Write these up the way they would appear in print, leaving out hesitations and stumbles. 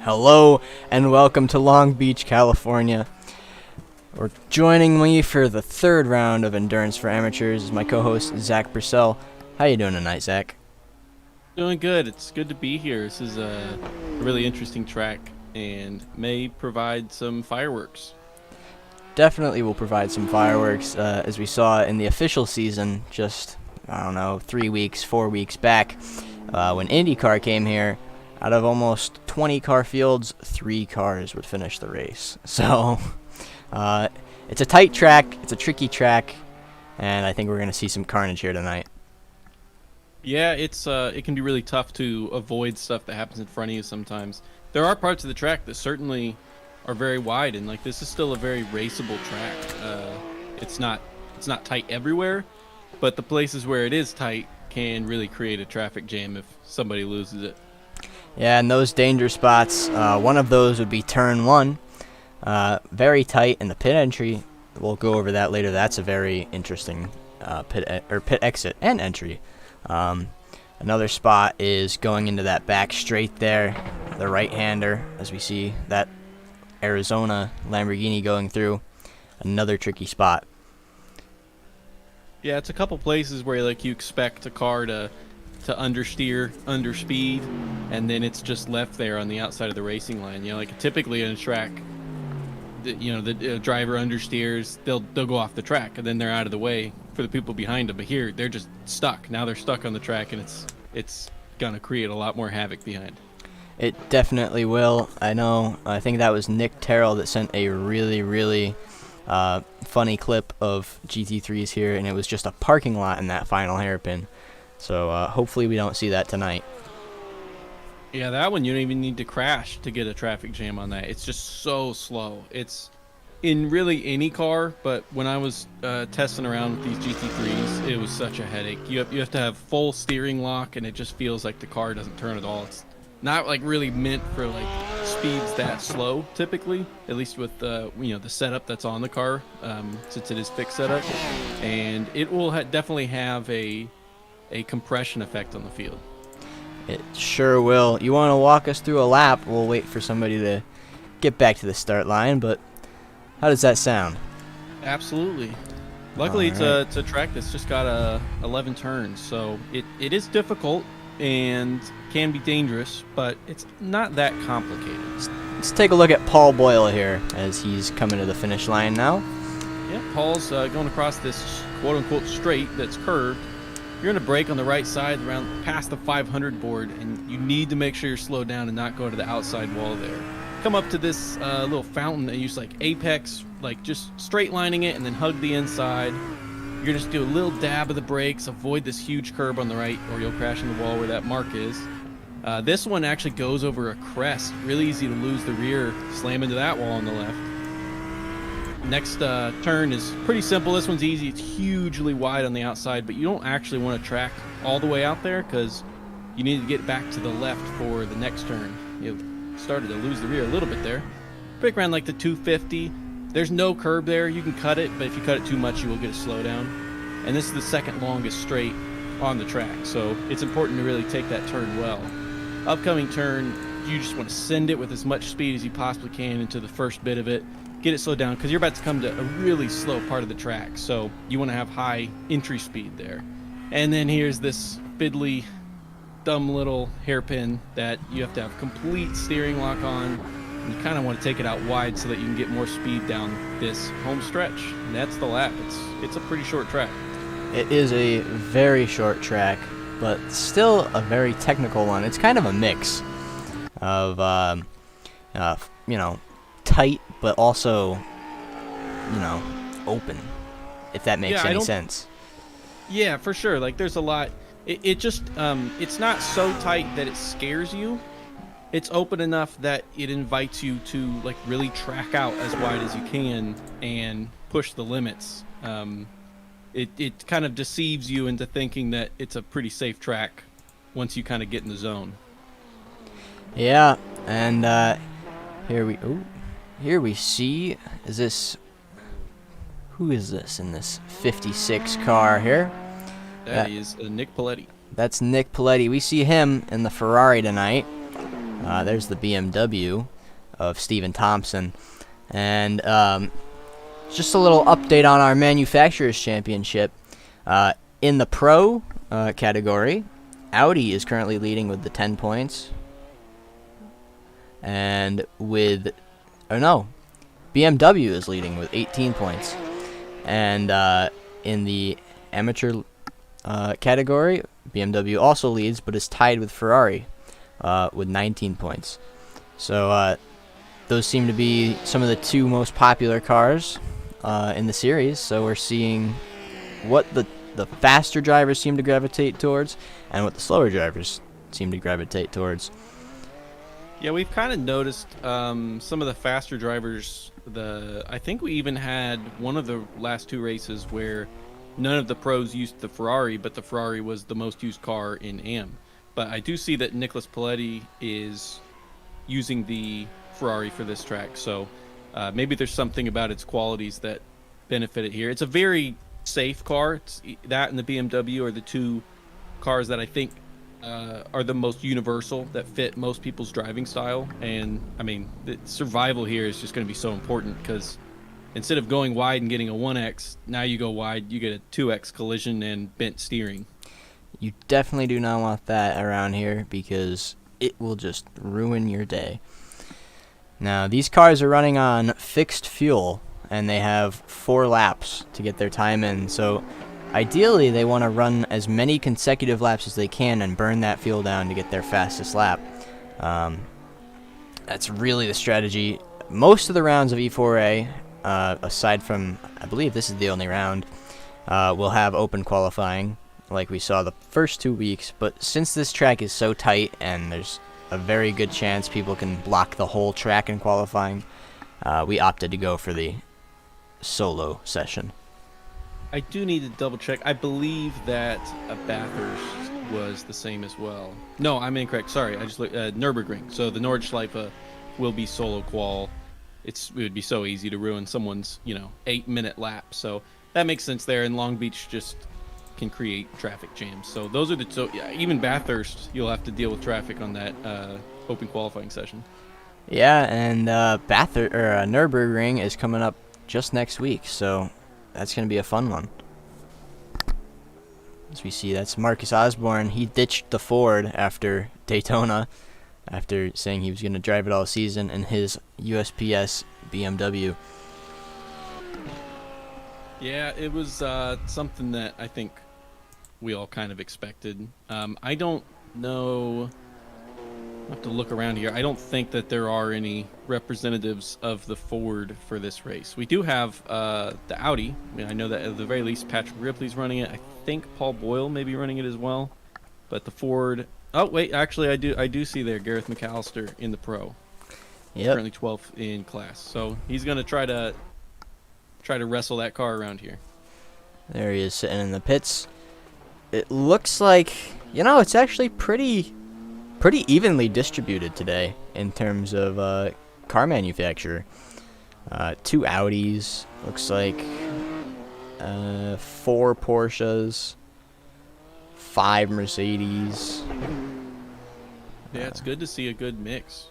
Hello and welcome to Long Beach, California. Or joining me for the third round of Endurance for Amateurs is my co-host Zach Purcell. How you doing tonight, Zach? Doing good. It's good to be here. This is a really interesting track and may provide some fireworks. Definitely will provide some fireworks, as we saw in the official season just, 3 weeks, 4 weeks back, when IndyCar came here. Out of almost 20 car fields, 3 cars would finish the race. So, it's a tight track, it's a tricky track, and I think we're going to see some carnage here tonight. Yeah, it can be really tough to avoid stuff that happens in front of you sometimes. There are parts of the track that certainly are very wide, and like this is still a very raceable track. It's not tight everywhere, but the places where it is tight can really create a traffic jam if somebody loses it. Yeah, and those danger spots, one of those would be turn 1. Very tight in the pit entry. We'll go over that later. That's a very interesting pit exit and entry. Another spot is going into that back straight there, the right-hander, as we see that Arizona Lamborghini going through. Another tricky spot. Yeah, it's a couple places where like you expect a car to understeer, underspeed, and then it's just left there on the outside of the racing line. You know, like typically in a track, the driver understeers, they'll go off the track, and then they're out of the way for the people behind them. But here, they're just stuck. Now they're stuck on the track, and it's gonna create a lot more havoc behind. It definitely will. I know. I think that was Nick Terrell that sent a really funny clip of GT3s here, and it was just a parking lot in that final hairpin. So hopefully we don't see that tonight. Yeah, that one you don't even need to crash to get a traffic jam on that. It's just so slow. It's in really any car, but when I was testing around with these GT3s, it was such a headache. You have to have full steering lock, and it just feels like the car doesn't turn at all. It's not like really meant for like speeds that slow typically, at least with the setup that's on the car, since it is fixed setup, and it will definitely have a compression effect on the field. It sure will. You want to walk us through a lap? We'll wait for somebody to get back to the start line, but how does that sound? Absolutely. Luckily, it's a track that's just got 11 turns, so it is difficult and can be dangerous, but it's not that complicated. Let's take a look at Paul Boyle here as he's coming to the finish line now. Yeah, Paul's going across this quote-unquote straight that's curved. You're going to brake on the right side around past the 500 board, and you need to make sure you're slowed down and not go to the outside wall there. Come up to this little fountain that use like apex, like just straight lining it and then hug the inside. You're going to just do a little dab of the brakes, avoid this huge curb on the right, or you'll crash in the wall where that mark is. This one actually goes over a crest. Really easy to lose the rear, slam into that wall on the left. Next turn is pretty simple. This one's easy. It's hugely wide on the outside, but you don't actually want to track all the way out there because you need to get back to the left for the next turn. You started to lose the rear a little bit there. Brake around like the 250. There's no curb there. You can cut it, but if you cut it too much, you will get a slowdown. And this is the second longest straight on the track, so it's important to really take that turn well. Upcoming turn, you just want to send it with as much speed as you possibly can into the first bit of it. Get it slowed down because you're about to come to a really slow part of the track, so you want to have high entry speed there. And then here's this fiddly, dumb little hairpin that you have to have complete steering lock on. And you kind of want to take it out wide so that you can get more speed down this home stretch. And that's the lap. It's a pretty short track. It is a very short track, but still a very technical one. It's kind of a mix of, tight, but also, open, if that makes any sense. Yeah, for sure. Like, there's a lot. It just, it's not so tight that it scares you. It's open enough that it invites you to, like, really track out as wide as you can and push the limits. It kind of deceives you into thinking that it's a pretty safe track once you kind of get in the zone. Yeah, and here we see, who is this in this 56 car here? That is Nick Paletti. That's Nick Paletti. We see him in the Ferrari tonight. There's the BMW of Stephen Thompson. And just a little update on our Manufacturers Championship. In the Pro category, Audi is currently leading with the 10 points. And BMW is leading with 18 points. And in the amateur category, BMW also leads, but is tied with Ferrari with 19 points. So those seem to be some of the two most popular cars in the series. So we're seeing what the faster drivers seem to gravitate towards and what the slower drivers seem to gravitate towards. Yeah, we've kind of noticed some of the faster drivers. I think we even had one of the last two races where none of the pros used the Ferrari, but the Ferrari was the most used car in AM. But I do see that Nicholas Paletti is using the Ferrari for this track, so maybe there's something about its qualities that benefit it here. It's a very safe car. That and the BMW are the two cars that I think are the most universal, that fit most people's driving style. And I mean, the survival here is just going to be so important, because instead of going wide and getting a 1X, now you go wide, you get a 2X collision and bent steering. You definitely do not want that around here, because it will just ruin your day. Now, these cars are running on fixed fuel, and they have 4 laps to get their time in. So ideally, they want to run as many consecutive laps as they can and burn that fuel down to get their fastest lap. That's really the strategy. Most of the rounds of E4A, aside from, I believe this is the only round, will have open qualifying, like we saw the first 2 weeks. But since this track is so tight and there's a very good chance people can block the whole track in qualifying, we opted to go for the solo session. I do need to double check. I believe that Bathurst was the same as well. No, I'm incorrect. Sorry, I just looked at Nürburgring. So the Nordschleife will be solo qual. It would be so easy to ruin someone's 8-minute lap. So that makes sense there. And Long Beach just can create traffic jams. So those are even Bathurst, you'll have to deal with traffic on that open qualifying session. Yeah, and Nürburgring is coming up just next week, so that's going to be a fun one. As we see, that's Marcus Osborne. He ditched the Ford after Daytona, after saying he was going to drive it all season in his USPS BMW. Yeah, it was something that I think we all kind of expected. I don't know. I have to look around here. I don't think that there are any representatives of the Ford for this race. We do have the Audi. I mean, I know that at the very least Patrick Ripley's running it. I think Paul Boyle may be running it as well. But the Ford... Oh, wait, actually I do see there Gareth McAllister in the Pro. Yep. Currently 12th in class. So he's going to try to wrestle that car around here. There he is sitting in the pits. It looks like, it's actually pretty evenly distributed today in terms of car manufacturer. 2 Audis, looks like 4 Porsches, 5 Mercedes. Yeah, it's good to see a good mix.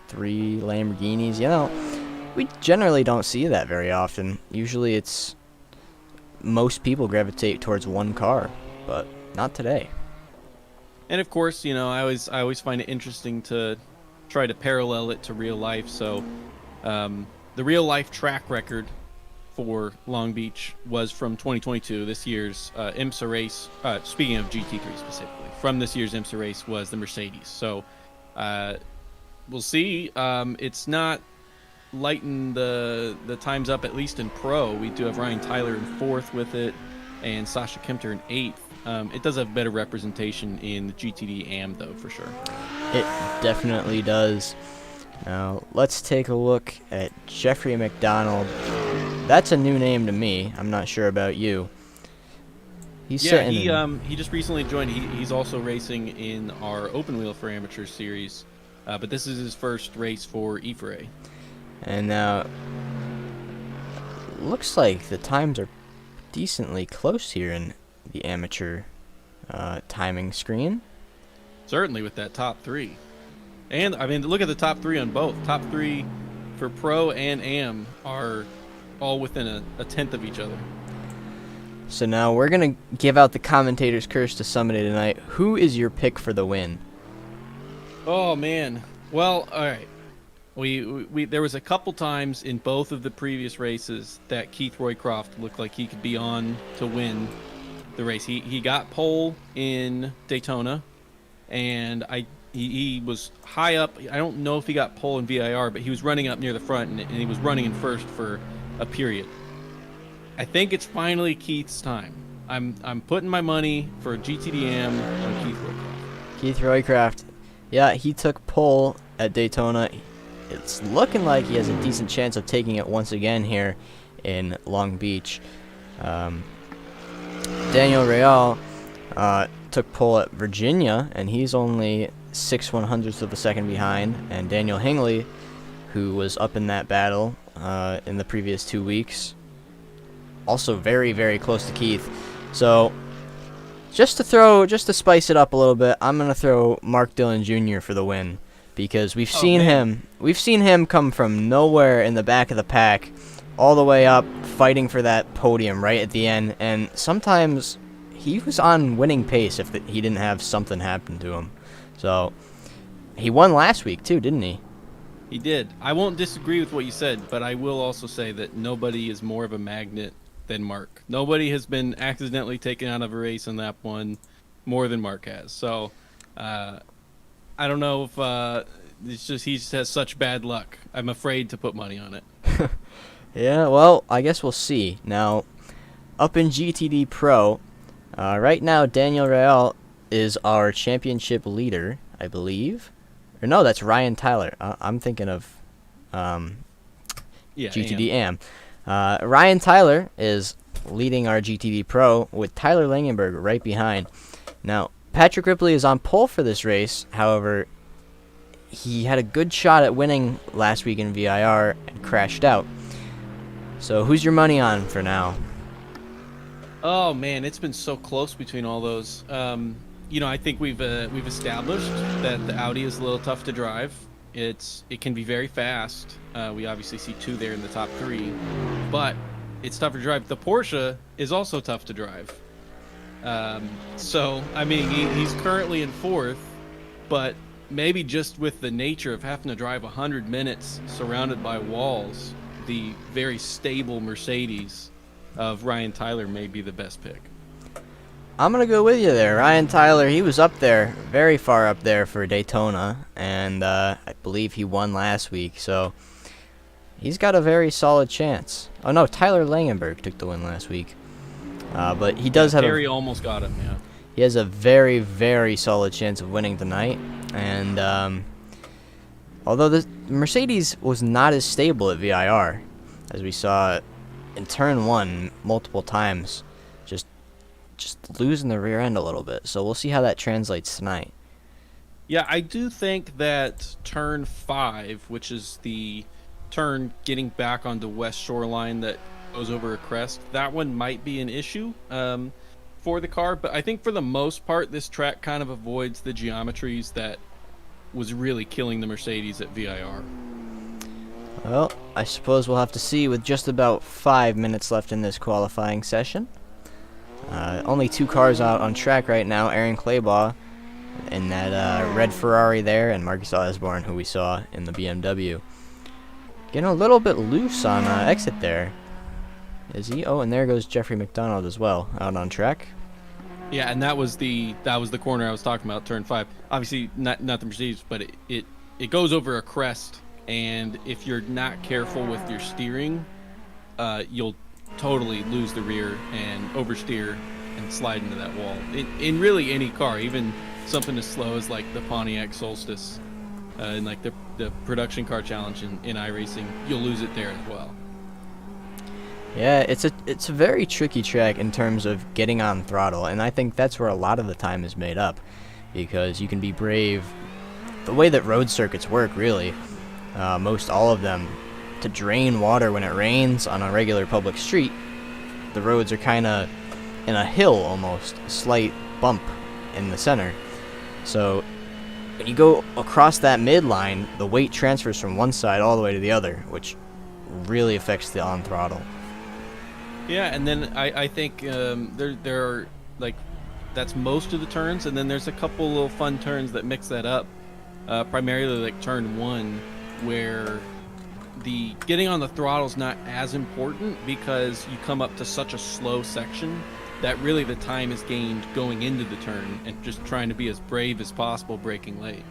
3 Lamborghinis. We generally don't see that very often. Usually it's most people gravitate towards one car, but not today. And of course, I always find it interesting to try to parallel it to real life. So the real life track record for Long Beach was from 2022. This year's IMSA race, speaking of GT3 specifically, from this year's IMSA race was the Mercedes. So we'll see. It's not lighten the times up, at least in Pro. We do have Ryan Tyler in 4th with it, and Sasha Kempter in 8th. It does have better representation in the GTD AM, though, for sure. It definitely does. Now, let's take a look at Jeffrey McDonald. That's a new name to me. I'm not sure about you. He just recently joined. He's also racing in our Open Wheel for Amateurs series, but this is his first race for E4A. And now, looks like the times are decently close here in the amateur timing screen. Certainly with that top 3. And I mean, look at the top three on both. Top three for Pro and Am are all within a tenth of each other. So now we're going to give out the commentator's curse to somebody tonight. Who is your pick for the win? Oh, man. Well, all right. We there was a couple times in both of the previous races that Keith Roycroft looked like he could be on to win the race. He got pole in Daytona, and he was high up. I don't know if he got pole in VIR, but he was running up near the front, and he was running in first for a period. I think it's finally Keith's time. I'm putting my money for GTD Am on Keith Roycroft. Keith Roycroft. Yeah, he took pole at Daytona. It's looking like he has a decent chance of taking it once again here in Long Beach. Daniel Real took pole at Virginia, and he's only 6/100ths of a second behind. And Daniel Hingley, who was up in that battle in the previous 2 weeks, also very, very close to Keith. So just to spice it up a little bit, I'm gonna throw Mark Dillon Jr. for the win, because we've seen him come from nowhere in the back of the pack all the way up, fighting for that podium right at the end, and sometimes he was on winning pace if he didn't have something happen to him. So he won last week too, didn't he? He did. I won't disagree with what you said, but I will also say that nobody is more of a magnet than Mark. Nobody has been accidentally taken out of a race in that one more than Mark has. So I don't know if he just has such bad luck. I'm afraid to put money on it. Yeah, well, I guess we'll see. Now, up in GTD Pro, right now Daniel Real is our championship leader, I believe. Or no, that's Ryan Tyler. I'm thinking of GTD Am. Ryan Tyler is leading our GTD Pro with Tyler Langenberg right behind. Now, Patrick Ripley is on pole for this race. However, he had a good shot at winning last week in VIR and crashed out. So who's your money on for now? Oh man, it's been so close between all those. I think we've established that the Audi is a little tough to drive. It can be very fast. We obviously see two there in the top three, but it's tough to drive. The Porsche is also tough to drive. So I mean, he's currently in fourth, but maybe just with the nature of having to drive 100 minutes surrounded by walls, the very stable Mercedes of Ryan Tyler may be the best pick. I'm going to go with you there. Ryan Tyler, he was up there, very far up there for Daytona, and I believe he won last week, so he's got a very solid chance. Oh no, Tyler Langenberg took the win last week. But he does have Terry almost got him, yeah. He has a very, very solid chance of winning tonight, and although the Mercedes was not as stable at VIR, as we saw in turn one multiple times, just losing the rear end a little bit. So we'll see how that translates tonight. Yeah, I do think that turn 5, which is the turn getting back onto West Shoreline that goes over a crest, that one might be an issue for the car. But I think for the most part, this track kind of avoids the geometries that was really killing the Mercedes at VIR. Well, I suppose we'll have to see with just about 5 minutes left in this qualifying session. Only 2 cars out on track right now. Aaron Claybaugh in that red Ferrari there, and Marcus Osborne, who we saw in the BMW. Getting a little bit loose on exit there. Is he? Oh, and there goes Jeffrey McDonald as well, out on track. Yeah, and that was the corner I was talking about, turn 5. Obviously, not the Mercedes, but it goes over a crest, and if you're not careful with your steering, you'll totally lose the rear and oversteer and slide into that wall. In really any car, even something as slow as like the Pontiac Solstice and like the production car challenge in iRacing, you'll lose it there as well. Yeah, it's a very tricky track in terms of getting on throttle, and I think that's where a lot of the time is made up, because you can be brave. The way that road circuits work, really, most all of them, to drain water when it rains on a regular public street, the roads are kind of in a hill almost, a slight bump in the center. So when you go across that midline, the weight transfers from one side all the way to the other, which really affects the on throttle. Yeah, and then I think there are, like, that's most of the turns, and then there's a couple little fun turns that mix that up. Primarily like turn 1, where the getting on the throttle is not as important because you come up to such a slow section that really the time is gained going into the turn and just trying to be as brave as possible braking late.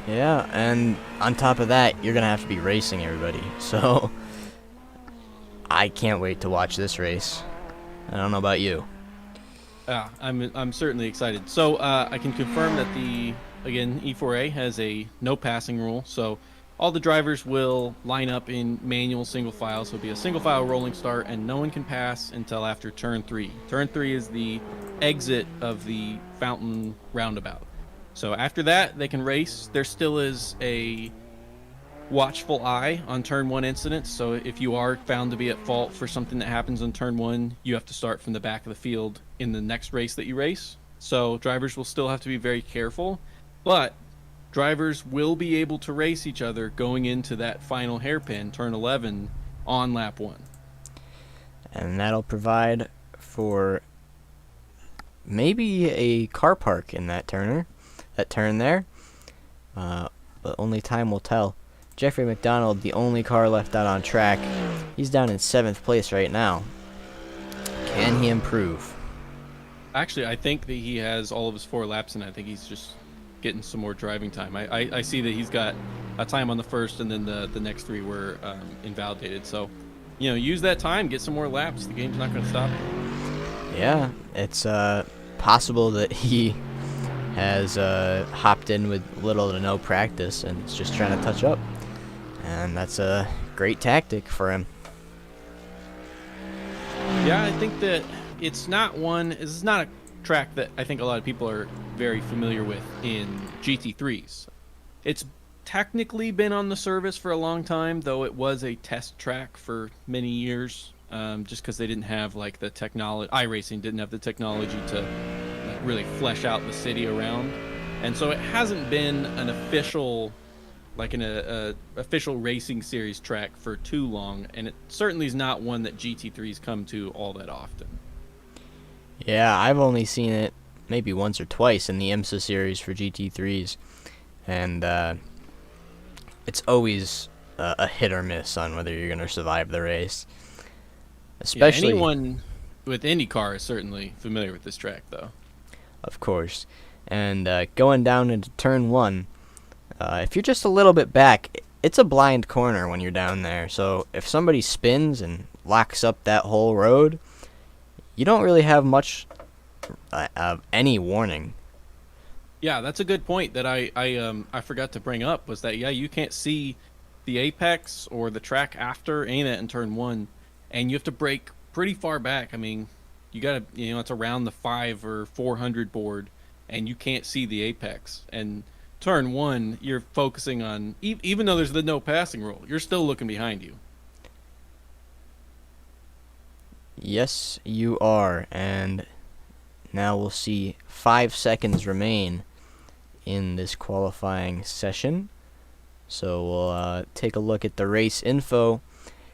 Yeah, and on top of that, you're going to have to be racing everybody. So I can't wait to watch this race. I don't know about you. I'm certainly excited. So I can confirm that again, E4A has a no passing rule. So all the drivers will line up in manual single file. So it'll be a single file rolling start, and no one can pass until after turn 3. Turn 3 is the exit of the Fountain roundabout. So after that, they can race. There still is a watchful eye on turn 1 incidents. So if you are found to be at fault for something that happens on turn 1, you have to start from the back of the field in the next race that you race. So drivers will still have to be very careful, but drivers will be able to race each other going into that final hairpin, turn 11, on lap 1. And that'll provide for maybe a car park in that turn there. But only time will tell. Jeffrey McDonald, the only car left out on track. He's down in 7th place right now. Can he improve? Actually, I think that he has all of his 4 laps, and I think he's just getting some more driving time. I see that he's got a time on the first, and then the next 3 were invalidated. So, use that time, get some more laps. The game's not going to stop you. Yeah, it's possible that he has hopped in with little to no practice and is just trying to touch up. And that's a great tactic for him. Yeah, I think that it's not a track that I think a lot of people are very familiar with in GT3s. It's technically been on the service for a long time, though it was a test track for many years, just because they didn't have like the technology. iRacing didn't have the technology to really flesh out the city around, and so it hasn't been an official, like an official racing series track for too long, and it certainly is not one that GT3s come to all that often. Yeah, I've only seen it maybe once or twice in the IMSA series for GT3s, and it's always a hit or miss on whether you're going to survive the race. Especially anyone with IndyCar is certainly familiar with this track, though. Of course. And going down into turn 1, if you're just a little bit back, it's a blind corner when you're down there. So if somebody spins and locks up that whole road, you don't really have much of any warning. Yeah, that's a good point that I forgot to bring up, was that, you can't see the apex or the track after any of that in turn 1, and you have to brake pretty far back. I mean, you gotta, it's around the 5 or 400 board, and you can't see the apex. And turn 1, you're focusing on, even though there's the no passing rule, you're still looking behind you. Yes, you are. And now we'll see 5 seconds remain in this qualifying session. So we'll take a look at the race info.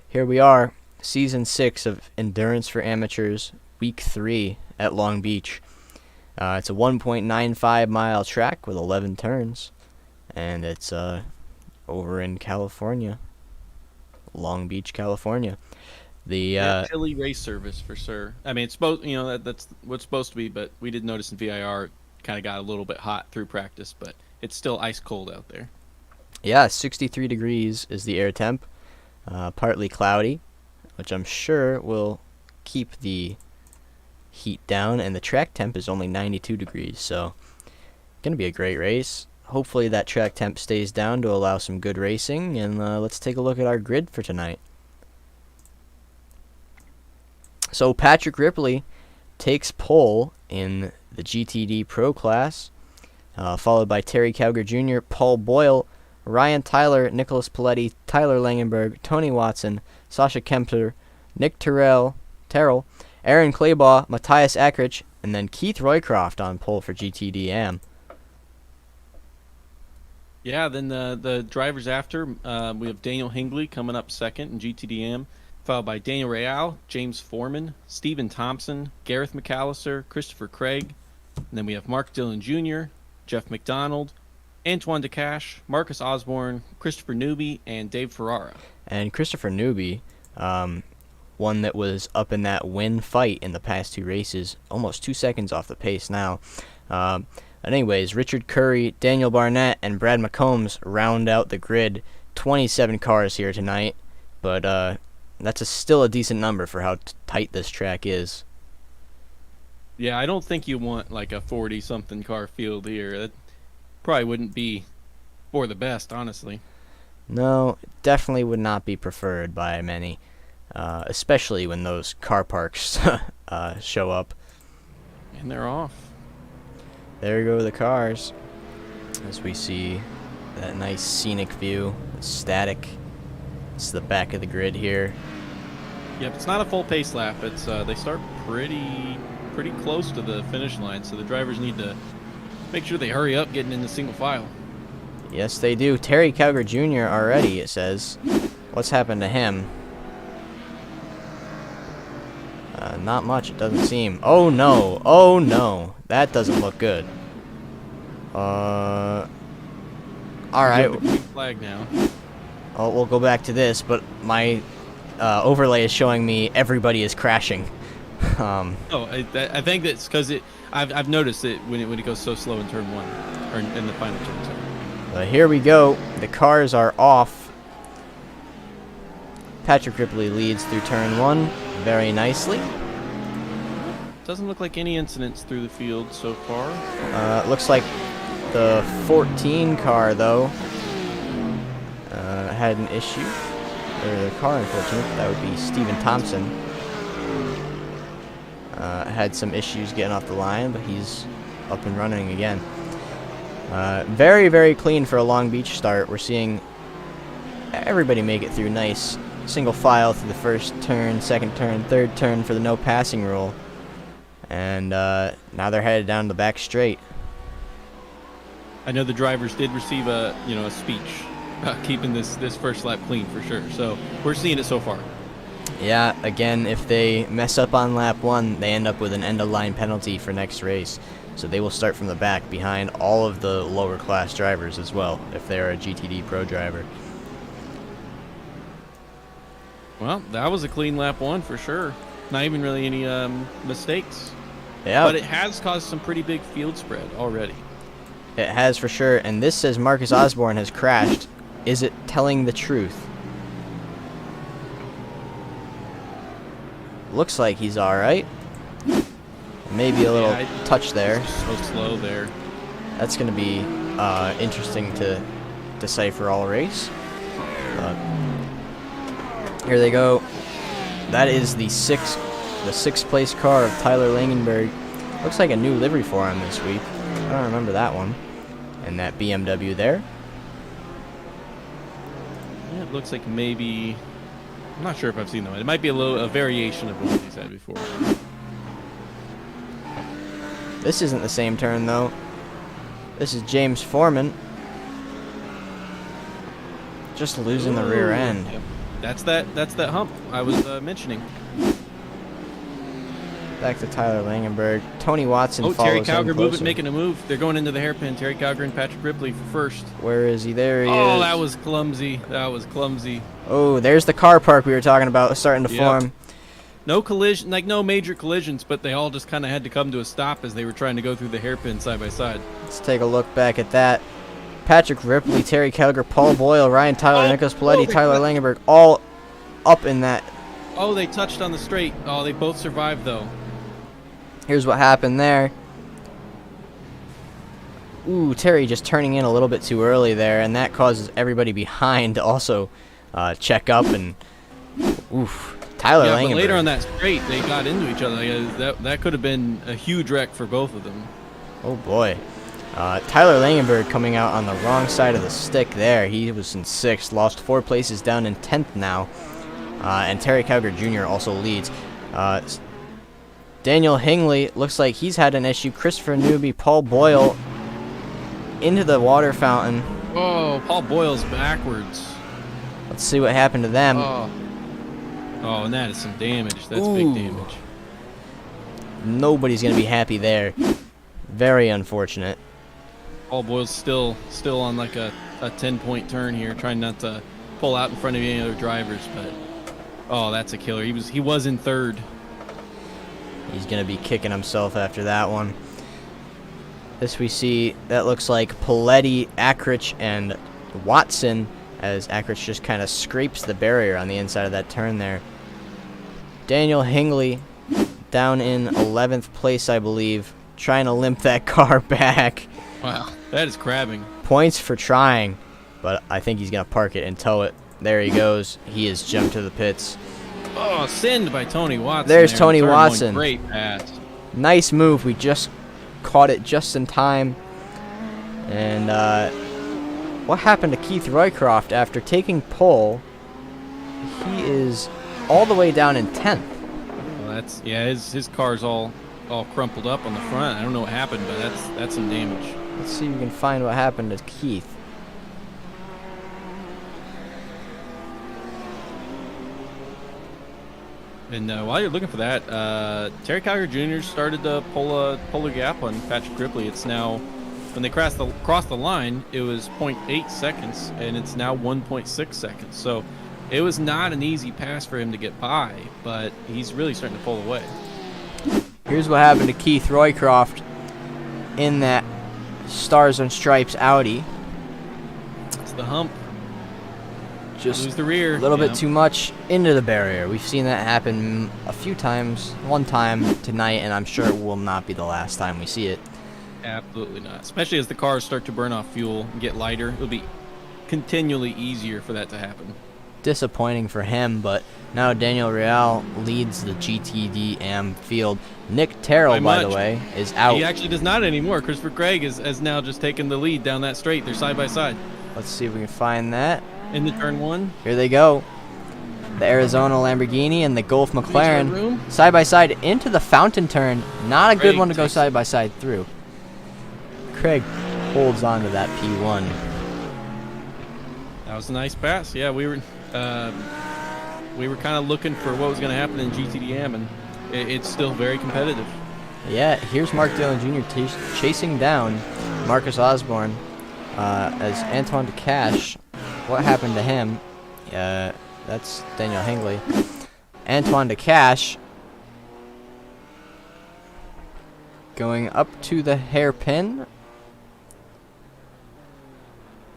Here we are, Season 6 of Endurance for Amateurs, Week 3 at Long Beach. It's a 1.95 mile track with 11 turns, and it's over in California, Long Beach, California. The chilly race service for sure. I mean, it's supposed, that's what's supposed to be, but we did notice in VIR kind of got a little bit hot through practice, but it's still ice cold out there. Yeah, 63 degrees is the air temp, partly cloudy, which I'm sure will keep the heat down, and the track temp is only 92 degrees, so gonna be a great race. Hopefully that track temp stays down to allow some good racing, and let's take a look at our grid for tonight. So Patrick Ripley takes pole in the GTD Pro class, followed by Terry Cowger Jr., Paul Boyle, Ryan Tyler, Nicholas Paletti, Tyler Langenberg, Tony Watson, Sasha Kempter, Nick Terrell, Aaron Claybaugh, Matthias Ackrich, and then Keith Roycroft on pole for GTD Am. Yeah, then the drivers after, we have Daniel Hingley coming up second in GTDM, followed by Daniel Real, James Foreman, Stephen Thompson, Gareth McAllister, Christopher Craig. And then we have Mark Dillon Jr., Jeff McDonald, Antoine DeCash, Marcus Osborne, Christopher Newby, and Dave Ferrara. And Christopher Newby, one that was up in that win fight in the past 2 races, almost 2 seconds off the pace now. Anyways, Richard Curry, Daniel Barnett, and Brad McCombs round out the grid. 27 cars here tonight, but that's still a decent number for how tight this track is. Yeah, I don't think you want like a 40-something car field here. That probably wouldn't be for the best, honestly. No, definitely would not be preferred by many, especially when those car parks show up. And they're off. There go the cars, as we see that nice scenic view. It's static. It's the back of the grid here. Yep, it's not a full pace lap. It's they start pretty close to the finish line, so the drivers need to make sure they hurry up getting into single file. Yes, they do. Terry Calgar Jr. already, it says. What's happened to him? Not much, it doesn't seem. Oh no! Oh no! That doesn't look good. Alright. Flag now. Oh, we'll go back to this, but my overlay is showing me everybody is crashing. I think that's because I've noticed it when it goes so slow in turn 1 or in the final turn. Sorry. Here we go. The cars are off. Patrick Ripley leads through turn 1 very nicely. Doesn't look like any incidents through the field so far. Looks like the 14 car, though, had an issue. Or the car, unfortunately. That would be Stephen Thompson. Had some issues getting off the line, but he's up and running again. Very, very clean for a Long Beach start. We're seeing everybody make it through nice single file through the first turn, second turn, third turn for the no passing rule. And now they're headed down the back straight. I know the drivers did receive a speech keeping this first lap clean for sure. So we're seeing it so far. Yeah, again, if they mess up on lap 1, they end up with an end-of-line penalty for next race. So they will start from the back behind all of the lower class drivers as well, if they're a GTD Pro driver. Well, that was a clean lap 1 for sure. Not even really any mistakes. Yeah. But it has caused some pretty big field spread already. It has for sure, and this says Marcus Osborne has crashed. Is it telling the truth? Looks like he's alright. Maybe a little touch there. So slow there. That's going to be interesting to decipher all race. Here they go. That is the sixth place car of Tyler Langenberg. Looks like a new livery for him this week. I don't remember that one. And that BMW there. Yeah, it looks like maybe. I'm not sure if I've seen them. It might be a variation of what he's had before. This isn't the same turn though. This is James Foreman. Just losing the rear end. Yep. That's that hump I was mentioning. Back to Tyler Langenberg. Tony Watson follows Terry him Calgar closer. making a move. They're going into the hairpin. Terry Calgar and Patrick Ripley for first. Where is he? There he is. Oh, that was clumsy. That was clumsy. Oh, there's the car park we were talking about starting to form. No collision, like no major collisions, but they all just kind of had to come to a stop as they were trying to go through the hairpin side by side. Let's take a look back at that. Patrick Ripley, Terry Calgar, Paul Boyle, Ryan Tyler, Nicholas Paletti, Tyler Langenberg, all up in that. Oh, they touched on the straight. Oh, they both survived though. Here's what happened there. Ooh, Terry just turning in a little bit too early there, and that causes everybody behind to also check up and oof. Tyler Langenberg. But later on that straight, they got into each other. That could have been a huge wreck for both of them. Oh boy. Tyler Langenberg coming out on the wrong side of the stick there. He was in 6th, lost 4 places, down in 10th now. And Terry Calgar Jr. also leads. Daniel Hingley looks like he's had an issue. Christopher Newby, Paul Boyle into the water fountain. Oh, Paul Boyle's backwards. Let's see what happened to them. Oh, and that is some damage. That's Ooh. big damage. Nobody's gonna be happy there. Very unfortunate. Paul Boyle's still on like a 10-point turn here, trying not to pull out in front of any other drivers, but oh, that's a killer. He was in third. He's gonna be kicking himself after that one. This we see, that looks like Paletti, Akrich, and Watson, as Akrich just kind of scrapes the barrier on the inside of that turn there. Daniel Hingley down in 11th place, I believe, trying to limp that car back. Wow, that is crabbing. Points for trying, but I think he's gonna park it and tow it. There he goes. He has jumped to the pits. Oh, send by Tony Watson. There's there. Tony Third Watson. one. Great pass. Nice move. We just caught it just in time. And what happened to Keith Roycroft after taking pole? He is all the way down in 10th. Well, that's his car's all crumpled up on the front. I don't know what happened, but that's some damage. Let's see if we can find what happened to Keith. And while you're looking for that, Terry Calgary Jr. started to pull a gap on Patrick Ripley. It's now, when they crossed the line, it was 0.8 seconds, and it's now 1.6 seconds. So it was not an easy pass for him to get by, but he's really starting to pull away. Here's what happened to Keith Roycroft in that Stars and Stripes Audi. It's the hump. Just lose the rear. A little bit too much into the barrier. We've seen that happen a few times. One time tonight, and I'm sure it will not be the last time we see it. Absolutely not. Especially as the cars start to burn off fuel and get lighter. It'll be continually easier for that to happen. Disappointing for him, but now Daniel Real leads the GTD AM field. Nick Terrell, by the way, is out. He actually does not anymore. Christopher Craig has now just taken the lead down that straight. They're side by side. Let's see if we can find that. In the turn one. Here they go. The Arizona Lamborghini and the Golf McLaren side by side into the fountain turn. Not a good one to go side by side through. Craig holds on to that P1. That was a nice pass. Yeah, we were kind of looking for what was going to happen in GTDM, and it's still very competitive. Yeah, here's Mark Dillon Jr. Chasing down Marcus Osborne as Antoine DeCache. What happened to him? That's Daniel Hingley. Antoine DeCache going up to the hairpin.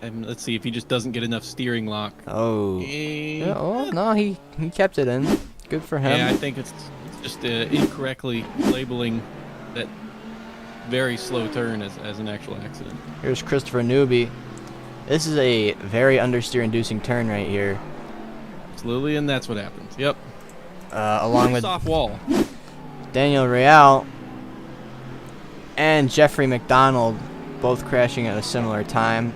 And let's see if he just doesn't get enough steering lock. Oh. Yeah, oh no, he kept it in. Good for him. Yeah, I think it's just incorrectly labeling that very slow turn as an actual accident. Here's Christopher Newby. This is a very understeer-inducing turn right here. Absolutely, and that's what happens. Yep. Along with soft wall. Daniel Real and Jeffrey McDonald both crashing at a similar time.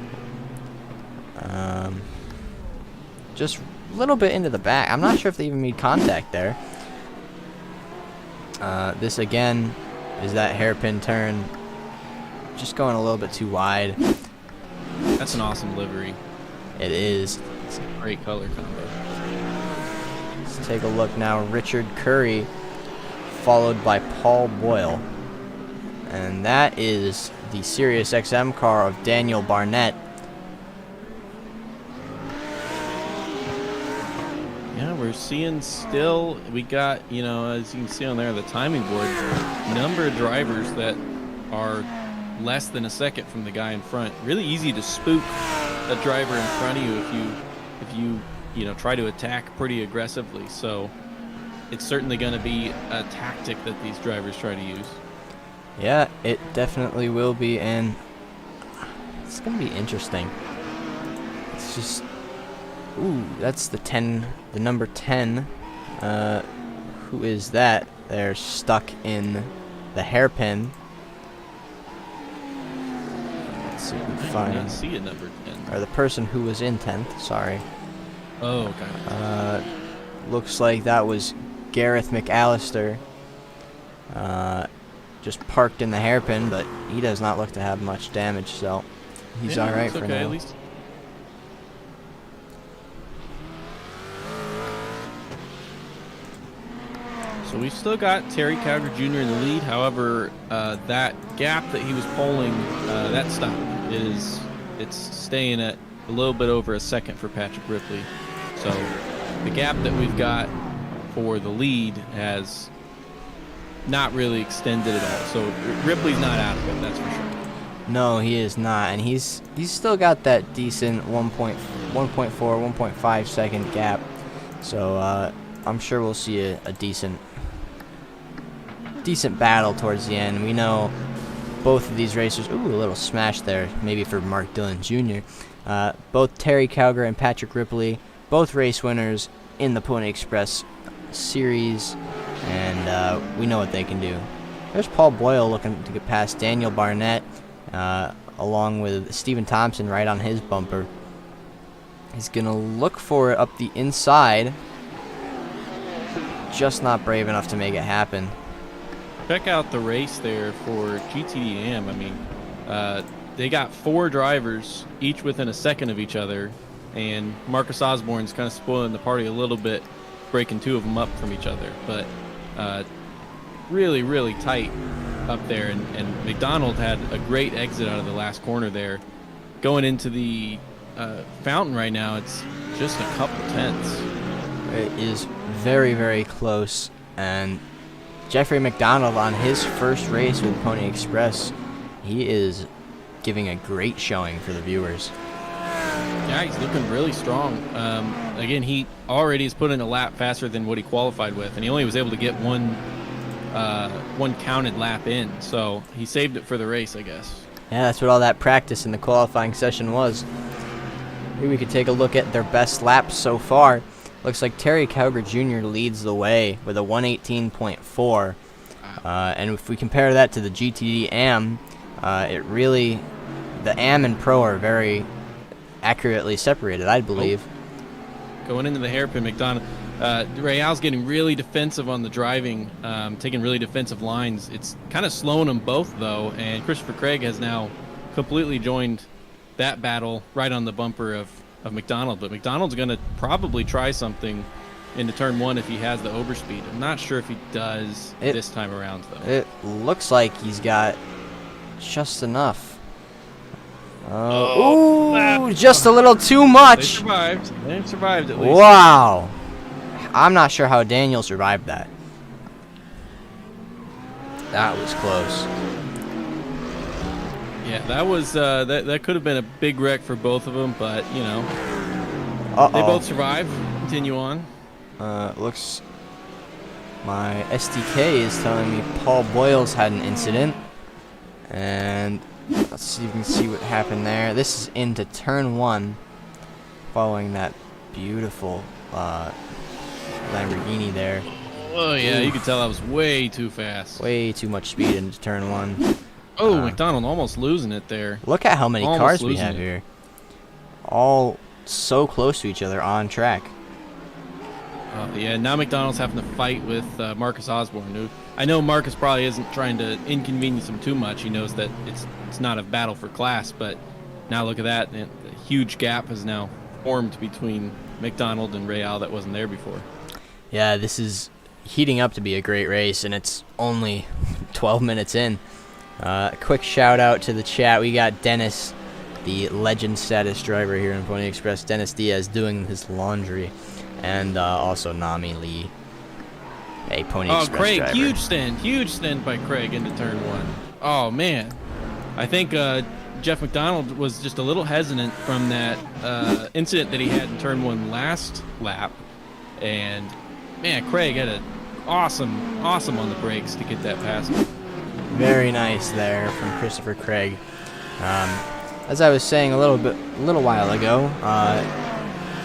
Just a little bit into the back. I'm not sure if they even made contact there. This again is that hairpin turn. Just going a little bit too wide. That's an awesome livery. It is. It's a great color combo. Let's take a look now. Richard Curry, followed by Paul Boyle. And that is the Sirius XM car of Daniel Barnett. Yeah, we're seeing still, we got, as you can see on there, the timing board, number of drivers that are less than a second from the guy in front. Really easy to spook a driver in front of you if you try to attack pretty aggressively. So it's certainly going to be a tactic that these drivers try to use. Yeah, it definitely will be, and it's going to be interesting. It's just, ooh, that's the number 10. Who is that? They're stuck in the hairpin. Let's see if we can I do not find. see a number 10. Or the person who was in 10th, sorry. Oh, okay. Looks like that was Gareth McAllister. Just parked in the hairpin, but he does not look to have much damage, so he's all right for okay. now. At least So we've still got Terry Cowger Jr. in the lead. However, that gap that he was polling, that stopped. It's staying at a little bit over a second for Patrick Ripley. So the gap that we've got for the lead has not really extended at all. So Ripley's not out of it, that's for sure. No, he is not, and he's still got that decent 1.4, 1.5 second gap. So I'm sure we'll see a decent battle towards the end. We know both of these racers. Ooh, a little smash there, maybe for Mark Dillon Jr. Both Terry Cowger and Patrick Ripley, both race winners in the Pony Express series, and we know what they can do. There's Paul Boyle looking to get past Daniel Barnett, along with Stephen Thompson right on his bumper. He's going to look for it up the inside. Just not brave enough to make it happen. Check out the race there for GTD AM. I mean, they got 4 drivers, each within a second of each other, and Marcus Osborne's kind of spoiling the party a little bit, breaking 2 of them up from each other. But really, really tight up there, and McDonald had a great exit out of the last corner there. Going into the fountain right now, it's just a couple tenths. It is very, very close, and Jeffrey McDonald on his first race with Pony Express, he is giving a great showing for the viewers. Yeah, he's looking really strong. Again, he already has put in a lap faster than what he qualified with, and he only was able to get one counted lap in, so he saved it for the race, I guess. Yeah, that's what all that practice in the qualifying session was. Maybe we could take a look at their best laps so far. Looks like Terry Cowger Jr. leads the way with a 118.4. And if we compare that to the GTD AM, the AM and Pro are very accurately separated, I believe. Going into the hairpin, McDonald. Real's getting really defensive on the driving, taking really defensive lines. It's kind of slowing them both, though, and Christopher Craig has now completely joined that battle right on the bumper of McDonald. But McDonald's going to probably try something into turn 1 if he has the overspeed. I'm not sure if he does this time around, though. It looks like he's got just enough. Just a little too much. They survived at least. Wow. I'm not sure how Daniel survived that. That was close. Yeah, that was that could have been a big wreck for both of them, but you know, they both survived. Continue on. Looks. My SDK is telling me Paul Boyles had an incident, and let's see if we can see what happened there. This is into turn 1, following that beautiful Lamborghini there. Oh yeah, you could tell that was way too fast. Way too much speed into turn 1. Oh, McDonald almost losing it there. Look at how many cars we have here. All so close to each other on track. Yeah, now McDonald's having to fight with Marcus Osborne. Who I know Marcus probably isn't trying to inconvenience him too much. He knows that it's not a battle for class, but now look at that. A huge gap has now formed between McDonald and Real that wasn't there before. Yeah, this is heating up to be a great race, and it's only 12 minutes in. Quick shout out to the chat. We got Dennis, the legend status driver here in Pony Express, Dennis Diaz, doing his laundry, and also Nami Lee, a Pony Express Craig, driver. huge stint by Craig into turn 1. Oh man, I think Jeff McDonald was just a little hesitant from that incident that he had in turn 1 last lap, and man, Craig had an awesome on the brakes to get that past him. Very nice there from Christopher Craig. As I was saying a little while ago,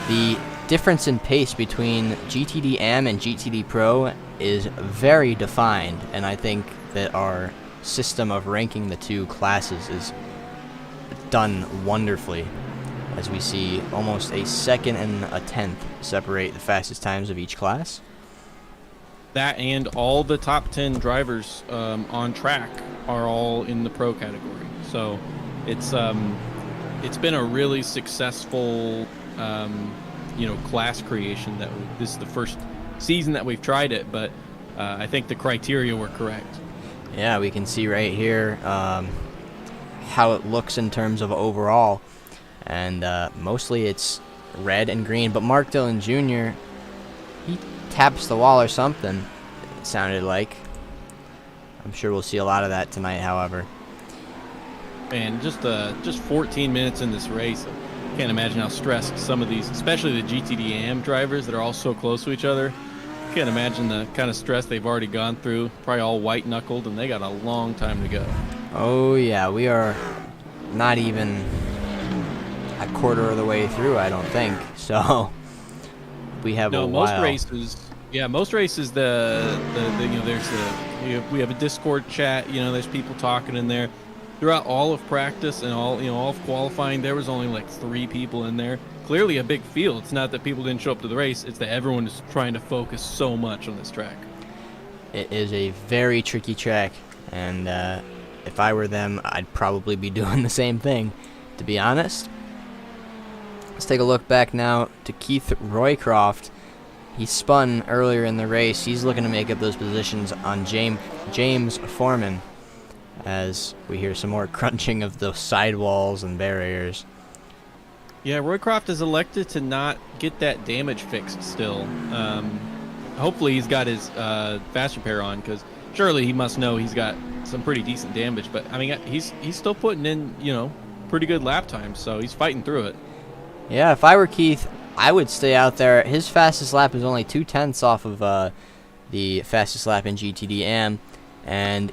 the difference in pace between GTD AM and GTD Pro is very defined, and I think that our system of ranking the two classes is done wonderfully, as we see almost a second and a tenth separate the fastest times of each class. That and all the top 10 drivers on track are all in the pro category. So it's been a really successful class creation. This is the first season that we've tried it, but I think the criteria were correct. Yeah, we can see right here how it looks in terms of overall, and mostly it's red and green. But Mark Dillon Jr., he taps the wall or something, it sounded like. I'm sure we'll see a lot of that tonight, however. And just 14 minutes in this race, I can't imagine how stressed some of these, especially the GTD AM drivers that are all so close to each other. I can't imagine the kind of stress they've already gone through. Probably all white-knuckled, and they got a long time to go. Oh, yeah, we are not even a quarter of the way through, I don't think. So we have a while. Most races, we have a Discord chat. There's people talking in there. Throughout all of practice and all of qualifying, there was only like 3 people in there. Clearly a big field. It's not that people didn't show up to the race. It's that everyone is trying to focus so much on this track. It is a very tricky track, and if I were them, I'd probably be doing the same thing, to be honest. Let's take a look back now to Keith Roycroft. He spun earlier in the race. He's looking to make up those positions on James Foreman, as we hear some more crunching of those sidewalls and barriers. Yeah, Roycroft is elected to not get that damage fixed still. Hopefully he's got his fast repair on, because surely he must know he's got some pretty decent damage. But I mean, he's still putting in pretty good lap times, so he's fighting through it. Yeah, if I were Keith, I would stay out there. His fastest lap is only 2/10 off of the fastest lap in GTD AM, and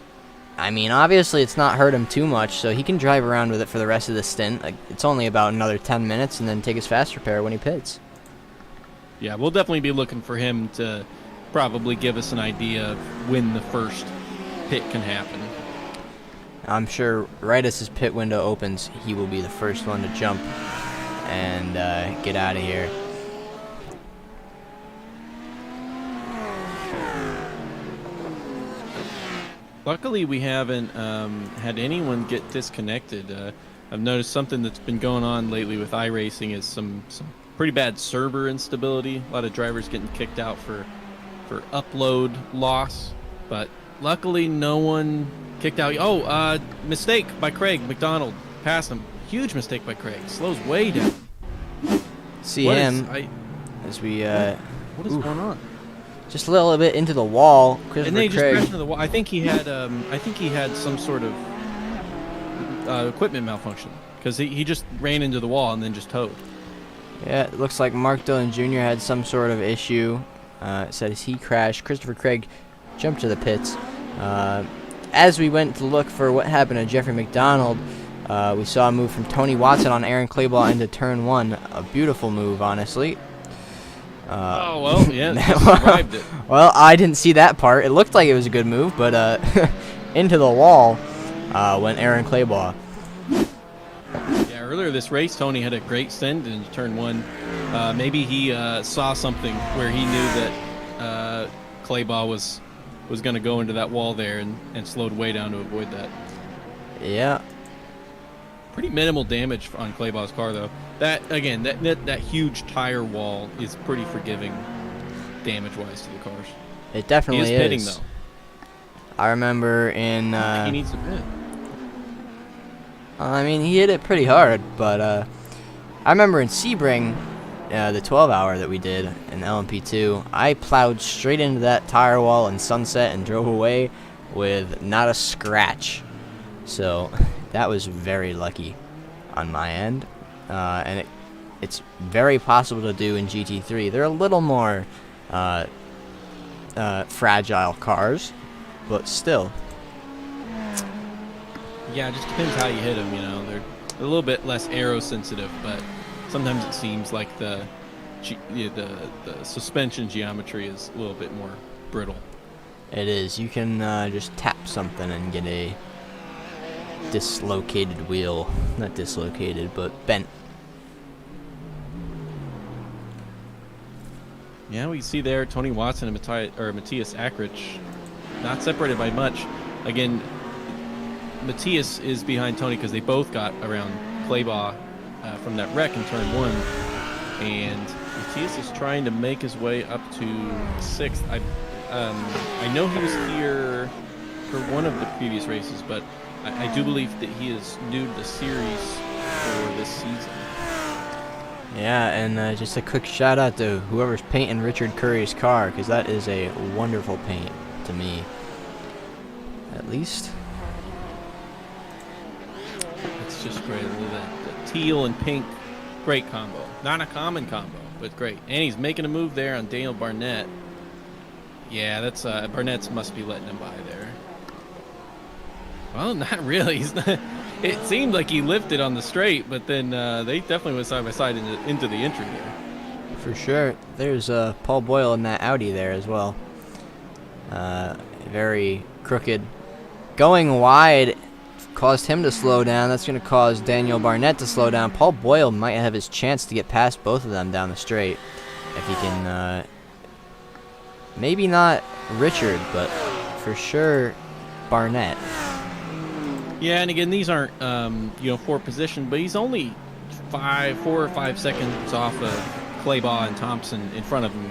I mean, obviously it's not hurt him too much, so he can drive around with it for the rest of the stint. Like, it's only about another 10 minutes, and then take his fast repair when he pits. Yeah, we'll definitely be looking for him to probably give us an idea of when the first pit can happen. I'm sure right as his pit window opens, he will be the first one to jump and get out of here. Luckily, we haven't had anyone get disconnected. I've noticed something that's been going on lately with iRacing is some pretty bad server instability. A lot of drivers getting kicked out for upload loss, but luckily no one kicked out. Oh, mistake by Craig McDonald. Passed him. Huge mistake by Craig. Slows way down. See him as we. What is going on? Just a little bit into the wall. And they just crashed into the wall. I think he had some sort of equipment malfunction, because he just ran into the wall and then just towed. Yeah, it looks like Mark Dillon Jr. had some sort of issue. It says he crashed. Christopher Craig jumped to the pits. As we went to look for what happened to Jeffrey McDonald, we saw a move from Tony Watson on Aaron Claybaugh into turn 1. A beautiful move, honestly. Oh, well, yeah, survived it. Well, I didn't see that part. It looked like it was a good move, but into the wall went Aaron Claybaugh. Yeah, earlier this race, Tony had a great send into turn 1. Maybe he saw something where he knew that Claybaugh was going to go into that wall there and slowed way down to avoid that. Yeah. Pretty minimal damage on Claybaugh's car, though. That huge tire wall is pretty forgiving damage-wise to the cars. It definitely is. He is pitting, though. I remember in... he needs to pit. I mean, he hit it pretty hard, but I remember in Sebring, the 12-hour that we did in LMP2, I plowed straight into that tire wall in Sunset and drove away with not a scratch. So that was very lucky on my end. And it's very possible to do in GT3. They're a little more fragile cars, but still. Yeah, it just depends how you hit them. They're a little bit less aero sensitive, but sometimes it seems like the suspension geometry is a little bit more brittle. It is. You can just tap something and get a dislocated wheel. Not dislocated, but bent. Yeah, we see there Tony Watson and Matthias Akrich not separated by much. Again, Matthias is behind Tony because they both got around Claybaugh from that wreck in turn 1, and Matthias is trying to make his way up to 6th. I know he was here for one of the previous races, but I do believe that he is new to the series for this season. Yeah, and just a quick shout out to whoever's painting Richard Curry's car, because that is a wonderful paint to me, at least. It's just great. The teal and pink, great combo. Not a common combo, but great. And he's making a move there on Daniel Barnett. Yeah, that's Barnett's must be letting him by there. Well, not really. He's not, it seemed like he lifted on the straight, but then they definitely went side by side into the entry there. For sure. There's Paul Boyle in that Audi there as well. Very crooked. Going wide caused him to slow down. That's going to cause Daniel Barnett to slow down. Paul Boyle might have his chance to get past both of them down the straight if he can. Maybe not Richard, but for sure Barnett. Yeah, and again, these aren't for position, but he's only 4 or 5 seconds off of Claybaugh and Thompson in front of him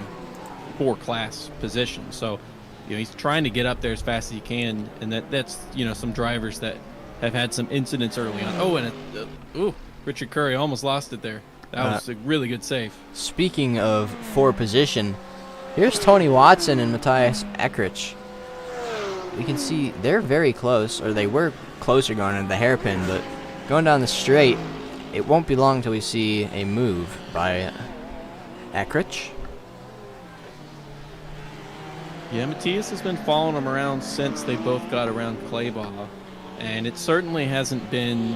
for class position. So, he's trying to get up there as fast as he can, and that's some drivers that have had some incidents early on. Oh, and Richard Curry almost lost it there. That was a really good save. Speaking of for position, here's Tony Watson and Matthias Eckrich. We can see they're very close, or they were closer going into the hairpin, but going down the straight, it won't be long till we see a move by Eckrich. Yeah, Matthias has been following him around since they both got around Claybaugh, and it certainly hasn't been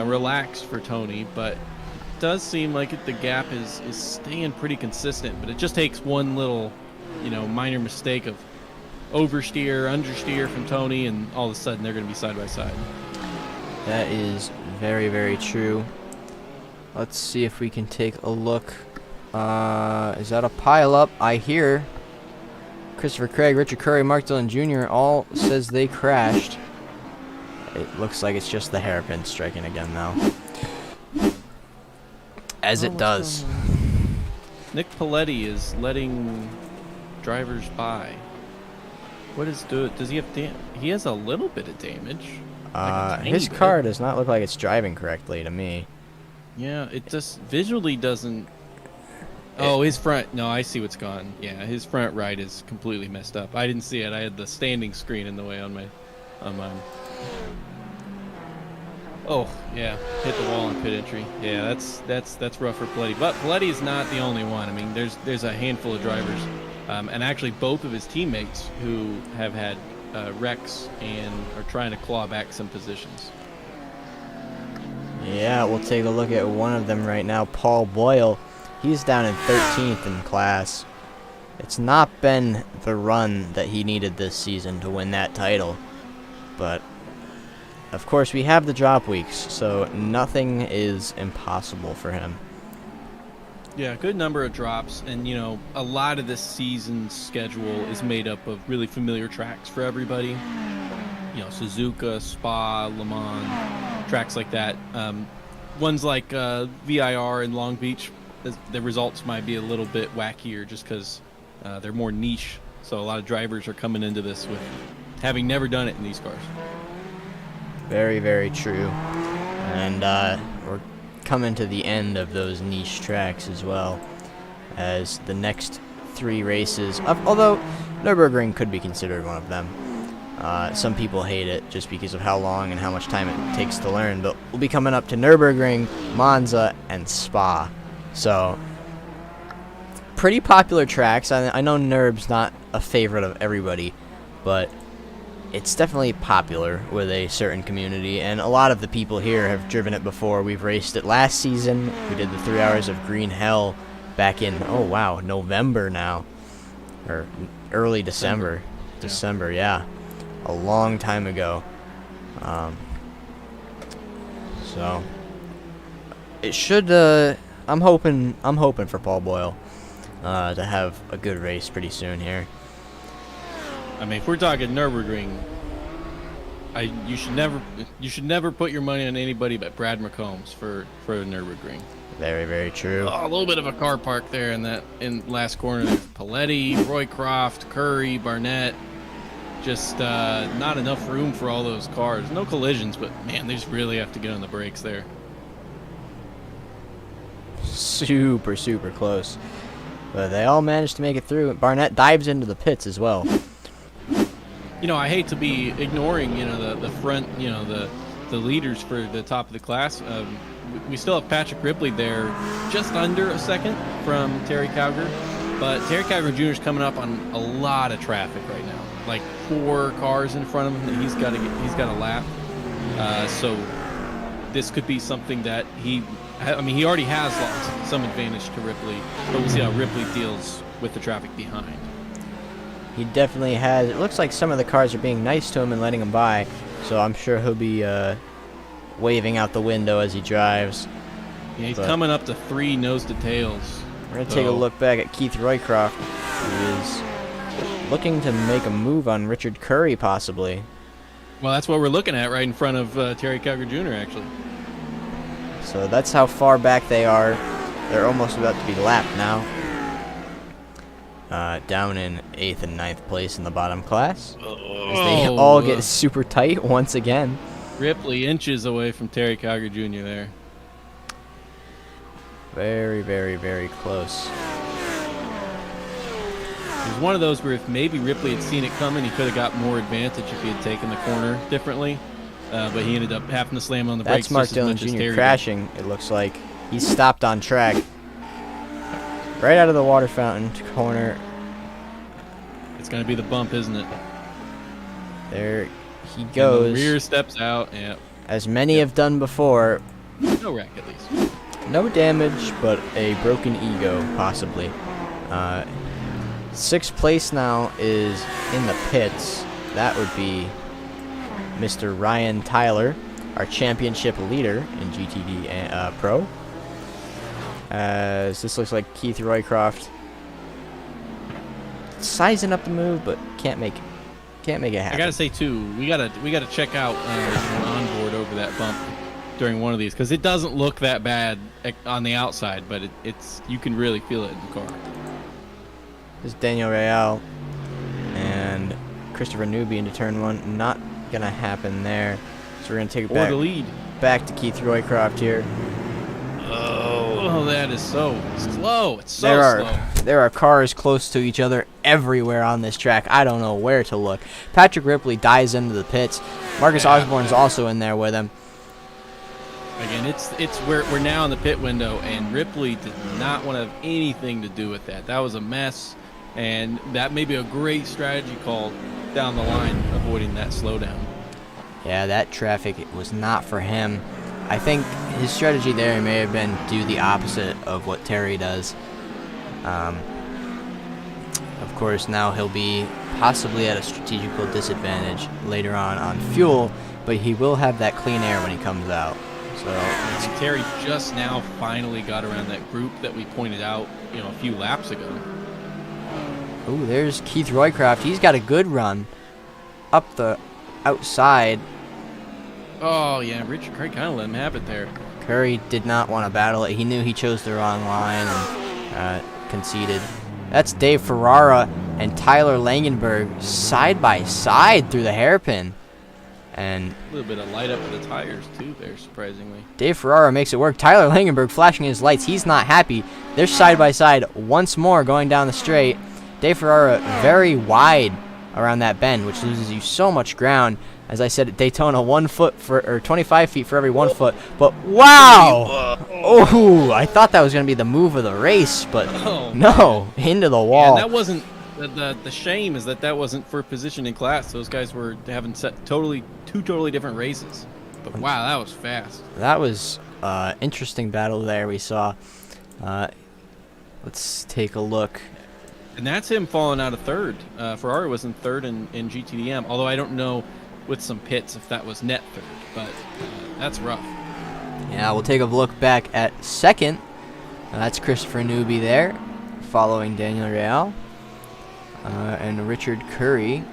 relaxed for Tony, but it does seem like the gap is staying pretty consistent, but it just takes one little, minor mistake of oversteer, understeer from Tony, and all of a sudden they're going to be side by side. That is very, very true. Let's see if we can take a look. Is that a pile-up? I hear Christopher Craig, Richard Curry, Mark Dillon Jr. all says they crashed. It looks like it's just the hairpin striking again now. As it does. Nick Paletti is letting drivers by. What does he have he has a little bit of damage. His car does not look like it's driving correctly to me. Yeah, it just visually doesn't. Oh, his front. No, I see what's gone. Yeah, his front right is completely messed up. I didn't see it. I had the standing screen in the way on mine. Oh, yeah, hit the wall in pit entry. Yeah, that's rough for Paletti. But Paletti is not the only one. I mean, there's a handful of drivers, and actually both of his teammates who have had wrecks and are trying to claw back some positions. Yeah, we'll take a look at one of them right now, Paul Boyle. He's down in 13th in class. It's not been the run that he needed this season to win that title, but of course we have the drop weeks, so nothing is impossible for him. Yeah, good number of drops, and a lot of this season's schedule is made up of really familiar tracks for everybody. Suzuka, Spa, Le Mans, tracks like that. Ones like VIR in Long Beach, the results might be a little bit wackier just because they're more niche. So a lot of drivers are coming into this with having never done it in these cars. Very, very true. And we're coming to the end of those niche tracks as well as the next 3 races. Although Nürburgring could be considered one of them. Some people hate it just because of how long and how much time it takes to learn, but we'll be coming up to Nürburgring, Monza, and Spa. So, pretty popular tracks. I know Nurb's not a favorite of everybody, but it's definitely popular with a certain community, and a lot of the people here have driven it before. We've raced it last season. We did the 3 hours of Green Hell back in, November now, or early December. December, yeah. A long time ago. So it should I'm hoping for Paul Boyle to have a good race pretty soon here. I mean, if we're talking Nürburgring, You should never put your money on anybody but Brad McCombs for a Nürburgring. Very, very true. Oh, a little bit of a car park there in last corner. There's Paletti, Roycroft, Curry, Barnett. Just not enough room for all those cars. No collisions, but man, they just really have to get on the brakes there. Super, super close. But they all managed to make it through. Barnett dives into the pits as well. You know, I hate to be ignoring, you know, the front, you know, the leaders for the top of the class. We still have Patrick Ripley there, just under a second from Terry Cowger. But Terry Cowger Jr. is coming up on a lot of traffic right now. Like 4 cars in front of him that he's got to lap. So this could be something that he already has lost some advantage to Ripley, but we'll see how Ripley deals with the traffic behind. He definitely has. It looks like some of the cars are being nice to him and letting him by, so I'm sure he'll be waving out the window as he drives. Yeah, he's coming up to 3 nose to tails. We're going to take a look back at Keith Roycroft, who is looking to make a move on Richard Curry, possibly. Well, that's what we're looking at right in front of Terry Cowger Jr., actually. So that's how far back they are. They're almost about to be lapped now. Down in 8th and 9th place in the bottom class. As they all get super tight once again. Ripley inches away from Terry Cowger Jr. there. Very, very, very close. It was one of those where if maybe Ripley had seen it coming, he could have got more advantage if he had taken the corner differently. But he ended up having to slam on the brakes. That's Mark Dillon Jr. crashing, it looks like. He's stopped on track. Right out of the water fountain corner. It's going to be the bump, isn't it? There he goes. And the rear steps out. Yeah. As many have done before. No wreck, at least. No damage, but a broken ego, possibly. 6th place now is in the pits. That would be Mr. Ryan Tyler, our championship leader in GTD Pro. As this looks like Keith Roycroft sizing up the move, but can't make it happen. I gotta say too, we gotta check out onboard over that bump during one of these, because it doesn't look that bad on the outside, but it's you can really feel it in the car. This is Daniel Real and Christopher Newby into turn 1. Not gonna happen there. So we're gonna take it back to Keith Roycroft here. Oh, that is so slow. It's so slow. There are cars close to each other everywhere on this track. I don't know where to look. Patrick Ripley dives into the pits. Marcus Osborne's also in there with him. Again, it's we're now in the pit window, and Ripley did not want to have anything to do with that. That was a mess, and that may be a great strategy call down the line, avoiding that slowdown. Yeah, that traffic was not for him. I think his strategy there may have been do the opposite of what Terry does. Of course, now he'll be possibly at a strategical disadvantage later on fuel, but he will have that clean air when he comes out. So Terry just now finally got around that group that we pointed out, a few laps ago. Ooh, there's Keith Roycroft. He's got a good run up the outside. Oh, yeah, Richard Curry kind of let him have it there. Curry did not want to battle it. He knew he chose the wrong line and conceded. That's Dave Ferrara and Tyler Langenberg side by side through the hairpin. And a little bit of light up of the tires, too, there, surprisingly. Dave Ferrara makes it work. Tyler Langenberg flashing his lights. He's not happy. They're side by side once more going down the straight. Dave Ferrara very wide around that bend, which loses you so much ground. As I said at Daytona, 1 foot or 25 feet for every 1 foot. But wow! Oh, I thought that was going to be the move of the race, but no, into the wall. Yeah, that wasn't the shame is that wasn't for position in class. Those guys were having two totally different races. But wow, that was fast. That was interesting battle there we saw. Let's take a look. And that's him falling out of third. Ferrari was in third in GTDM, although I don't know with some pits if that was net third, but that's rough. Yeah, we'll take a look back at second. That's Christopher Newby there, following Daniel Real. And Richard Curry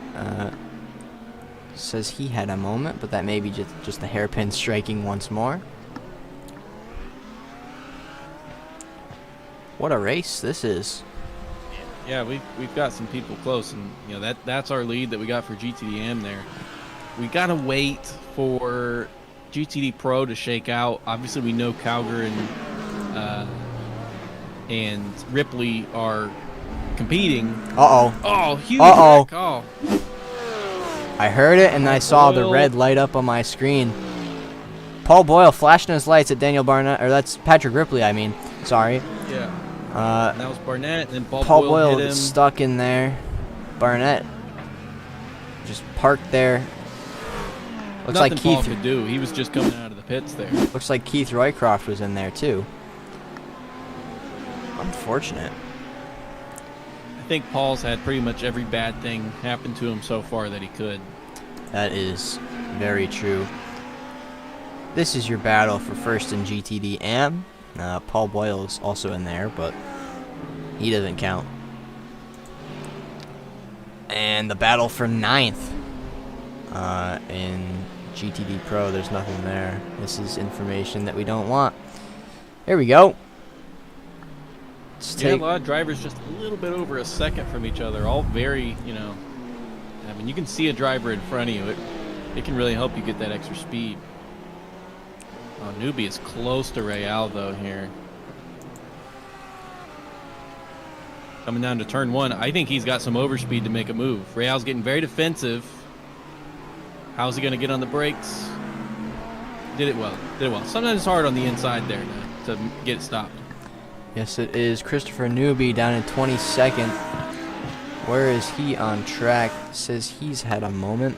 says he had a moment, but that may be just a hairpin striking once more. What a race this is. Yeah, we've got some people close, and you know that's our lead that we got for GTDM there. We gotta wait for GTD Pro to shake out. Obviously, we know Cowger and Ripley are competing. Oh, huge wreck. Oh. I heard it, and I saw the red light up on my screen. Paul Boyle flashing his lights at Daniel Barnett, or that's Patrick Ripley, I mean. Sorry. Yeah. That was Barnett, and then Paul Boyle hit him. Stuck in there. Barnett just parked there. Looks Nothing like Keith Paul could do. He was just coming out of the pits there. Looks like Keith Roycroft was in there too. Unfortunate. I think Paul's had pretty much every bad thing happen to him so far that he could. That is very true. This is your battle for first in GTD AM. Paul Boyle is also in there, but he doesn't count. And the battle for ninth in GTD Pro, there's nothing there. This is information that we don't want. Here we go. A lot of drivers just a little bit over a second from each other, all very, I mean, you can see a driver in front of you. It can really help you get that extra speed. Oh, Newbie is close to Real, though, here. Coming down to turn one, I think he's got some overspeed to make a move. Real's getting very defensive. How's he going to get on the brakes? Did it well. Sometimes it's hard on the inside there to get it stopped. Yes, it is. Christopher Newby down in 22nd. Where is he on track? Says he's had a moment.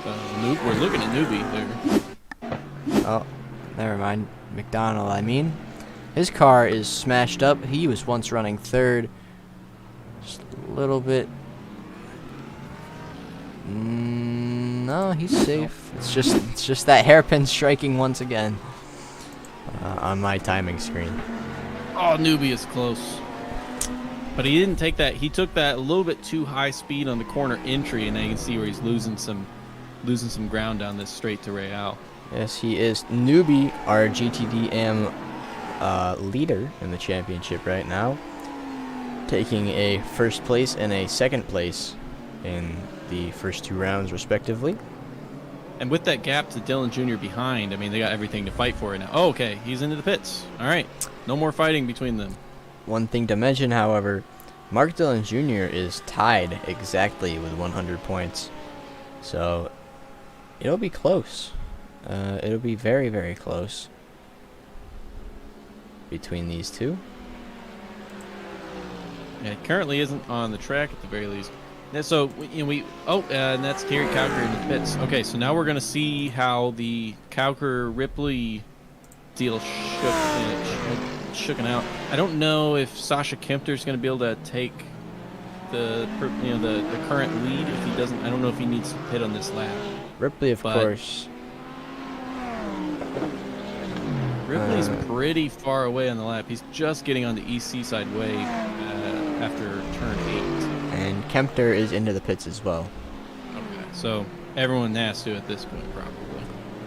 We're looking at Newby there. Oh, never mind. McDonald, I mean. His car is smashed up. He was once running third. Just a little bit. No, he's safe. It's just that hairpin striking once again on my timing screen. Oh, Newbie is close. But he didn't take that. He took that a little bit too high speed on the corner entry, and now you can see where he's losing some ground down this straight to Real. Yes, he is. Newbie, our GTDM leader in the championship right now, taking a first place and a second place in the first two rounds, respectively. And with that gap to Dillon Jr. behind, I mean, they got everything to fight for right now. Oh, okay, he's into the pits. All right, no more fighting between them. One thing to mention, however, Mark Dillon Jr. is tied exactly with 100 points. So it'll be close. It'll be very, very close between these two. Yeah, it currently isn't on the track at the very least. So and that's Terry Cowker in the pits. Okay, so now we're gonna see how the Cowker Ripley deal shooken out. I don't know if Sasha Kempter's gonna be able to take the current lead. If he doesn't, I don't know if he needs to pit on this lap. Ripley, of course. Ripley's pretty far away on the lap. He's just getting on the EC side way after turn 8. And Kempter is into the pits as well. Okay, so everyone has to at this point, probably.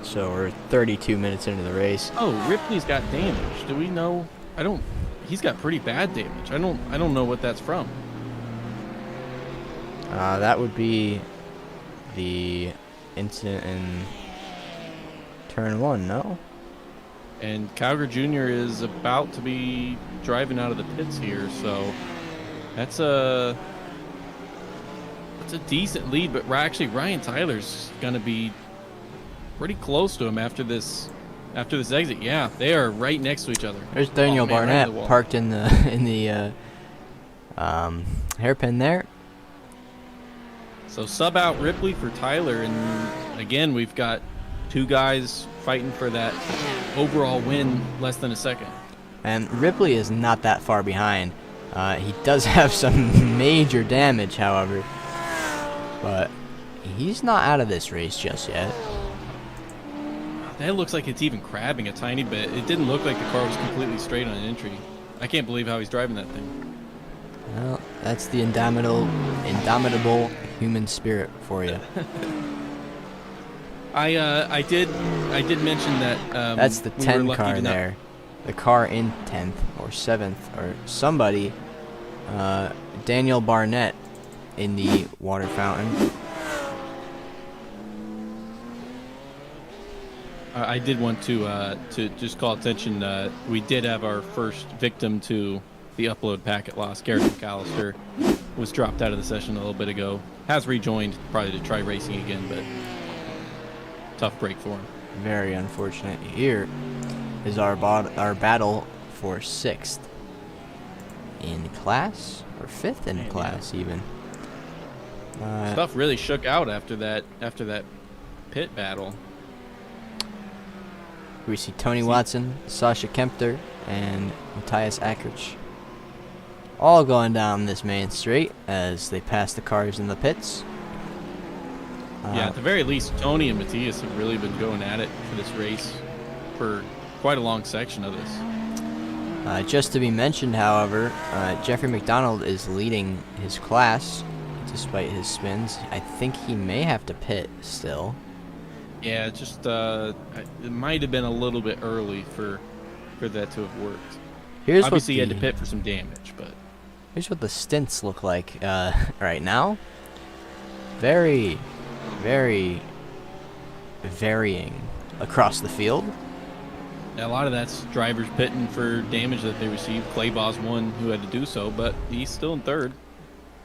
So we're 32 minutes into the race. Oh, Ripley's got damage. Do we know? He's got pretty bad damage. I don't know what that's from. That would be the incident in turn 1, no? And Cowger Jr. is about to be driving out of the pits here, so that's a decent lead. But actually, Ryan Tyler's gonna be pretty close to him after this exit. Yeah, they are right next to each other. There's Daniel Barnett parked in the hairpin there. So sub out Ripley for Tyler, and again we've got two guys fighting for that overall win, less than a second. And Ripley is not that far behind. He does have some major damage, however, but he's not out of this race just yet. That looks like it's even crabbing a tiny bit. It didn't look like the car was completely straight on entry. I can't believe how he's driving that thing. Well, that's the indomitable human spirit for you. I did mention that. That's the we were 10 lucky car to not- there. The car in 10th or 7th or somebody. Daniel Barnett in the water fountain. I did want to just call attention. We did have our first victim to the upload packet loss. Garrett McAllister was dropped out of the session a little bit ago. Has rejoined, probably to try racing again, but tough break for him. Very unfortunate. Here is our battle for 6th in class, or 5th in class even. Stuff really shook out after that pit battle. We see Tony Watson, Sasha Kempter, and Matthias Ackerich all going down this main straight as they pass the cars in the pits. Yeah, at the very least, Tony and Matthias have really been going at it for this race for quite a long section of this. Just to be mentioned, however, Jeffrey McDonald is leading his class despite his spins. I think he may have to pit still. Yeah, just it might have been a little bit early for that to have worked. Obviously, he had to pit for some damage, but here's what the stints look like right now. Very, very varying across the field. a lot of that's drivers pitting for damage that they received. Claybaugh's one who had to do so, but he's still in third.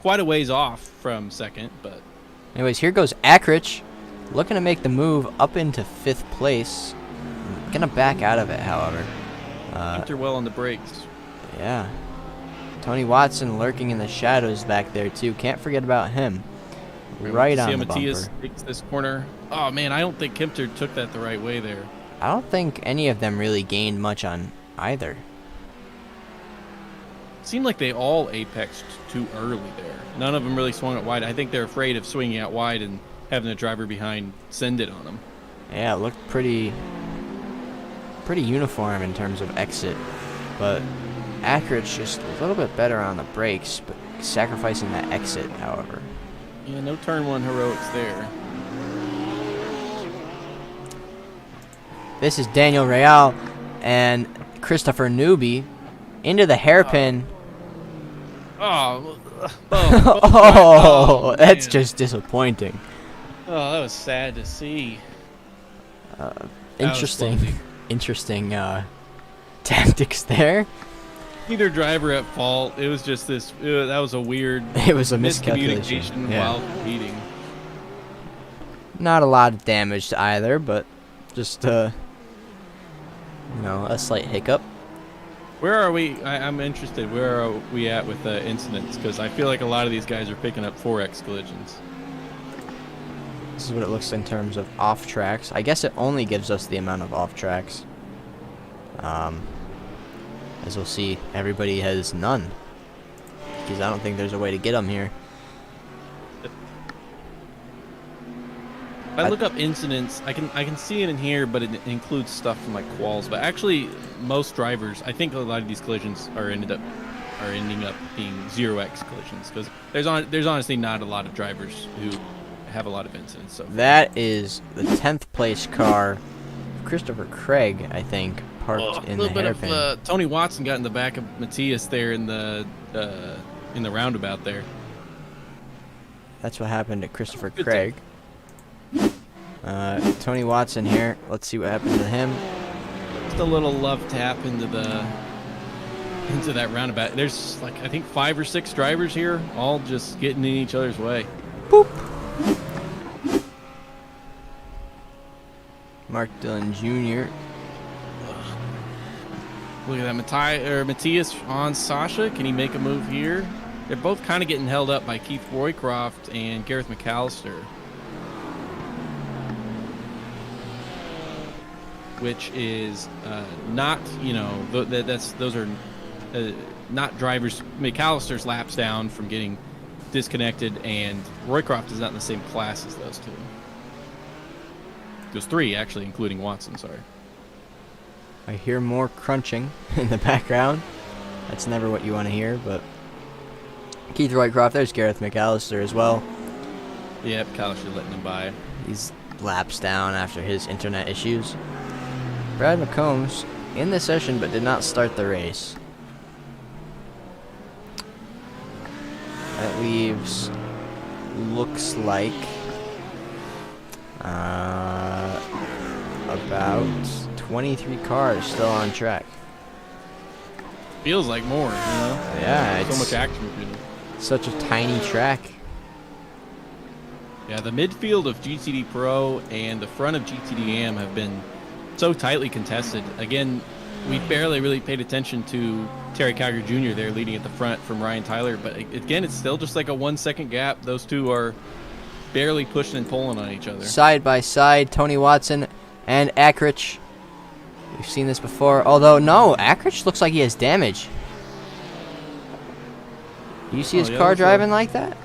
Quite a ways off from second, but anyways, here goes Ackrich, looking to make the move up into 5th place. Gonna back out of it, however. kept her well on the brakes. Yeah. Tony Watson lurking in the shadows back there, too. Can't forget about him. Right on the Matthias bumper. takes this corner. Oh, man, I don't think Kempter took that the right way there. I don't think any of them really gained much on either. Seemed like they all apexed too early there. None of them really swung it wide. I think they're afraid of swinging out wide and having the driver behind send it on them. Yeah, it looked pretty uniform in terms of exit, but Ackerich just a little bit better on the brakes, but sacrificing that exit, however. Yeah, no turn one heroics there. This is Daniel Real and Christopher Newby into the hairpin. Oh, That's man. just disappointing. Oh, that was sad to see. Interesting tactics there. Neither driver at fault. It was just this. That was a weird. It was a miscommunication yeah. while competing. Not a lot of damage to either, but just a slight hiccup. Where are we? I'm interested. Where are we at with the incidents? Because I feel like a lot of these guys are picking up 4X collisions. This is what it looks in terms of off tracks. I guess it only gives us the amount of off tracks. As we'll see, everybody has none. Because I don't think there's a way to get them here. If I look up incidents, I can see it in here, but it includes stuff from like quals. But actually, most drivers, I think a lot of these collisions are ending up being 0x collisions because there's honestly not a lot of drivers who have a lot of incidents. So that is the 10th place car, Christopher Craig, I think, parked in the hairpin. A little bit of Tony Watson got in the back of Matthias there in the roundabout there. That's what happened to Christopher Craig. Tony Watson here. Let's see what happened to him. Just a little love tap into that roundabout. There's like I think 5 or 6 drivers here, all just getting in each other's way. Boop. Mark Dillon Jr. Look at that, Matthias on Sasha. Can he make a move here? They're both kind of getting held up by Keith Roycroft and Gareth McAllister, which is not, those are not drivers. McAllister's laps down from getting disconnected, and Roycroft is not in the same class as those two. There's 3 actually, including Watson. Sorry. I hear more crunching in the background. That's never what you want to hear, but Keith Roycroft, there's Gareth McAllister as well. Yeah, McAllister letting him by. He's laps down after his internet issues. Brad McCombs in the session but did not start the race. That leaves, looks like, about 23 cars still on track. Feels like more, you know? Yeah, so it's much action. such a tiny track. Yeah, the midfield of GTD Pro and the front of GTD Am have been so tightly contested. Again, we barely really paid attention to Terry Calgary Jr. there leading at the front from Ryan Tyler, but again, it's still just like a 1 second gap. Those two are barely pushing and pulling on each other. Side by side, Tony Watson and Ackrich. We've seen this before, although no, Ackrich looks like he has damage. Do you see his car driving like that?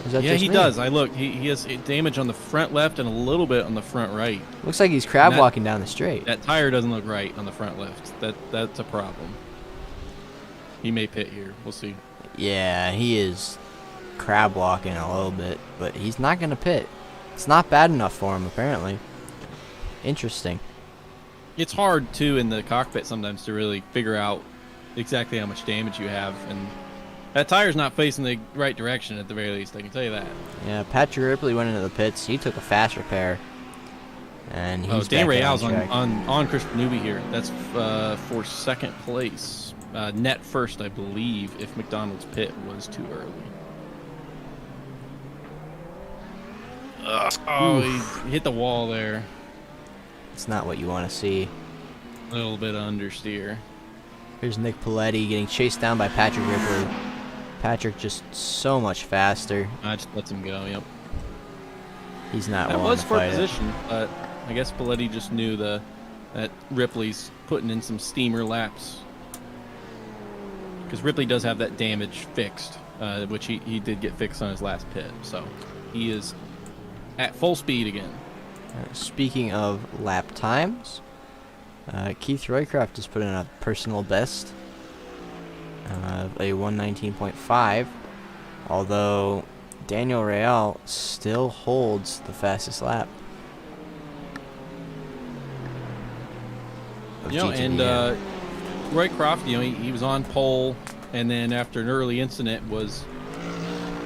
Is that yeah, just he me? does. I look. He has damage on the front left and a little bit on the front right. Looks like he's crab walking down the straight. That tire doesn't look right on the front left. That's a problem. He may pit here. We'll see. Yeah, he is crab walking a little bit, but he's not going to pit. It's not bad enough for him, apparently. Interesting. It's hard, too, in the cockpit sometimes to really figure out exactly how much damage you have, and that tire's not facing the right direction at the very least, I can tell you that. Yeah, Patrick Ripley went into the pits. He took a fast repair, and he's Dan back Real's on track. on Chris Newby here. That's for second place. Net first, I believe, if McDonald's pit was too early. Oh, he hit the wall there. It's not what you want to see. A little bit understeer. Here's Nick Paletti getting chased down by Patrick Ripley. Patrick just so much faster. I just lets him go, yep. He's not That willing was to for fight it. position, but I guess Paletti just knew that Ripley's putting in some steamer laps. Because Ripley does have that damage fixed, which he did get fixed on his last pit. So he is at full speed again. Speaking of lap times, Keith Roycroft has put in a personal best of a 119.5, although Daniel Real still holds the fastest lap. You know, and Roycroft, you know, he was on pole, and then after an early incident was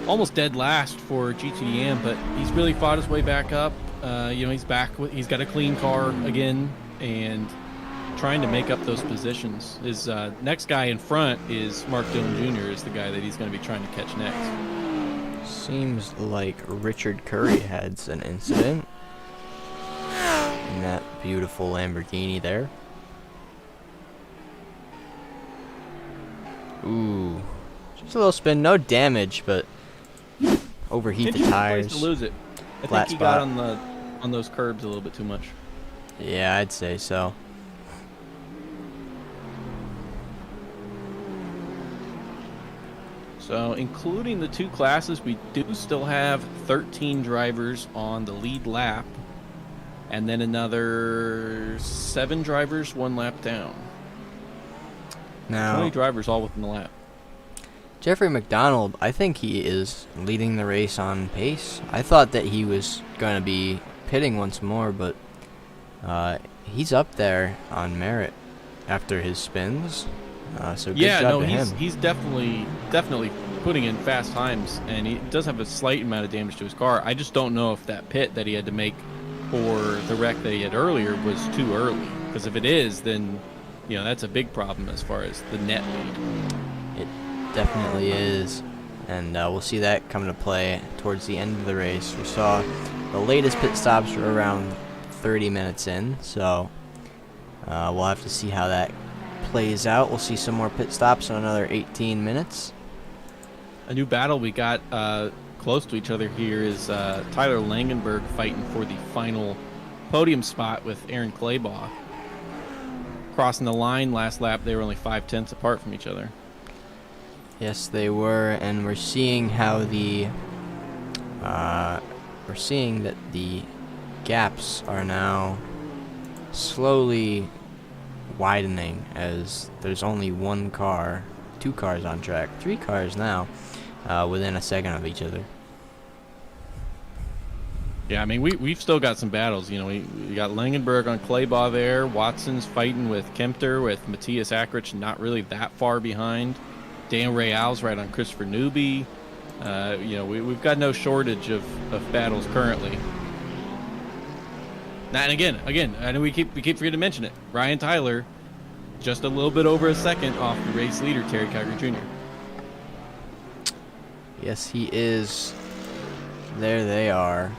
almost dead last for GTDM, but he's really fought his way back up. You know, he's back he's got a clean car again and trying to make up those positions. His next guy in front is Mark Dillon Jr. is the guy that he's going to be trying to catch next. Seems like Richard Curry had an incident in that beautiful Lamborghini there. Ooh, just a little spin, no damage, but overheat the tires. To lose it. I Flat think he got spot. on those curbs a little bit too much. Yeah, I'd say so. So, including the two classes, we do still have 13 drivers on the lead lap, and then another 7 drivers 1 lap down. Now, 20 drivers all within the lap. Jeffrey McDonald, I think he is leading the race on pace. I thought that he was going to be pitting once more, but he's up there on merit after his spins. So good job to him. He's definitely putting in fast times, and he does have a slight amount of damage to his car. I just don't know if that pit that he had to make for the wreck that he had earlier was too early. Because if it is, then you know that's a big problem as far as the net lead. It definitely is, and we'll see that come into play towards the end of the race. We saw the latest pit stops were around 30 minutes in, so we'll have to see how that plays out. We'll see some more pit stops in another 18 minutes. A new battle we got close to each other here is Tyler Langenberg fighting for the final podium spot with Aaron Claybaugh. Crossing the line last lap, they were only 5/10 apart from each other. Yes, they were, and we're seeing how the we're seeing that the gaps are now slowly widening as there's only one car, 2 cars on track, 3 cars now, within a second of each other. Yeah, I mean, we've still got some battles. You know, we got Langenberg on Claybaugh there. Watson's fighting with Kempter, with Matthias Ackrich not really that far behind. Dan Real's right on Christopher Newby. You know, we've got no shortage of battles currently. Now, and again, I know we keep forgetting to mention it. Ryan Tyler, just a little bit over a second off the race leader, Terry Kiger Jr. Yes, he is. There they are.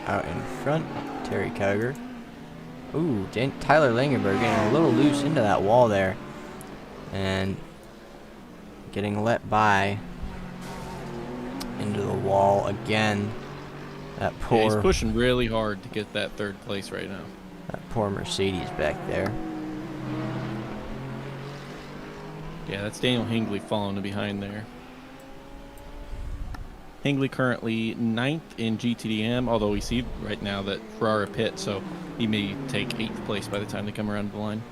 Out in front, Terry Kiger. Ooh, Tyler Langenberg getting a little loose into that wall there. And getting let by into the wall again. That poor... Yeah, he's pushing really hard to get that third place right now. That poor Mercedes back there. Yeah, that's Daniel Hingley following behind there. Hingley currently 9th in GTDM, although we see right now that Ferrara pit, so he may take 8th place by the time they come around the line.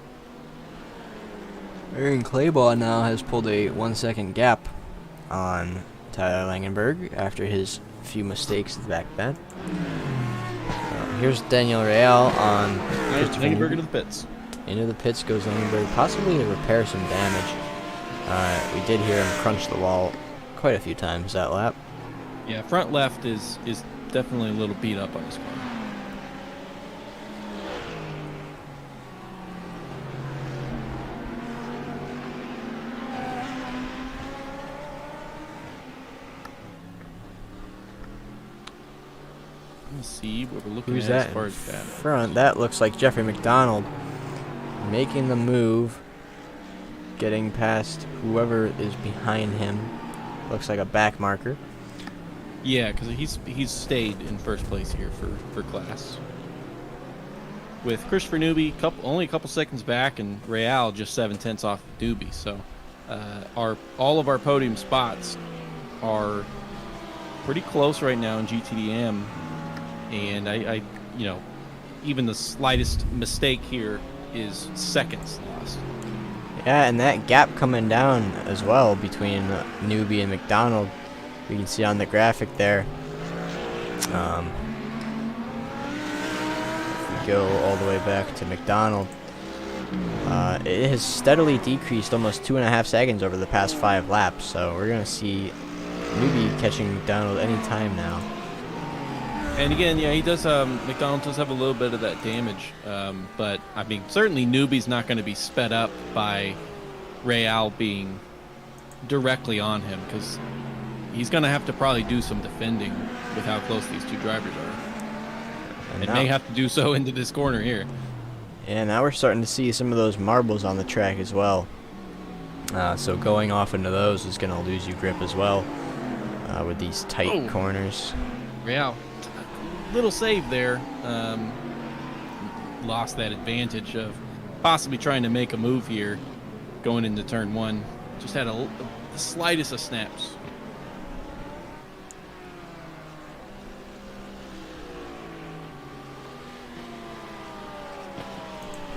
Aaron Claybaugh now has pulled a 1 second gap on Tyler Langenberg after his few mistakes back then. Here's Daniel Real on Langenberg into the pits. Into the pits goes Langenberg, possibly to repair some damage. We did hear him crunch the wall quite a few times that lap. Yeah, front left is definitely a little beat up on this car. Let's see what we're looking Who's at that as far in as that. front? That looks like Jeffrey McDonald making the move, getting past whoever is behind him. Looks like a back marker. Yeah, because he's stayed in first place here for class. With Christopher Newby only a couple seconds back, and Real just 7/10 off of Newby. So all of our podium spots are pretty close right now in GTDM, and I you know, even the slightest mistake here is seconds lost. Yeah, and that gap coming down as well between Newby and McDonald. You can see on the graphic there. If we go all the way back to McDonald, it has steadily decreased almost 2.5 seconds over the past 5 laps. So we're going to see Newby catching McDonald any time now. And again, yeah, he does. McDonald does have a little bit of that damage, but I mean, certainly Newby's not going to be sped up by Real being directly on him, because he's going to have to probably do some defending with how close these two drivers are. And may have to do so into this corner here. And now we're starting to see some of those marbles on the track as well. So going off into those is going to lose you grip as well with these tight corners. Real, little save there. Lost that advantage of possibly trying to make a move here going into turn 1. Just had the slightest of snaps.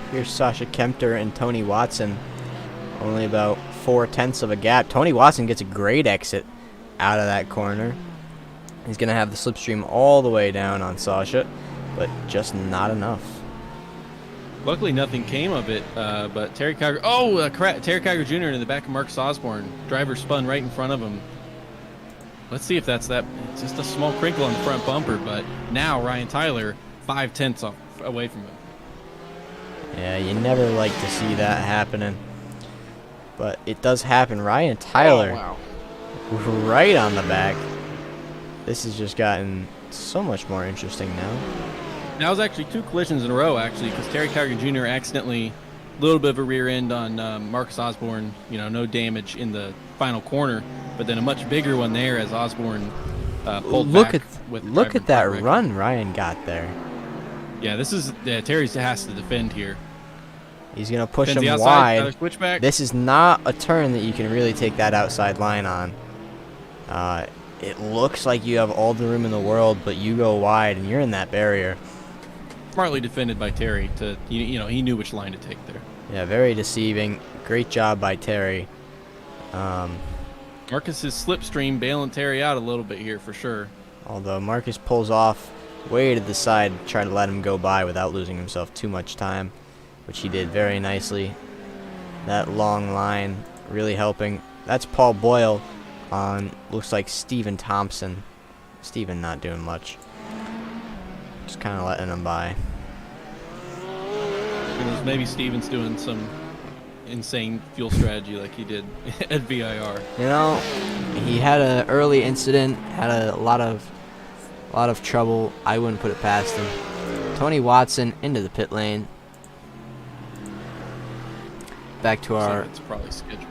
Here's Sasha Kempter and Tony Watson. Only about 4/10 of a gap. Tony Watson gets a great exit out of that corner. He's going to have the slipstream all the way down on Sasha, but just not enough. Luckily, nothing came of it, but Terry Kiger... Terry Kiger Jr. in the back of Marcus Osborne. Driver spun right in front of him. Let's see if that's that. It's just a small crinkle on the front bumper, but now Ryan Tyler 5/10 away from him. Yeah, you never like to see that happening, but it does happen. Ryan Tyler, right on the back. This has just gotten so much more interesting now. That was actually 2 collisions in a row, actually, because Terry Kiger Jr. accidentally, a little bit of a rear end on Marcus Osborne. You know, no damage in the final corner, but then a much bigger one there as Osborne pulled back. Look at that run Ryan got there. Yeah, Terry has to defend here. He's going to push him wide. This is not a turn that you can really take that outside line on. It looks like you have all the room in the world, but you go wide and you're in that barrier. Smartly defended by Terry. You know, he knew which line to take there. Yeah, very deceiving. Great job by Terry. Marcus is slipstream bailing Terry out a little bit here for sure. Although Marcus pulls off way to the side, try to let him go by without losing himself too much time, which he did very nicely. That long line really helping. That's Paul Boyle on, looks like Steven Thompson. Steven not doing much. Just kind of letting him by. Maybe Steven's doing some insane fuel strategy like he did at VIR. You know, he had an early incident, had a lot of trouble. I wouldn't put it past him. Tony Watson into the pit lane. Back to our it's probably scheduled.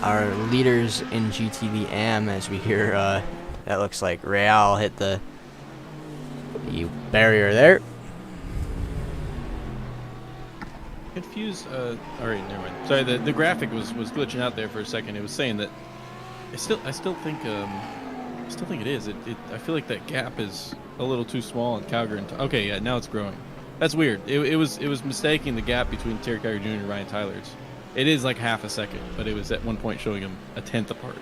Our leaders in GTD AM, as we hear that looks like Real hit the barrier there. Confused. All right, never mind. Sorry, the graphic was glitching out there for a second. It was saying that I still think it is. I feel like that gap is a little too small in Calgary. Okay, yeah, now it's growing. That's weird. It was mistaking the gap between Terry Calgary Jr. and Ryan Tyler's. It is like half a second, but it was at one point showing them a tenth apart.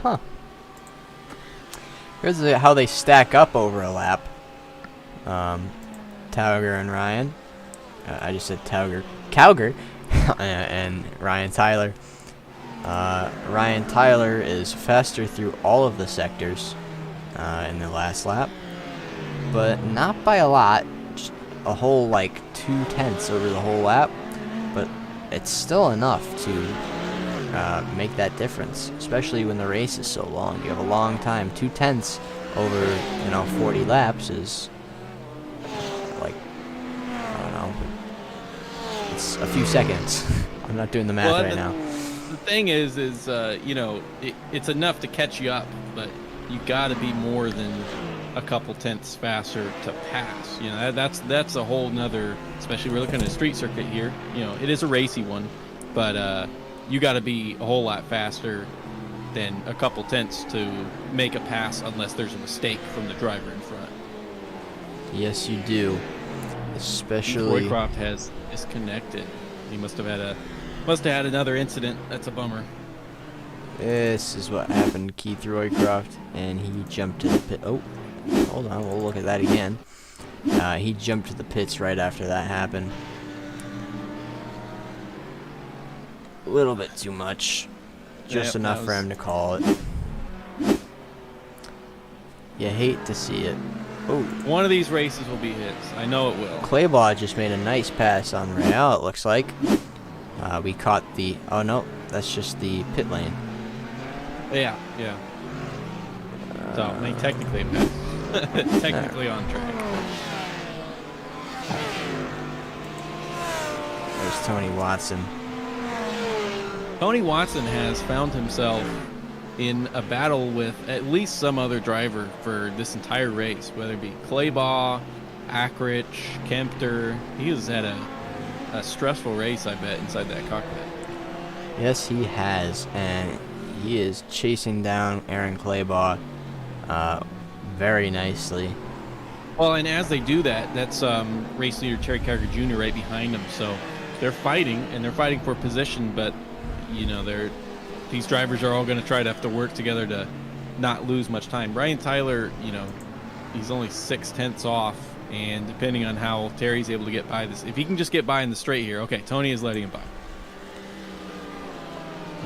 Huh. Here's how they stack up over a lap. Tauger and Ryan. I just said Calgary and Ryan Tyler. Ryan Tyler is faster through all of the sectors in the last lap, but not by a lot. Just a whole like 2/10 over the whole lap, but it's still enough to make that difference, especially when the race is so long. You have a long time. 2/10 over 40 laps is like, I don't know, it's a few seconds. I'm not doing the math right now. The thing is it's enough to catch you up, but you got to be more than a couple tenths faster to pass. That's a whole nother. Especially we're looking at a street circuit here. It is a racy one, but you got to be a whole lot faster than a couple tenths to make a pass, unless there's a mistake from the driver in front. Yes, you do. Especially Roycroft has disconnected. He must have had another incident. That's a bummer. This is what happened to Keith Roycroft, and he jumped to the pit. Oh, hold on, we'll look at that again. He jumped to the pits right after that happened. A little bit too much. Just enough for him to call it. You hate to see it. Oh, one of these races will be his. I know it will. Claybaugh just made a nice pass on Real, it looks like. We caught the... Oh, no. That's just the pit lane. Yeah. So, I mean, technically, technically on track. There's Tony Watson. Tony Watson has found himself in a battle with at least some other driver for this entire race, whether it be Claybaugh, Ackrich, Kempter. He has had a stressful race, I bet, inside that cockpit. Yes, he has, and he is chasing down Aaron Claybaugh very nicely. Well, and as they do that, that's race leader Terry Calgary Jr. right behind him. So they're fighting, and they're fighting for position, but these drivers are all going to try to have to work together to not lose much time. Ryan Tyler, he's only 6/10 off, and depending on how Terry's able to get by this, if he can just get by in the straight here, okay, Tony is letting him by.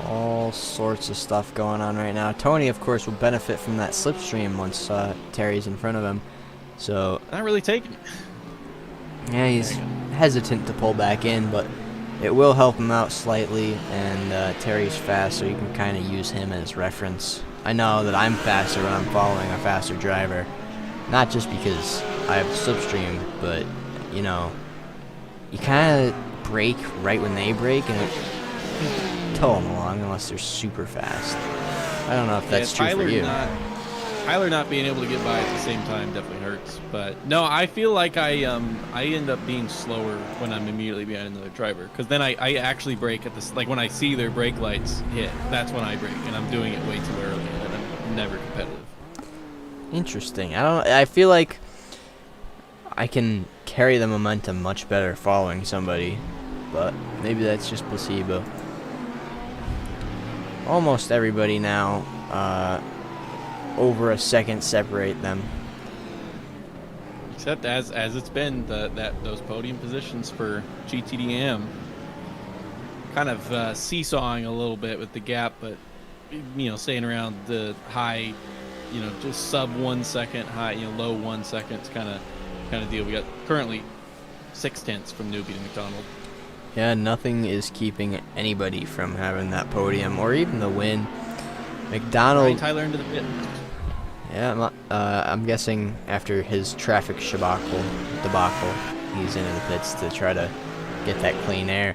All sorts of stuff going on right now. Tony, of course, will benefit from that slipstream once Terry's in front of him. So not really taking it. Yeah, he's hesitant to pull back in, but it will help him out slightly, and Terry's fast, so you can kind of use him as reference. I know that I'm faster when I'm following a faster driver, not just because I have slipstream, but, you kind of brake right when they brake, and it tow them along unless they're super fast. I don't know if that's true for you. Tyler not being able to get by at the same time definitely hurts. But no, I feel like I end up being slower when I'm immediately behind another driver, because then I actually brake at this, like when I see their brake lights hit, that's when I brake, and I'm doing it way too early, and I'm never competitive. Interesting. I feel like I can carry the momentum much better following somebody, but maybe that's just placebo. Almost everybody now. Over a second separate them. Except as it's been, those podium positions for GTDM kind of seesawing a little bit with the gap, but staying around the high, just sub 1 second, high, low 1 seconds kind of deal. We got currently 0.6 from newbie to McDonald. Yeah, nothing is keeping anybody from having that podium or even the win. McDonald. Right, Tyler into the pit. Yeah, I'm guessing after his traffic debacle, he's into the pits to try to get that clean air.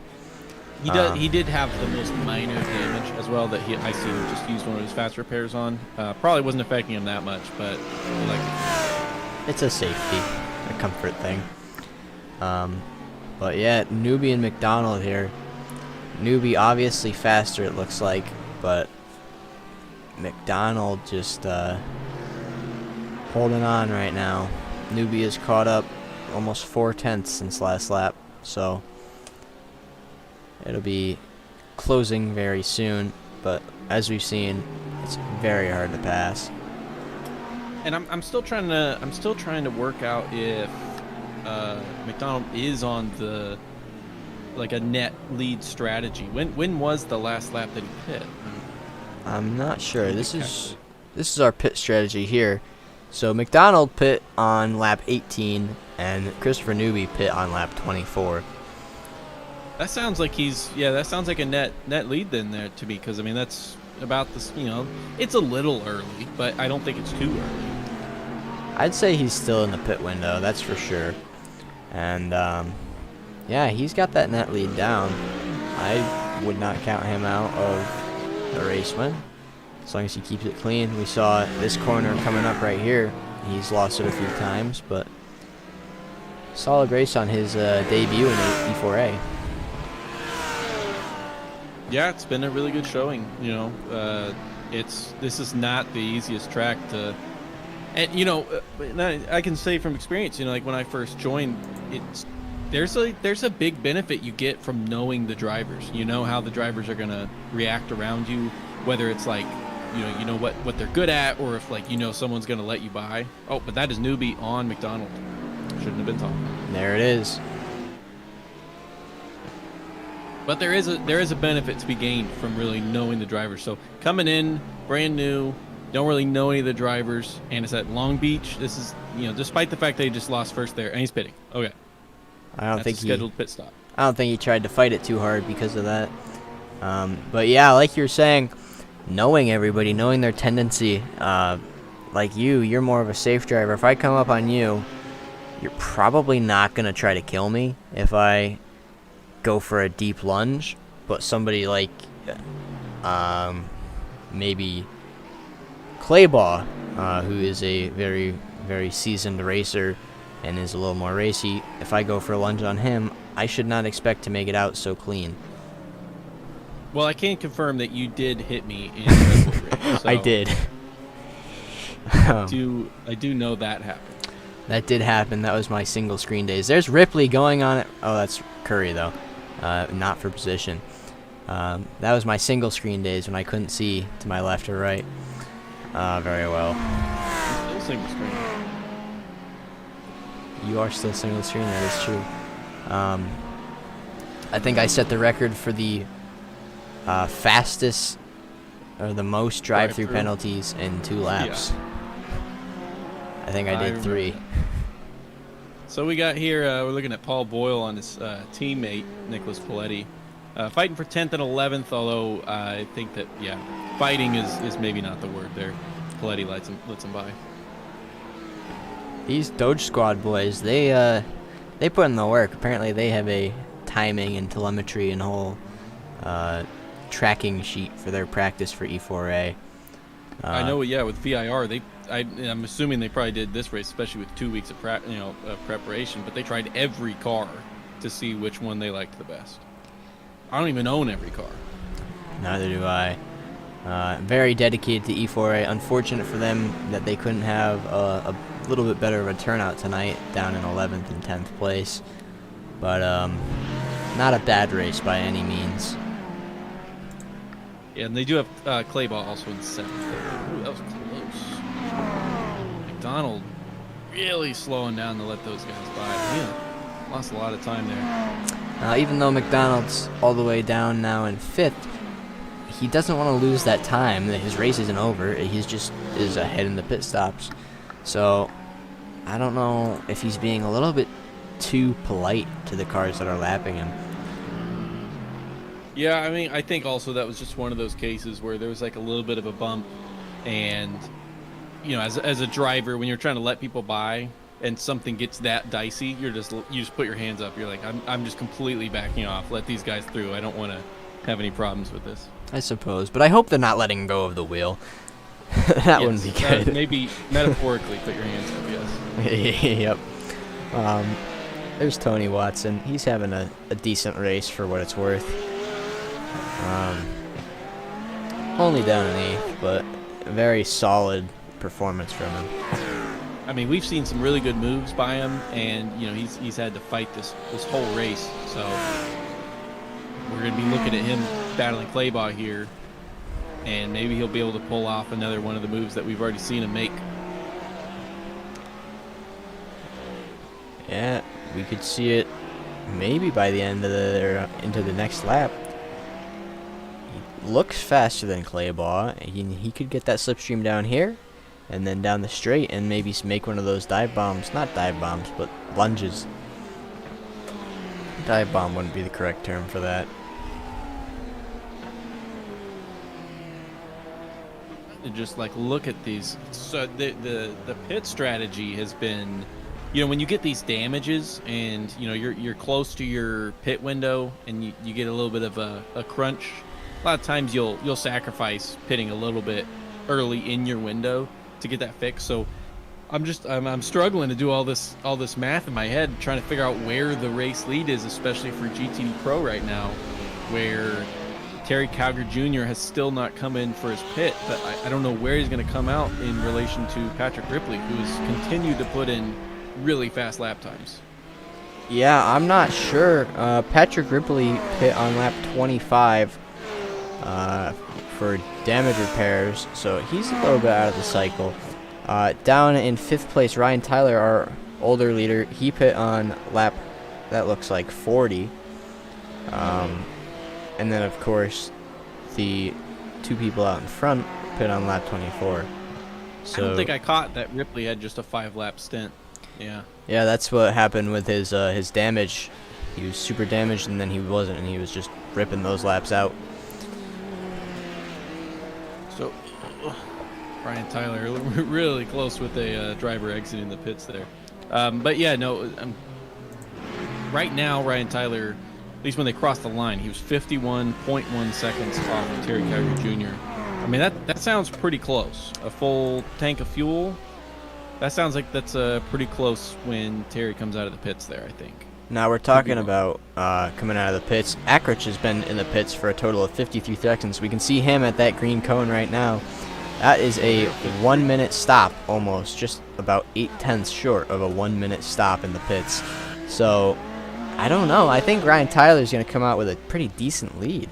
He did have the most minor damage as well that I see him just used one of his fast repairs on. Probably wasn't affecting him that much, but it's a safety, a comfort thing. But yeah, newbie and McDonald here. Newbie obviously faster, it looks like, but McDonald just holding on right now. Newbie is caught up almost 0.4 since last lap, so it'll be closing very soon. But as we've seen, it's very hard to pass. And I'm still trying to work out if McDonald is on the a net lead strategy. When was the last lap that he pit? I'm not sure. This is our pit strategy here. So McDonald pit on lap 18 and Christopher Newby pit on lap 24. That sounds like that sounds like a net lead then there to me, because I mean that's about this, it's a little early, but I don't think it's too early. I'd say he's still in the pit window, that's for sure. And yeah, he's got that net lead down. I would not count him out of the race win, as long as he keeps it clean. We saw this corner coming up right here. He's lost it a few times, but solid race on his debut in E4A. Yeah, it's been a really good showing. This is not the easiest track to, and I can say from experience, like when I first joined, there's a big benefit you get from knowing the drivers. You know how the drivers are gonna react around you, whether it's like, you know what they're good at, or if someone's gonna let you by. Oh, but that is newbie on McDonald. Shouldn't have been talking. There it is. But there is a benefit to be gained from really knowing the drivers. So coming in brand new, don't really know any of the drivers, and it's at Long Beach. This is despite the fact that he just lost first there, and he's pitting. Okay. I don't think scheduled pit stop. I don't think he tried to fight it too hard because of that. But yeah, like you're saying, knowing everybody, knowing their tendency. Like you're more of a safe driver. If I come up on you, you're probably not gonna try to kill me if I go for a deep lunge. But somebody like maybe Claybaugh, who is a very, very seasoned racer and is a little more racy, if I go for a lunge on him, I should not expect to make it out so clean. Well, I can confirm that you did hit me in the Red Bull race, so I did. I do know that happened. That did happen. That was my single screen days. There's Ripley going on it. Oh, that's Curry, though. Not for position. That was my single screen days when I couldn't see to my left or right very well. Still single screen. You are still single screen. That is true. I think I set the record for the fastest or the most drive-through penalties in 2 laps. Yeah. I think I did 3. So we got here, we're looking at Paul Boyle on his teammate, Nicholas Paletti. Fighting for 10th and 11th, although I think that, fighting is maybe not the word there. Paletti lets him by. These Doge Squad boys, they put in the work. Apparently they have a timing and telemetry and whole tracking sheet for their practice for E4A. I know, with VIR, I'm assuming they probably did this race, especially with 2 weeks of preparation, but they tried every car to see which one they liked the best. I don't even own every car. Neither do I. Very dedicated to E4A. Unfortunate for them that they couldn't have a little bit better of a turnout tonight, down in 11th and 10th place. But not a bad race by any means. Yeah, and they do have Claybaugh also in 7th. Ooh, that was close. McDonald really slowing down to let those guys by. Yeah, lost a lot of time there. Even though McDonald's all the way down now in 5th, he doesn't want to lose that time. His race isn't over. He's just is ahead in the pit stops. So I don't know if he's being a little bit too polite to the cars that are lapping him. Yeah, I mean, I think also that was just one of those cases where there was like a little bit of a bump, and you know, as a driver, when you're trying to let people by and something gets that dicey, you just put your hands up. You're like, I'm just completely backing off. Let these guys through. I don't want to have any problems with this. I suppose, but I hope they're not letting go of the wheel. That wouldn't be good. Maybe metaphorically put your hands up, yes. Yep. There's Tony Watson. He's having a decent race for what it's worth. Only down an 8th, but a very solid performance from him. I mean, we've seen some really good moves by him, and you know, he's had to fight this whole race. So we're going to be looking at him battling Claybaugh here, and maybe he'll be able to pull off another one of the moves that we've already seen him make. Yeah, we could see it maybe by the end of into the next lap. He looks faster than Claybaugh. He could get that slipstream down here, and then down the straight, and maybe make one of those dive bombs. Not dive bombs, but lunges. Dive bomb wouldn't be the correct term for that. Just like look at these. So the pit strategy has been, you know, when you get these damages and you know you're close to your pit window and you get a little bit of a crunch, a lot of times you'll sacrifice pitting a little bit early in your window to get that fixed. So I'm struggling to do all this math in my head, trying to figure out where the race lead is, especially for GTD Pro right now, where Terry Calgar Jr. has still not come in for his pit, but I don't know where he's going to come out in relation to Patrick Ripley, who's continued to put in really fast lap times. Yeah, I'm not sure. Patrick Ripley pit on lap 25 for damage repairs, so he's a little bit out of the cycle. Down in 5th place, Ryan Tyler, our older leader, he pit on lap, that looks like 40. And then, of course, the 2 people out in front pit on lap 24. So, I don't think I caught that Ripley had just a 5-lap stint. Yeah. Yeah, that's what happened with his damage. He was super damaged, and then he wasn't, and he was just ripping those laps out. So, Ryan Tyler really close with a driver exiting the pits there. But yeah, no. Right now, Ryan Tyler, at least when they crossed the line, he was 51.1 seconds off of Terry Calgar Jr. I mean, that sounds pretty close. A full tank of fuel, that sounds like that's pretty close when Terry comes out of the pits there, I think. Now we're talking about coming out of the pits. Ackrich has been in the pits for a total of 53 seconds. We can see him at that green cone right now. That is a 1-minute stop, almost, just about 8/10 short of a 1-minute stop in the pits. So, I don't know. I think Ryan Tyler's going to come out with a pretty decent lead.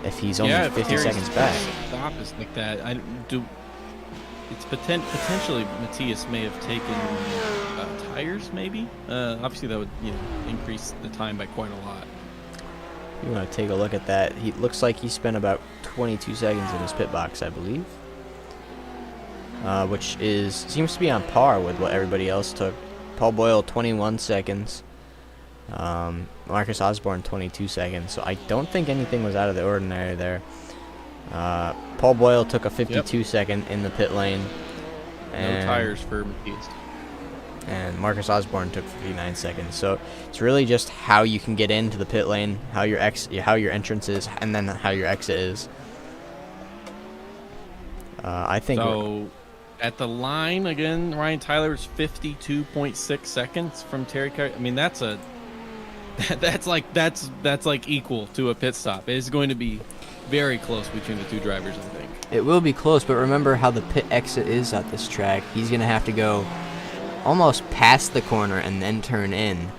If he's only 50 seconds back. Stop is like that. It's potentially Matthias may have taken tires, maybe. Obviously, that would increase the time by quite a lot. You want to take a look at that? He looks like he spent about 22 seconds in his pit box, I believe, which seems to be on par with what everybody else took. Paul Boyle 21 seconds, Marcus Osborne 22 seconds. So I don't think anything was out of the ordinary there. Paul Boyle took a 52-second in the pit lane. No tires for Matthias. And Marcus Osborne took 59 seconds. So it's really just how you can get into the pit lane, how your entrance is, and then how your exit is. I think. So at the line again, Ryan Tyler's 52.6 seconds from Terry Calgar. I mean, that's like equal to a pit stop. It is going to be very close between the two drivers, I think. It will be close, but remember how the pit exit is at this track. He's going to have to go almost past the corner and then turn in.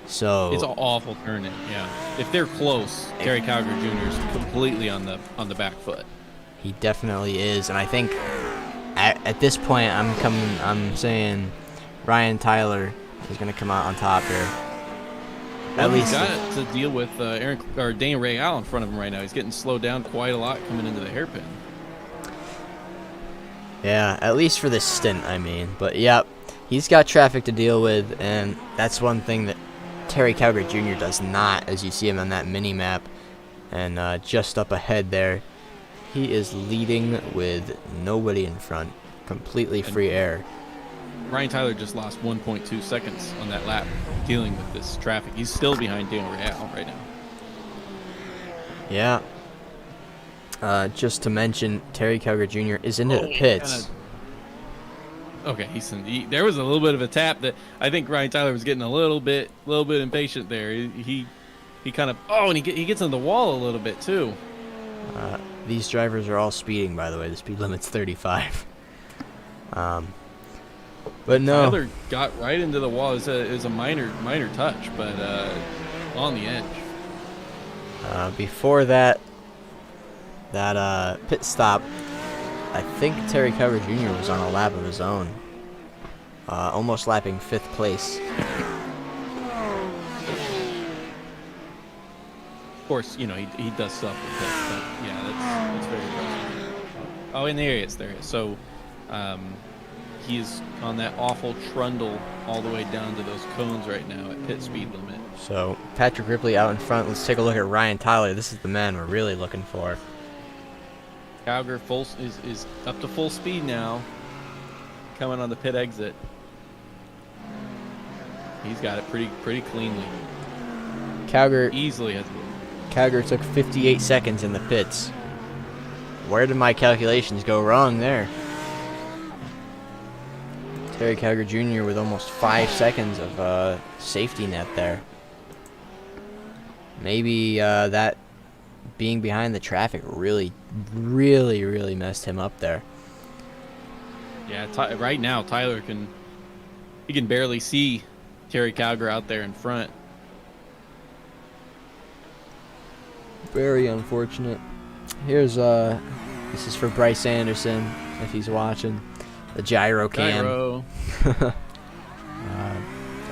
So it's an awful turn in. Yeah, if they're close, Terry Calgar Jr. is completely on the back foot. He definitely is, and I think at this point, I'm saying Ryan Tyler is going to come out on top here. Well, he's got to deal with Dane Ray out in front of him right now. He's getting slowed down quite a lot coming into the hairpin. Yeah, at least for this stint, I mean. But, yep, he's got traffic to deal with, and that's one thing that Terry Calgary Jr. does not, as you see him on that mini-map. And just up ahead there, he is leading with nobody in front. Completely free air. Ryan Tyler just lost 1.2 seconds on that lap dealing with this traffic. He's still behind Daniel Real right now. Yeah. Just to mention, Terry Calgary Jr. is into the pits. Okay, there was a little bit of a tap that I think Ryan Tyler was getting a little bit impatient there. He kind of and he gets on the wall a little bit too. These drivers are all speeding, by the way. The speed limit's 35. But no. Tyler got right into the wall. It was a minor touch, but on the edge. Before that pit stop, I think Terry Calgary Jr. was on a lap of his own, almost lapping 5th place. Of course, he does stuff with it, but yeah, that's very impressive. Oh, and there he is. So, he is on that awful trundle all the way down to those cones right now at pit speed limit. So Patrick Ripley out in front. Let's take a look at Ryan Tyler. This is the man we're really looking for. Calgary is up to full speed now, coming on the pit exit. He's got it pretty cleanly. Calgary easily has. Calgary took 58 seconds in the pits. Where did my calculations go wrong there? Terry Calgary Jr. with almost 5 seconds of safety net there. Maybe that being behind the traffic really messed him up there. Yeah, right now Tyler can barely see Terry Calgary out there in front. Very unfortunate. Here's this is for Bryce Anderson if he's watching. The gyro cam.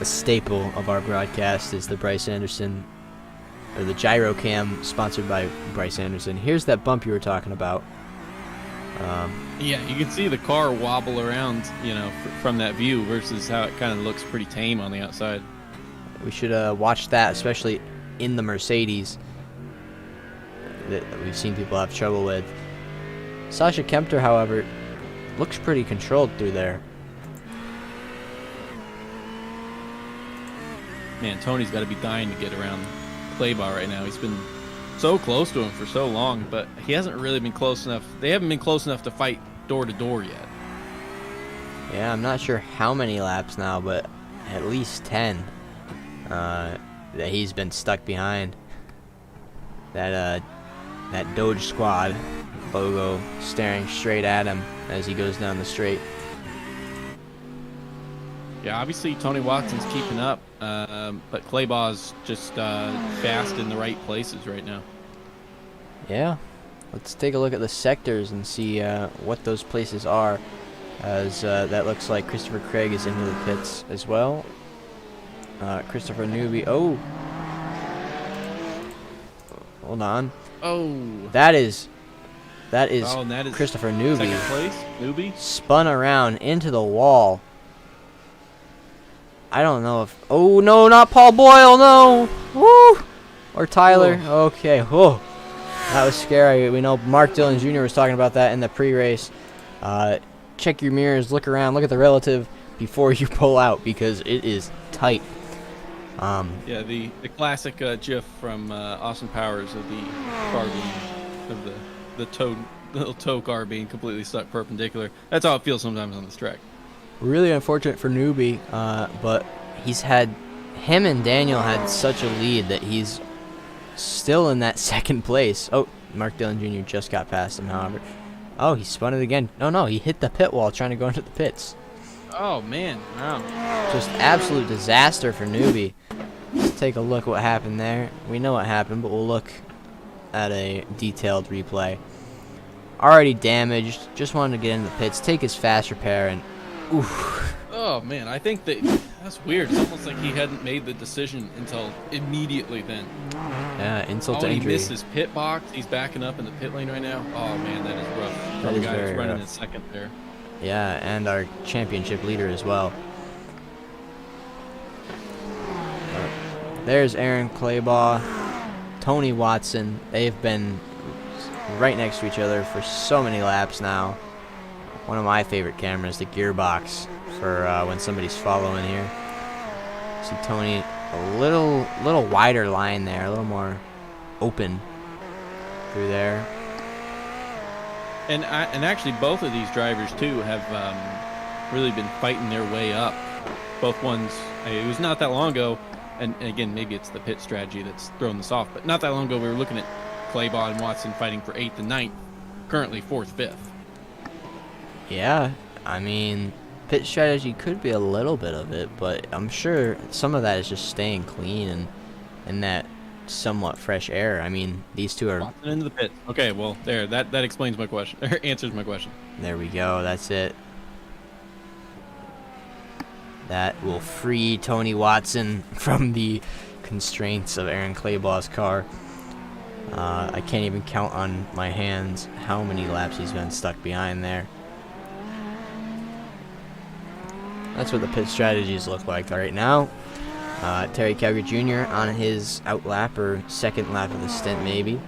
A staple of our broadcast is the Bryce Anderson, or the gyro cam, sponsored by Bryce Anderson. Here's that bump you were talking about. Yeah, you can see the car wobble around, from that view versus how it kind of looks pretty tame on the outside. We should watch that, especially in the Mercedes that we've seen people have trouble with. Sasha Kempter, however, looks pretty controlled through there. Man, Tony's got to be dying to get around Claybaugh right now. He's been so close to him for so long, but he hasn't really been close enough. They haven't been close enough to fight door to door yet. Yeah, I'm not sure how many laps now, but at least 10 that he's been stuck behind. That Doge Squad logo staring straight at him as he goes down the straight. Yeah, obviously Tony Watson's keeping up, but Claybaugh's just fast in the right places right now. Yeah, let's take a look at the sectors and see what those places are, as that looks like Christopher Craig is into the pits as well. Christopher Newby. Oh, hold on. Oh, that is Christopher Newby. Second place, Newby spun around into the wall. I don't know if... Oh, no, not Paul Boyle, no! Woo! Or Tyler. Whoa. Okay, whoa. That was scary. We know Mark Dillon Jr. was talking about that in the pre-race. Check your mirrors, look around, look at the relative before you pull out, because it is tight. Yeah, the classic GIF from Austin Powers of the car being... of the little tow car being completely stuck perpendicular. That's how it feels sometimes on this track. Really unfortunate for Newby, but him and Daniel had such a lead that he's still in that second place. Oh, Mark Dillon Jr. just got past him, however. Oh, he spun it again. No, he hit the pit wall trying to go into the pits. Oh, man. Wow. Just absolute disaster for Newby. Let's take a look what happened there. We know what happened, but we'll look at a detailed replay. already damaged. Just wanted to get into the pits, take his fast repair, and oof. Oh man, I think that's weird. It's almost like he hadn't made the decision until immediately then. Yeah, insult to He injury. missed his pit box. He's backing up in the pit lane right now. Oh man, that is rough. That is guy very who's running rough. in second there. Yeah, and our championship leader as well. There's Aaron Claybaugh, Tony Watson. They've been right next to each other for so many laps now. One of my favorite cameras, the gearbox, for when somebody's following here. See Tony a little wider line there, a little more open through there. And actually, both of these drivers too have really been fighting their way up. Both ones. It was not that long ago, and again, maybe it's the pit strategy that's throwing this off. But not that long ago, we were looking at Claybaugh and Watson fighting for 8th and 9th. Currently 4th, 5th. Yeah, I mean, pit strategy could be a little bit of it, but I'm sure some of that is just staying clean and that somewhat fresh air. I mean, these two are... Watson into the pit. Okay, well, there. That explains my question. Or answers my question. There we go. That's it. That will free Tony Watson from the constraints of Aaron Claybaugh's car. I can't even count on my hands how many laps he's been stuck behind there. That's what the pit strategies look like right now. Terry Calgary Jr. on his out lap, or second lap of the stint maybe.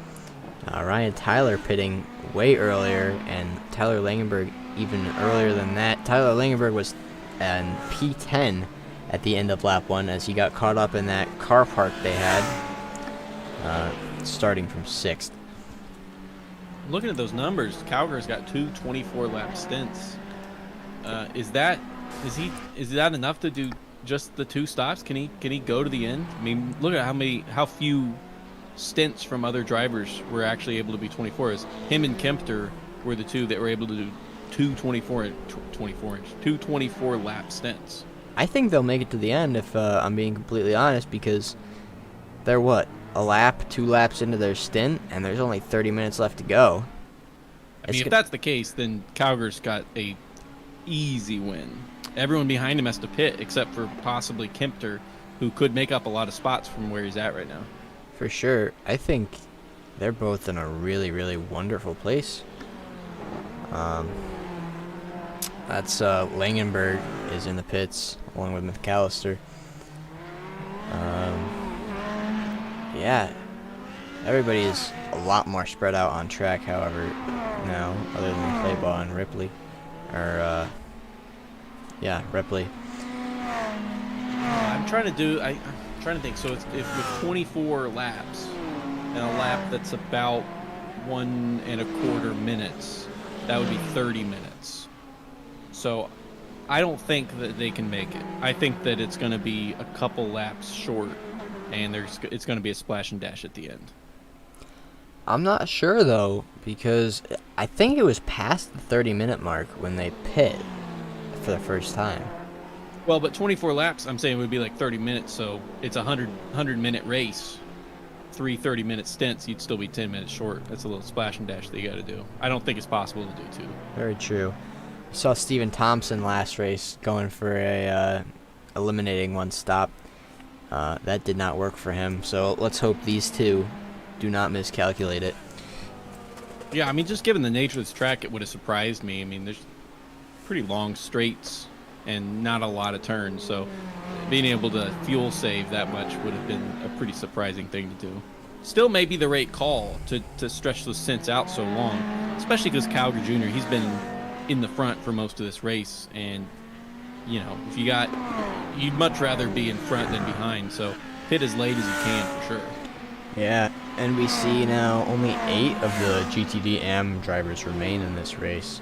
Ryan Tyler pitting way earlier, and Tyler Langenberg even earlier than that. Tyler Langenberg was in P10 at the end of lap 1 as he got caught up in that car park they had, starting from 6th. Looking at those numbers, Calgary's got 2 24-lap stints. Is that enough to do just the 2 stops? Can he go to the end? I mean, look at how few stints from other drivers were actually able to be 24s. Him and Kempter were the 2 that were able to do 2 24-lap stints. I think they'll make it to the end if I'm being completely honest, because they're what, a lap, 2 laps into their stint, and there's only 30 minutes left to go. I mean, if that's the case, then Calgary's got a easy win. Everyone behind him has to pit except for possibly Kempter, who could make up a lot of spots from where he's at right now. For sure. I think they're both in a really, really wonderful place. That's Langenberg is in the pits along with McAllister. Yeah, everybody is a lot more spread out on track, however, now, other than Claybaugh and Ripley. Ripley. I'm trying to think. So if with 24 laps and a lap that's about 1.25 minutes, that would be 30 minutes. So I don't think that they can make it. I think that it's going to be a couple laps short, and it's going to be a splash and dash at the end. I'm not sure, though, because I think it was past the 30-minute mark when they pit for the first time. Well, but 24 laps, I'm saying, would be like 30 minutes, so it's a 100-minute race. 3 30-minute stints, you'd still be 10 minutes short. That's a little splash and dash that you got to do. I don't think it's possible to do 2. Very true. We saw Stephen Thompson last race going for a eliminating 1 stop. That did not work for him, so let's hope these 2 do not miscalculate it. Yeah, I mean, just given the nature of this track, it would have surprised me. I mean, there's pretty long straights and not a lot of turns, so being able to fuel save that much would have been a pretty surprising thing to do. Still may be the right call to stretch those stints out so long, especially because Calgary Jr., he's been in the front for most of this race, and if you'd much rather be in front than behind, so pit as late as you can for sure. Yeah, and we see now only 8 of the GTD AM drivers remain in this race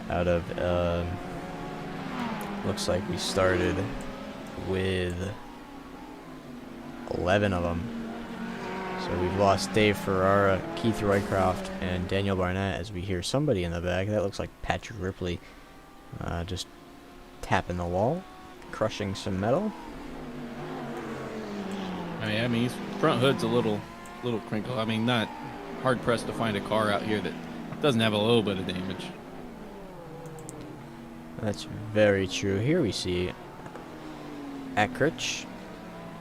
out of looks like we started with 11 of them. So we've lost Dave Ferrara, Keith Roycroft, and Daniel Barnett as we hear somebody in the back. That looks like Patrick Ripley just tapping the wall, crushing some metal. I mean, his front hood's a little crinkle. I mean, not hard-pressed to find a car out here that Doesn't have a little bit of damage. That's very true. Here we see Eckert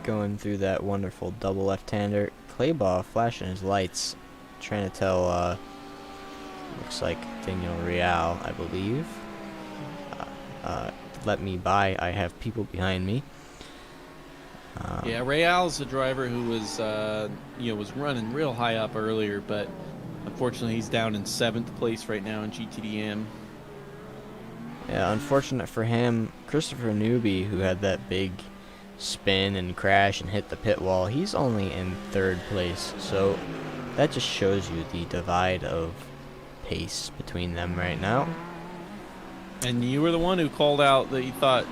going through that wonderful double left-hander. Claybaugh flashing his lights, trying to tell, looks like Daniel Real, I believe. Let me by, I have people behind me. Yeah, Real's a driver who was, was running real high up earlier, but unfortunately he's down in 7th place right now in GTDM. Yeah, unfortunate for him. Christopher Newby, who had that big spin and crash and hit the pit wall, he's only in 3rd place. So that just shows you the divide of pace between them right now. And you were the one who called out that you thought,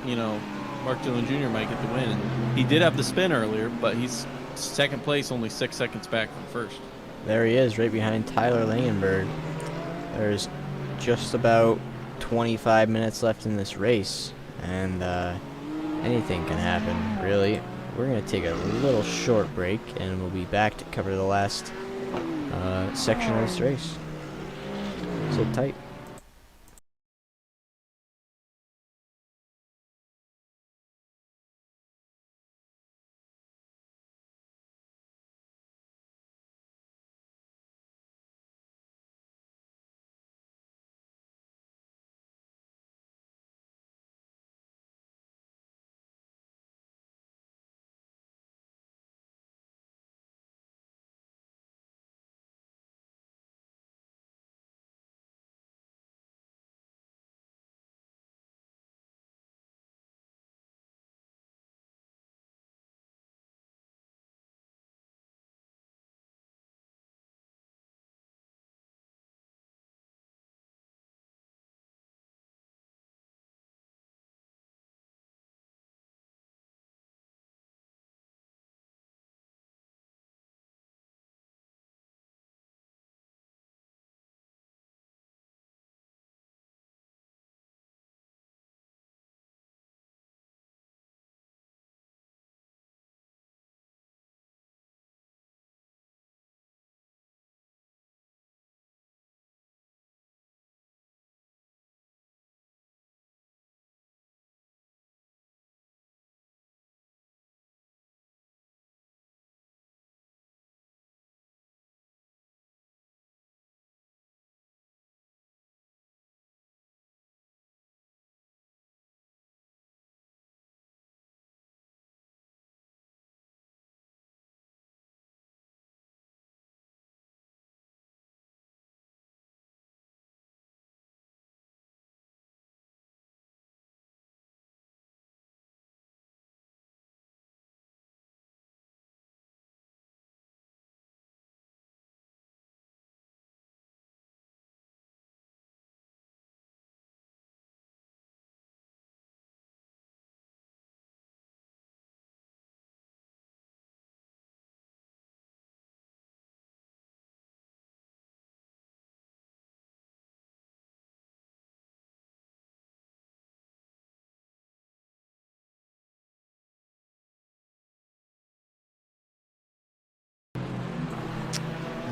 Mark Dillon Jr. might get the win. And he did have the spin earlier, but he's 2nd place, only 6 seconds back from 1st. There he is, right behind Tyler Langenberg. There's just about 25 minutes left in this race, and anything can happen, really. We're going to take a little short break, and we'll be back to cover the last section of this race. Sit tight.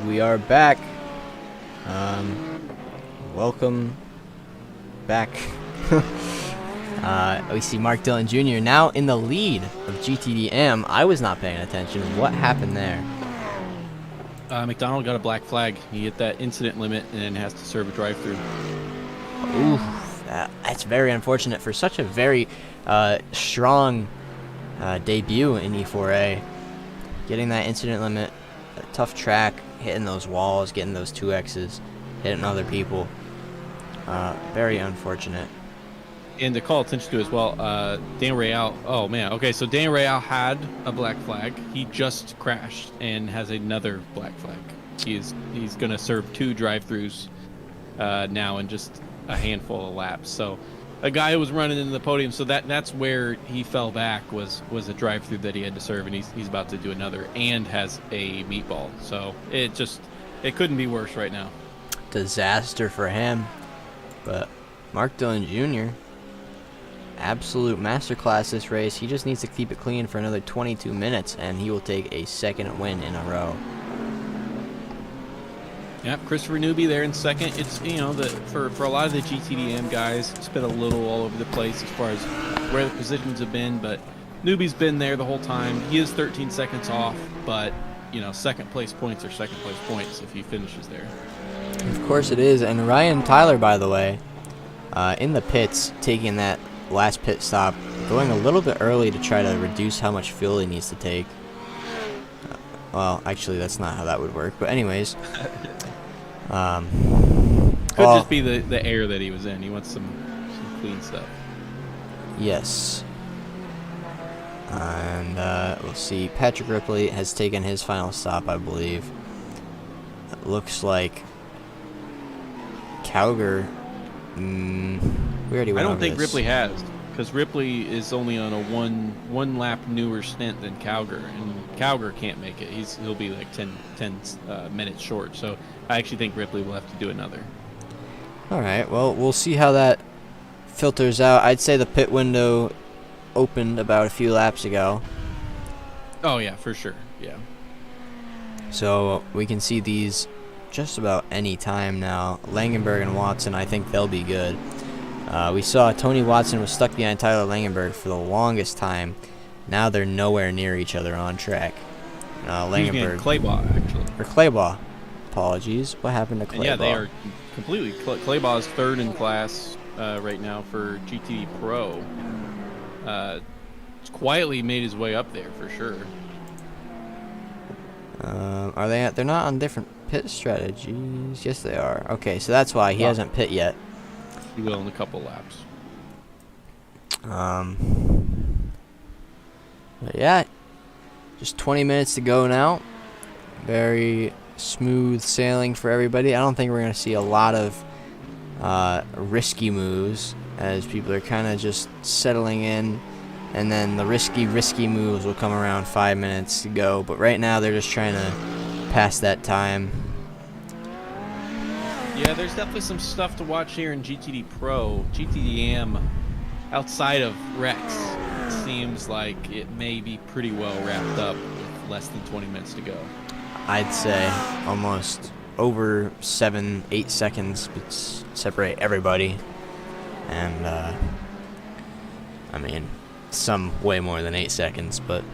We are back. Welcome back. We see Mark Dillon Jr. now in the lead of GTDM. I was not paying attention. What happened there? McDonald got a black flag. He hit that incident limit and then has to serve a drive-through. Ooh, that's very unfortunate for such a very strong debut in E4A. Getting that incident limit, a tough track, hitting those walls, getting those 2Xs, hitting other people. Very unfortunate. And to call attention to as well, Dan Real. Oh man, okay, so Dan Real had a black flag. He just crashed and has another black flag. He's gonna serve 2 drive-throughs now in just a handful of laps. So a guy who was running into the podium, so that's where he fell back was a drive-through that he had to serve, and he's about to do another and has a meatball. So it couldn't be worse right now. Disaster for him. But Mark Dillon Jr., absolute masterclass this race. He just needs to keep it clean for another 22 minutes, and he will take a 2nd win in a row. Yep, Christopher Newby there in second. It's, you know, for a lot of the GTDM guys, it's been a little all over the place as far as where the positions have been, but Newby's been there the whole time. He is 13 seconds off, but, you know, second place points are second place points if he finishes there. Of course it is. And Ryan Tyler, by the way, in the pits, taking that last pit stop, going a little bit early to try to reduce how much fuel he needs to take. Well, actually, that's not how that would work. But anyways, could just be the air that he was in. He wants some clean stuff. Yes. And we'll see. Patrick Ripley has taken his final stop, I believe. It looks like Cowger. We already went I don't over think this. Ripley has, because Ripley is only on a one lap newer stint than Cowger, and Cowger can't make it. He'll be like 10 minutes short. So I actually think Ripley will have to do another. All right. Well, we'll see how that filters out. I'd say the pit window opened about a few laps ago. Oh yeah, for sure. Yeah. So we can see these just about any time now. Langenberg and Watson, I think they'll be good. We saw Tony Watson was stuck behind Tyler Langenberg for the longest time. Now they're nowhere near each other on track. Langenberg. Claybaugh, actually. Or Claybaugh. Apologies. What happened to Claybaugh? And yeah, they are completely. Claybaugh's third in class right now for GTD Pro. He's quietly made his way up there for sure. Are they? They're not on different pit strategies. Yes, they are. Okay, so that's why he hasn't pit yet. He will in a couple laps. But yeah, just 20 minutes to go now. Very smooth sailing for everybody. I don't think we're going to see a lot of risky moves, as people are kind of just settling in, and then the risky moves will come around 5 minutes to go. But right now they're just trying to pass that time. Yeah, there's definitely some stuff to watch here in GTD Pro. GTDM, outside of Rex, it seems like it may be pretty well wrapped up with less than 20 minutes to go. I'd say almost over 7-8 seconds separate everybody. And, I mean, some way more than 8 seconds, but...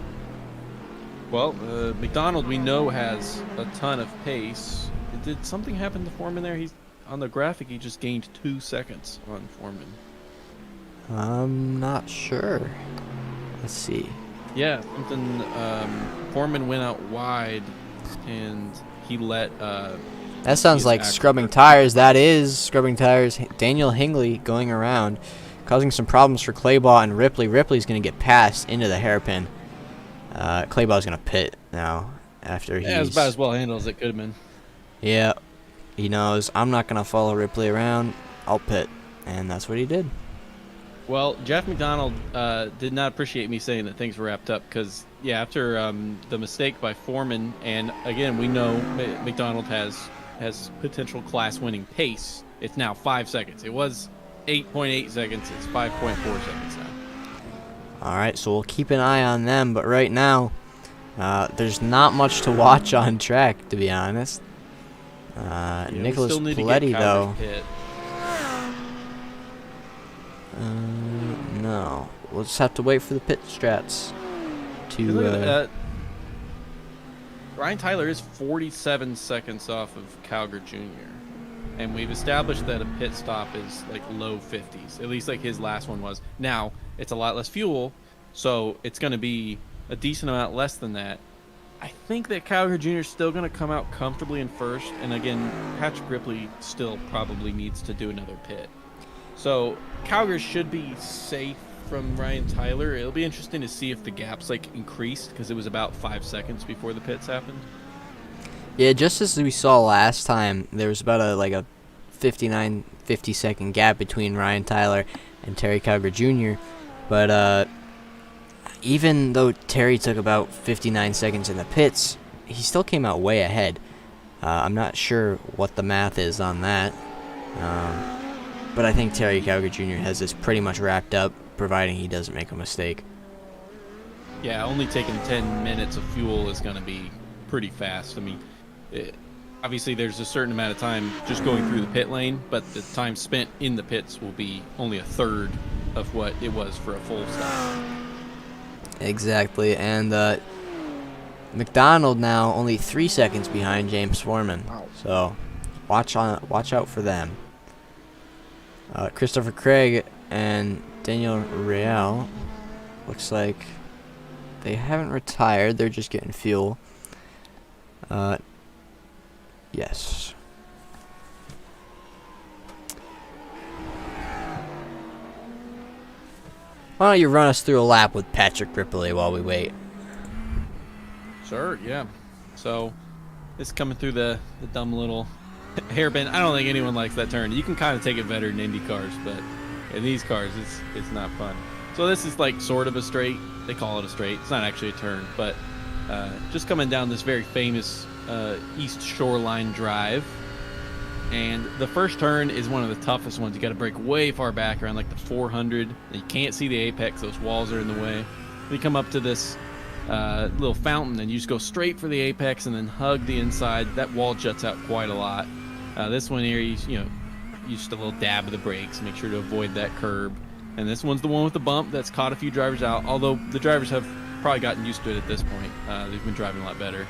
Well, McDonald, we know, has a ton of pace. Did something happen to Foreman there? He's on the graphic, he just gained 2 seconds on Foreman. I'm not sure. Let's see. Yeah, something, Foreman went out wide, and he let... that sounds like scrubbing tires. That is scrubbing tires. Daniel Hingley going around, causing some problems for Claybaugh and Ripley. Ripley's going to get passed into the hairpin. Claybaugh's going to pit now after he's... Yeah, it's about as well handled as it could have been. Yeah, he knows, I'm not going to follow Ripley around. I'll pit. And that's what he did. Well, Jeff McDonald did not appreciate me saying that things were wrapped up because, yeah, after the mistake by Foreman, and again, we know McDonald has potential class-winning pace. It's now 5 seconds. It was 8.8 seconds. It's 5.4 seconds now. All right, so we'll keep an eye on them. But right now, there's not much to watch on track, to be honest. Nicholas Paletti, though. No. We'll just have to wait for the pit strats to... Ryan Tyler is 47 seconds off of Cowger Jr. And we've established that a pit stop is like low 50s. At least like his last one was. Now, it's a lot less fuel, so it's going to be a decent amount less than that. I think that Cowger Jr. is still going to come out comfortably in first. And again, Patrick Ripley still probably needs to do another pit. So Cowger should be safe from Ryan Tyler. It'll be interesting to see if the gap's like increased, because it was about 5 seconds before the pits happened. Yeah, just as we saw last time, there was about a 50 second gap between Ryan Tyler and Terry Cowger Jr. But even though Terry took about 59 seconds in the pits, he still came out way ahead. I'm not sure what the math is on that. But I think Terry Cowger Jr. has this pretty much wrapped up, providing he doesn't make a mistake. Yeah, only taking 10 minutes of fuel is going to be pretty fast. I mean, obviously there's a certain amount of time just going through the pit lane, but the time spent in the pits will be only a third of what it was for a full stop. Exactly, and McDonald now only 3 seconds behind James Foreman. Wow. So watch out for them. Christopher Craig and Daniel Real looks like they haven't retired. They're just getting fuel. Yes. Why don't you run us through a lap with Patrick Ripley while we wait? Sure, yeah. So this coming through the dumb little hairpin. I don't think anyone likes that turn. You can kind of take it better in Indy cars, but in these cars, it's not fun. So this is like sort of a straight. They call it a straight. It's not actually a turn, but just coming down this very famous East Shoreline Drive. And the first turn is one of the toughest ones. You got to brake way far back around like the 400. You can't see the apex. Those walls are in the way. You come up to this little fountain and you just go straight for the apex and then hug the inside. That wall juts out quite a lot. This one here, you just a little dab of the brakes. Make sure to avoid that curb. And this one's the one with the bump that's caught a few drivers out. Although the drivers have probably gotten used to it at this point. They've been driving a lot better.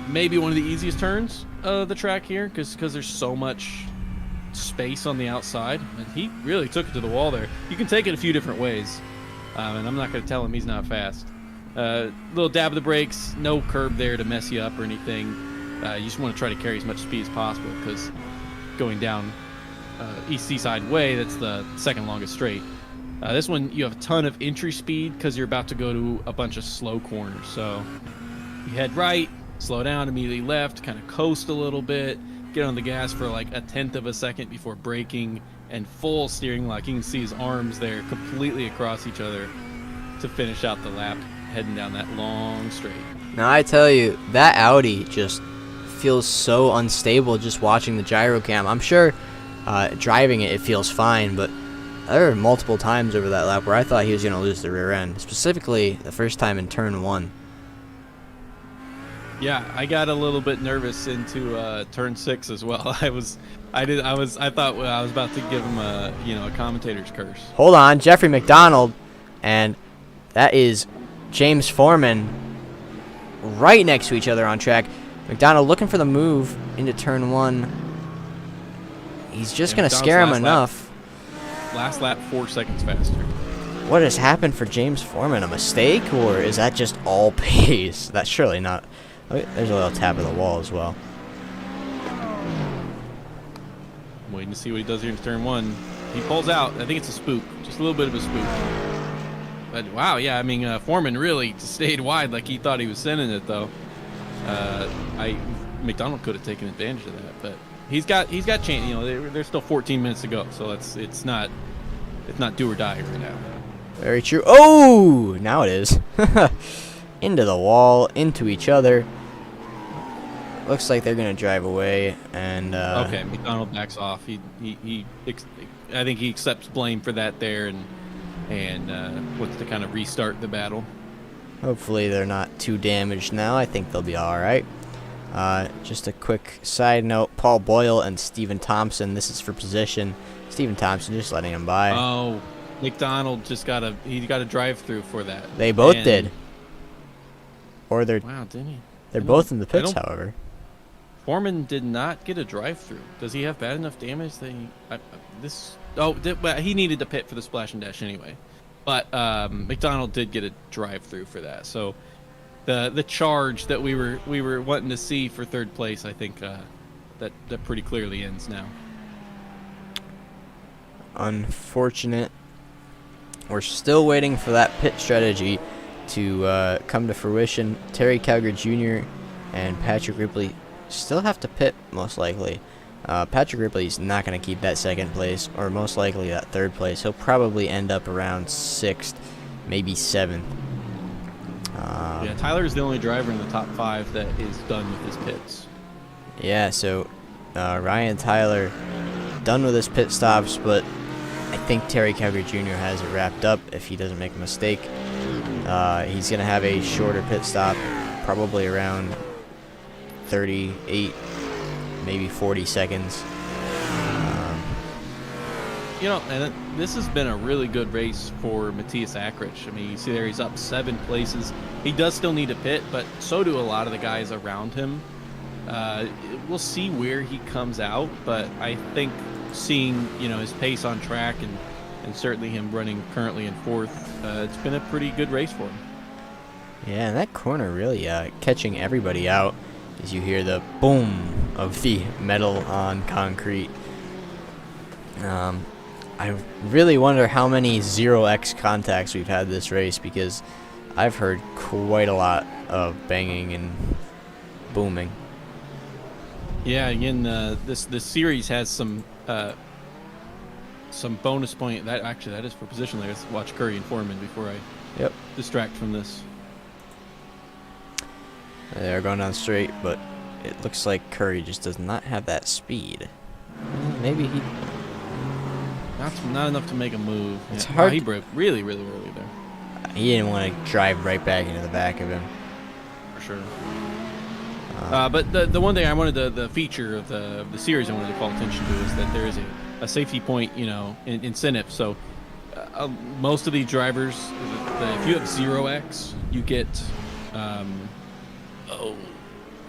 Maybe one of the easiest turns of the track here because there's so much space on the outside. And he really took it to the wall there. You can take it a few different ways. And I'm not going to tell him he's not fast. Little dab of the brakes, no curb there to mess you up or anything. You just want to try to carry as much speed as possible because going down East Seaside Way, that's the second longest straight. This one, you have a ton of entry speed because you're about to go to a bunch of slow corners. So you head right, slow down, immediately left, kind of coast a little bit, get on the gas for like 1/10 of a second before braking, and full steering lock. You can see his arms there completely across each other to finish out the lap, heading down that long straight. Now I tell you, that Audi just feels so unstable just watching the gyro cam. I'm sure driving it feels fine, but there were multiple times over that lap where I thought he was going to lose the rear end, specifically the first time in turn 1. Yeah, I got a little bit nervous into turn 6 as well. I thought I was about to give him a commentator's curse. Hold on, Jeffrey McDonald, and that is James Foreman right next to each other on track. McDonald looking for the move into turn 1. He's just going to scare him enough. Last lap, 4 seconds faster. What has happened for James Foreman? A mistake, or is that just all pace? That's surely not. There's a little tap of the wall as well. I'm waiting to see what he does here in turn 1. He pulls out. I think it's a spook. Just a little bit of a spook. But wow, yeah, I mean, Foreman really stayed wide like he thought he was sending it, though. McDonald could have taken advantage of that, but he's got chance. There's still 14 minutes to go, so it's not do or die right now. Very true. Oh, now it is. Into the wall, into each other. Looks like they're gonna drive away, and okay, McDonald backs off. I think he accepts blame for that there, and wants to kind of restart the battle. Hopefully they're not too damaged now. I think they'll be all right. Just a quick side note: Paul Boyle and Stephen Thompson. This is for position. Stephen Thompson just letting him by. Oh, McDonald just got a drive-through for that. They both did. Or wow, didn't he? They're both in the pits, however. Foreman did not get a drive-through. Does he have bad enough damage that he needed to pit for the splash and dash anyway. But McDonald did get a drive-through for that. So the charge that we were wanting to see for third place, I think that pretty clearly ends now. Unfortunate. We're still waiting for that pit strategy to come to fruition. Terry Calgary Jr. and Patrick Ripley still have to pit, most likely. Patrick Ripley's not going to keep that second place, or most likely that third place. He'll probably end up around 6th, maybe 7th. Yeah, Tyler's the only driver in the top 5 that is done with his pits. Yeah, so Ryan Tyler done with his pit stops, but I think Terry Calgary Jr. has it wrapped up if he doesn't make a mistake. He's going to have a shorter pit stop, probably around 38 maybe 40 seconds. You know, and this has been a really good race for Matthias Akrich. I mean, you see there he's up 7 places. He does still need a pit, but so do a lot of the guys around him. We'll see where he comes out, but I think seeing, you know, his pace on track and certainly him running currently in 4th, it's been a pretty good race for him. Yeah, and that corner really catching everybody out as you hear the boom of the metal on concrete. I really wonder how many 0x contacts we've had this race, because I've heard quite a lot of banging and booming. Yeah, again, this series has some bonus point. That is for position there. Let's watch Curry and Foreman before I distract from this. They're going down straight, but it looks like Curry just does not have that speed. Maybe he... Not enough to make a move. It's hard. He broke really, really early there. He didn't want to drive right back into the back of him. For sure. But the one thing I wanted, the feature of the series I wanted to call attention to is that there is a safety point, you know, incentive. So most of these drivers, if you have 0x, you get...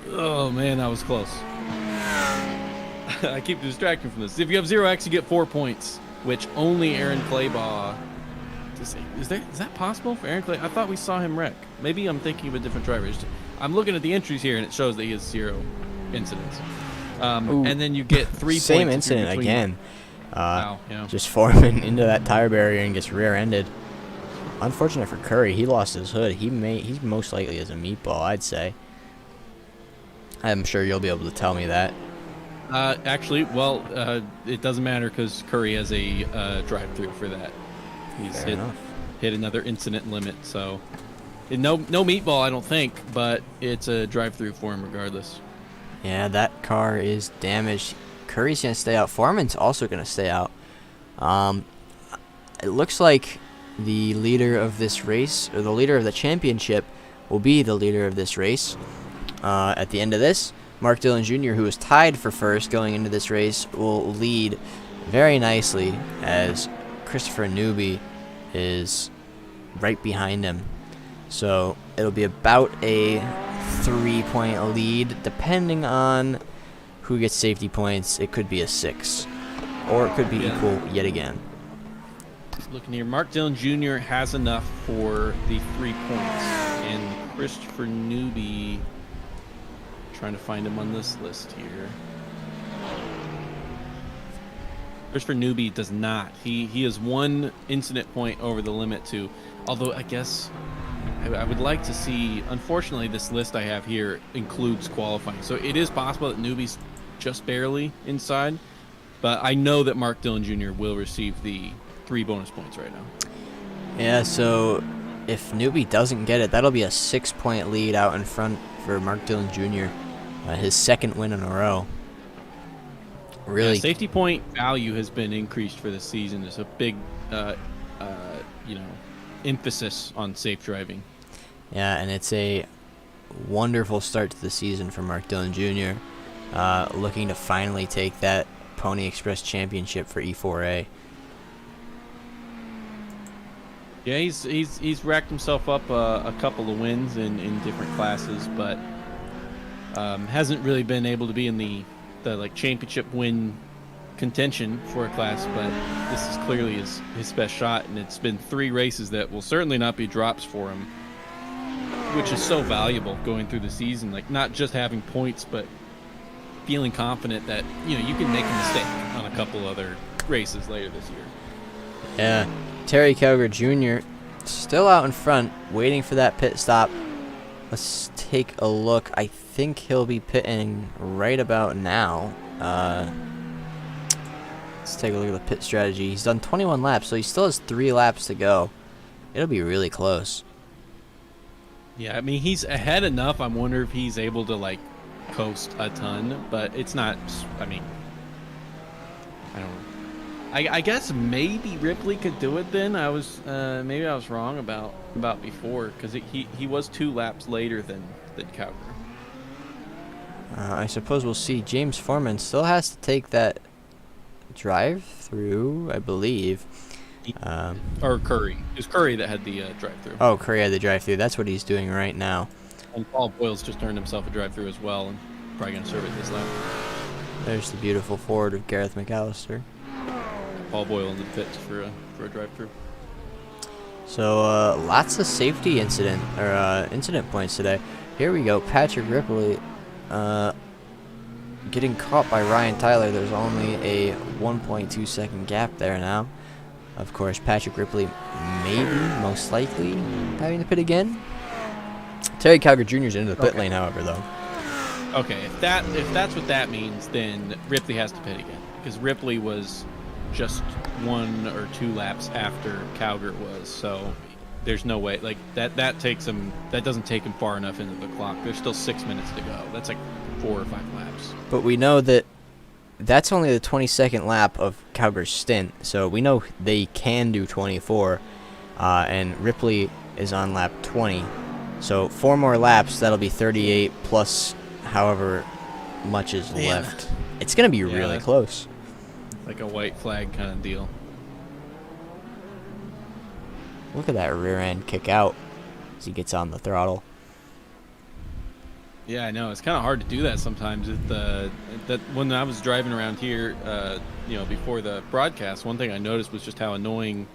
oh man, that was close. I keep distracting from this. If you have 0x, you get 4 points, which only Aaron Claybaugh. Is that possible for Aaron Clay? I thought we saw him wreck. Maybe I'm thinking of a different driver. I'm looking at the entries here, and it shows that he has 0 incidents. And then you get 3 points. Same incident again. Wow, yeah. Just Foreman into that tire barrier and gets rear-ended. Unfortunate for Curry, he lost his hood. He's most likely as a meatball, I'd say. I'm sure you'll be able to tell me that. Actually, well, it doesn't matter because Curry has a drive-through for that. He's hit another incident limit, so no meatball, I don't think, but it's a drive-through for him regardless. Yeah, that car is damaged. Curry's gonna stay out. Foreman's also gonna stay out. It looks like the leader of this race, or the leader of the championship, will be the leader of this race. At the end of this, Mark Dillon Jr., who is tied for first going into this race, will lead very nicely as Christopher Newby is right behind him. So it'll be about a 3-point lead, depending on who gets safety points. It could be a 6, or it could be equal yet again. Looking here, Mark Dillon Jr. has enough for the 3 points, and Christopher Newby, trying to find him on this list here. Christopher Newby does not. He is 1 incident point over the limit too. Although I guess I would like to see. Unfortunately, this list I have here includes qualifying, so it is possible that Newby's just barely inside. But I know that Mark Dillon Jr. will receive the 3 bonus points right now. Yeah. So if Newby doesn't get it, that'll be a 6-point lead out in front for Mark Dillon Jr. His 2nd win in a row. Really, yeah, safety point value has been increased for this season. There's a big, emphasis on safe driving. Yeah, and it's a wonderful start to the season for Mark Dillon Jr. Looking to finally take that Pony Express Championship for E4A. Yeah, he's racked himself up a couple of wins in different classes, but hasn't really been able to be in the championship win contention for a class. But this is clearly his best shot, and it's been 3 races that will certainly not be drops for him, which is so valuable going through the season. Like, not just having points, but feeling confident that you can make a mistake on a couple other races later this year. Yeah, Terry Kelger Jr. still out in front, waiting for that pit stop. Let's take a look. I think he'll be pitting right about now. Let's take a look at the pit strategy. He's done 21 laps, so he still has 3 laps to go. It'll be really close. Yeah, I mean, he's ahead enough. I wonder if he's able to coast a ton, but it's not. I mean, I don't know. I guess maybe Ripley could do it then. Maybe I was wrong about before, because he was 2 laps later than Cowger. I suppose we'll see. James Foreman still has to take that drive-through, I believe. Or Curry. It was Curry that had the drive-through. Oh, Curry had the drive-through. That's what he's doing right now. And Paul Boyle's just earned himself a drive-through as well, and probably going to serve it this lap. There's the beautiful Ford of Gareth McAllister. Paul Boyle in the pits for a drive-through. So lots of safety incident points today. Here we go. Patrick Ripley getting caught by Ryan Tyler. There's only a 1.2 second gap there now. Of course, Patrick Ripley maybe, most likely, having to pit again. Terry Calgary Jr. is into the pit lane, however, though. Okay, if that's what that means, then Ripley has to pit again, because Ripley was just 1 or 2 laps after Calgary was, so there's no way. Like that takes him. That doesn't take him far enough into the clock. There's still 6 minutes to go. That's like 4 or 5 laps. But we know that that's only the 22nd lap of Calgary's stint, so we know they can do 24, and Ripley is on lap 20. So 4 more laps, that'll be 38 plus however much is left. It's going to be really close. Like a white flag kind of deal. Look at that rear end kick out as he gets on the throttle. Yeah, I know. It's kind of hard to do that sometimes. That when I was driving around here, before the broadcast, one thing I noticed was just how annoying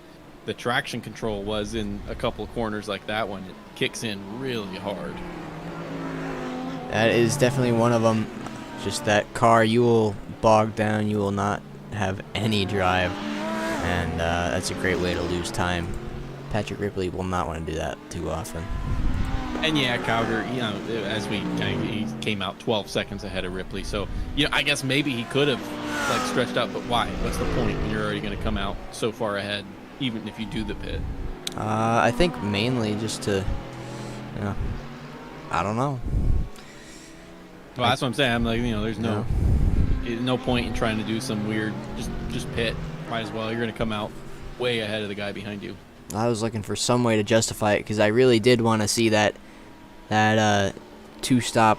the traction control was in a couple of corners like that one. It kicks in really hard. That is definitely one of them. Just that car, you will bog down. You will not have any drive, and that's a great way to lose time. Patrick Ripley will not want to do that too often. And yeah, Calgary, he came out 12 seconds ahead of Ripley. So, I guess maybe he could have stretched out, but why? What's the point when you're already going to come out so far ahead, even if you do the pit? I think mainly just to, I don't know. Well, that's what I'm saying. I'm like, there's no point in trying to do some weird, just pit. Might as well. You're going to come out way ahead of the guy behind you. I was looking for some way to justify it because I really did want to see that 2-stop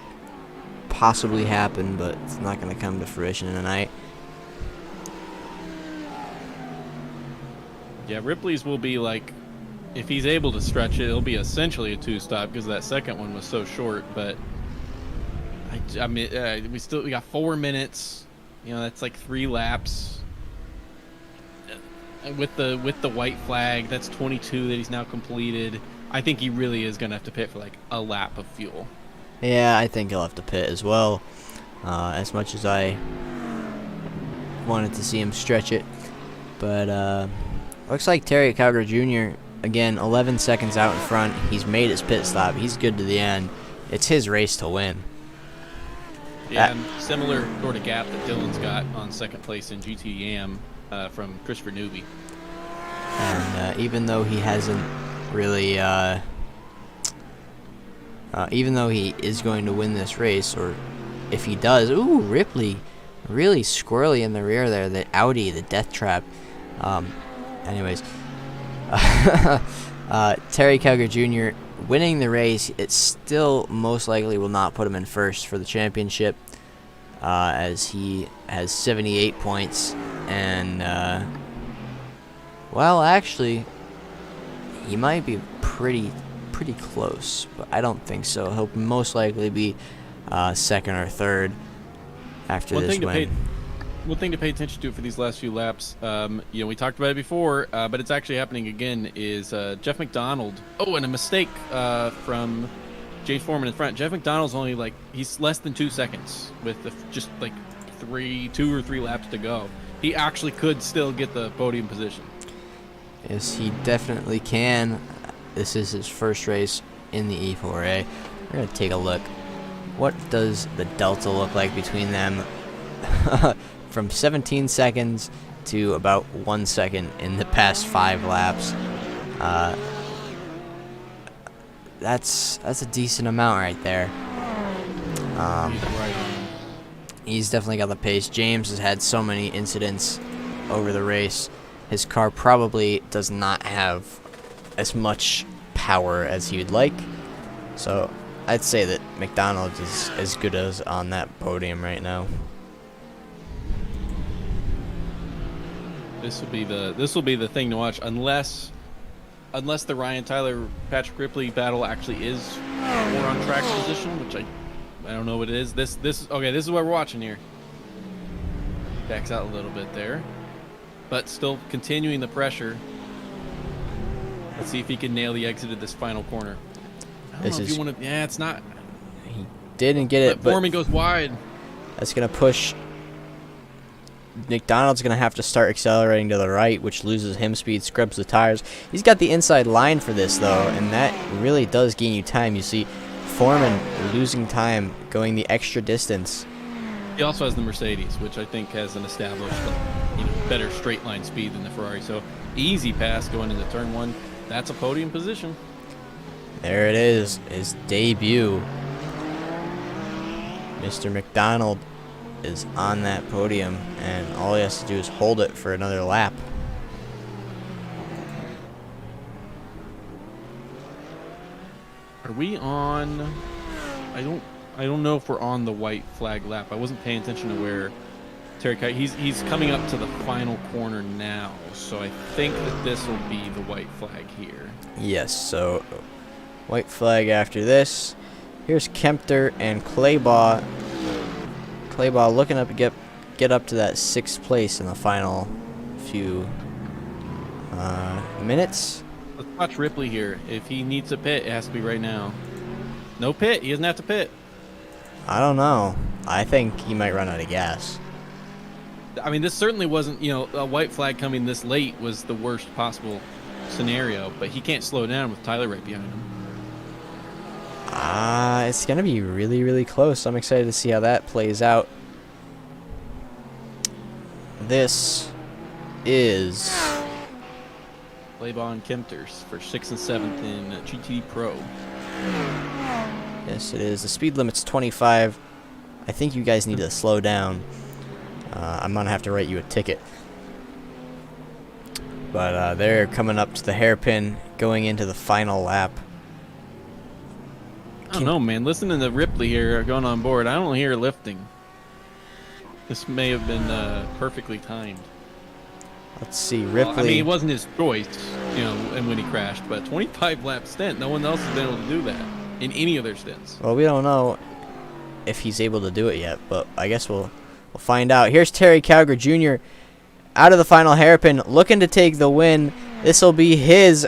possibly happen, but it's not going to come to fruition tonight. Yeah, Ripley's will be if he's able to stretch it, it'll be essentially a 2-stop because that second one was so short. But I mean, we got 4 minutes. That's 3 laps. With the white flag, that's 22 that he's now completed. I think he really is going to have to pit for a lap of fuel. Yeah, I think he'll have to pit as well. As much as I wanted to see him stretch it. But looks like Terry Calgary Jr., again, 11 seconds out in front. He's made his pit stop. He's good to the end. It's his race to win. Yeah, and similar sort of gap that Dylan's got on second place in GTD from Christopher Newby. And even though he hasn't really, even though he is going to win this race, or if he does, ooh, Ripley, really squirrely in the rear there, the Audi, the death trap. Anyways, Terry Calgary Jr. winning the race, it still most likely will not put him in first for the championship, as he has 78 points. And, well, actually, he might be pretty close, but I don't think so. He'll most likely be second or third after this win. One thing to pay attention to for these last few laps, we talked about it before, but it's actually happening again, is Jeff McDonald. Oh, and a mistake from James Foreman in front. Jeff McDonald's only he's less than 2 seconds with just 2 or 3 laps to go. He actually could still get the podium position. Yes, he definitely can. This is his first race in the E4A. We're going to take a look. What does the delta look like between them? From 17 seconds to about 1 second in the past 5 laps. That's a decent amount right there. He's definitely got the pace. James has had so many incidents over the race. His car probably does not have as much power as he would like. So I'd say that McDonald's is as good as on that podium right now. This will be the thing to watch, unless the Ryan Tyler Patrick Ripley battle actually is more on track position, which I don't know what it is. This okay. This is what we're watching here. Backs out a little bit there, but still continuing the pressure. Let's see if he can nail the exit of this final corner. I don't know if you want to. Yeah, it's not. He didn't get it, but Foreman goes wide. That's gonna push. McDonald's gonna have to start accelerating to the right, which loses him speed, scrubs the tires. He's got the inside line for this though, and that really does gain you time. You see Foreman losing time, going the extra distance. He also has the Mercedes, which I think has an established, better straight line speed than the Ferrari. So easy pass going into turn 1. That's a podium position. There it is, his debut. Mr. McDonald is on that podium, and all he has to do is hold it for another lap. Are we on? I don't know if we're on the white flag lap. I wasn't paying attention to where Terry Kite. He's coming up to the final corner now, so I think that this will be the white flag here. Yes, so white flag after this. Here's Kempter and Claybaugh. Claybaugh looking up to get up to that 6th place in the final few minutes. Let's watch Ripley here. If he needs a pit, it has to be right now. No pit. He doesn't have to pit. I don't know. I think he might run out of gas. I mean, this certainly wasn't, a white flag coming this late was the worst possible scenario, but he can't slow down with Tyler right behind him. It's going to be really, really close. I'm excited to see how that plays out. This is Claybaugh and Kempters for 6th and 7th in GTD Pro. Yes, it is. The speed limit's 25. I think you guys need to slow down. I'm going to have to write you a ticket. But they're coming up to the hairpin, going into the final lap. I don't know, man. Listening to Ripley here going on board, I don't hear lifting. This may have been perfectly timed. Let's see, Ripley. Well, I mean, it wasn't his choice, and when he crashed, but 25 lap stint, no one else has been able to do that in any of their stints. Well, we don't know if he's able to do it yet, but I guess we'll find out. Here's Terry Calgary Jr. out of the final hairpin, looking to take the win. This will be his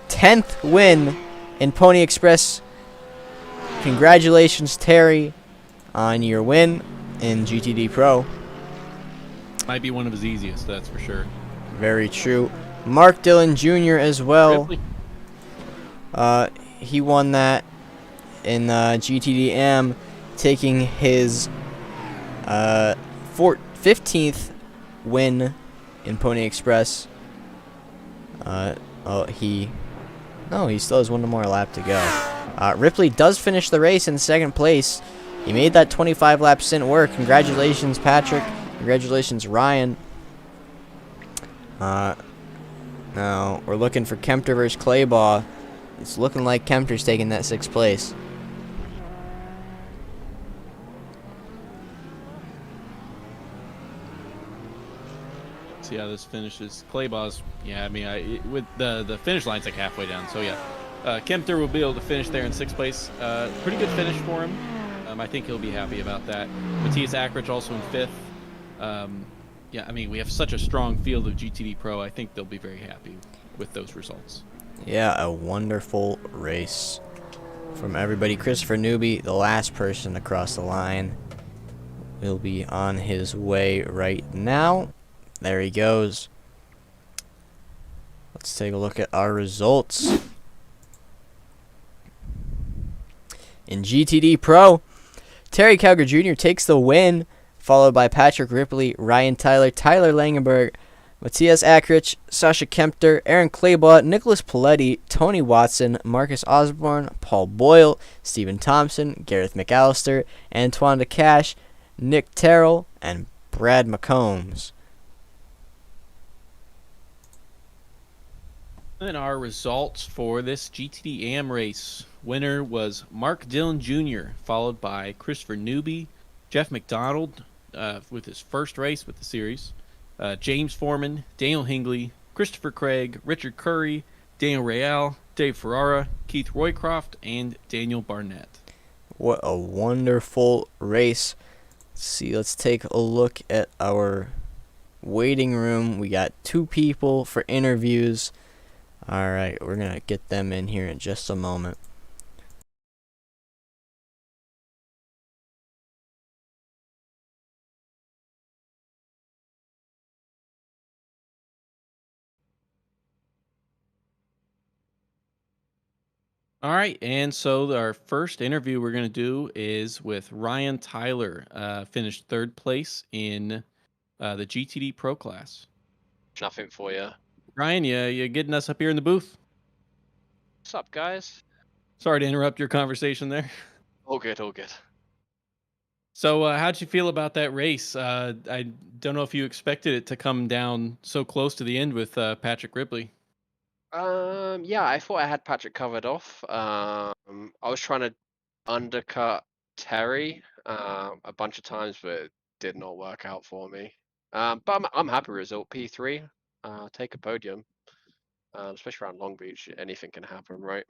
10th win in Pony Express. Congratulations, Terry, on your win in GTD Pro. Might be one of his easiest, that's for sure. Very true. Mark Dillon Jr. as well. He won that in GTD-M, taking his 15th win in Pony Express. He still has one more lap to go. Ripley does finish the race in 2nd place. He made that 25 lap stint work. Congratulations, Patrick. Congratulations, Ryan. Now we're looking for Kempter versus Claybaugh. It's looking like Kempter's taking that 6th place. See how this finishes. Claybaugh's, with the finish line's like halfway down, so yeah. Kempter will be able to finish there in 6th place. Pretty good finish for him. I think he'll be happy about that. Matthias Ackridge also in 5th. We have such a strong field of GTD Pro. I think they'll be very happy with those results. Yeah, a wonderful race from everybody. Christopher Newby, the last person to cross the line, will be on his way right now. There he goes. Let's take a look at our results. In GTD Pro, Terry Calgary Jr. takes the win, followed by Patrick Ripley, Ryan Tyler, Tyler Langenberg, Matthias Ackridge, Sasha Kempter, Aaron Claybaugh, Nicholas Paletti, Tony Watson, Marcus Osborne, Paul Boyle, Stephen Thompson, Gareth McAllister, Antoine DeCash, Nick Terrell, and Brad McCombs. And our results for this GTD AM race. Winner was Mark Dillon Jr., followed by Christopher Newby, Jeff McDonald with his first race with the series, James Foreman, Daniel Hingley, Christopher Craig, Richard Curry, Daniel Real, Dave Ferrara, Keith Roycroft, and Daniel Barnett. What a wonderful race. Let's take a look at our waiting room. We got 2 people for interviews. All right, we're going to get them in here in just a moment. All right, and so our first interview we're going to do is with Ryan Tyler, finished third place in the GTD Pro class. Nothing for you. Ryan, you getting us up here in the booth? What's up, guys? Sorry to interrupt your conversation there. All good, all good. So, how'd you feel about that race? I don't know if you expected it to come down so close to the end with Patrick Ripley. Yeah, I thought I had Patrick covered off. I was trying to undercut Terry a bunch of times, but it did not work out for me. But I'm happy with result. P3, take a podium. Especially around Long Beach, anything can happen, right?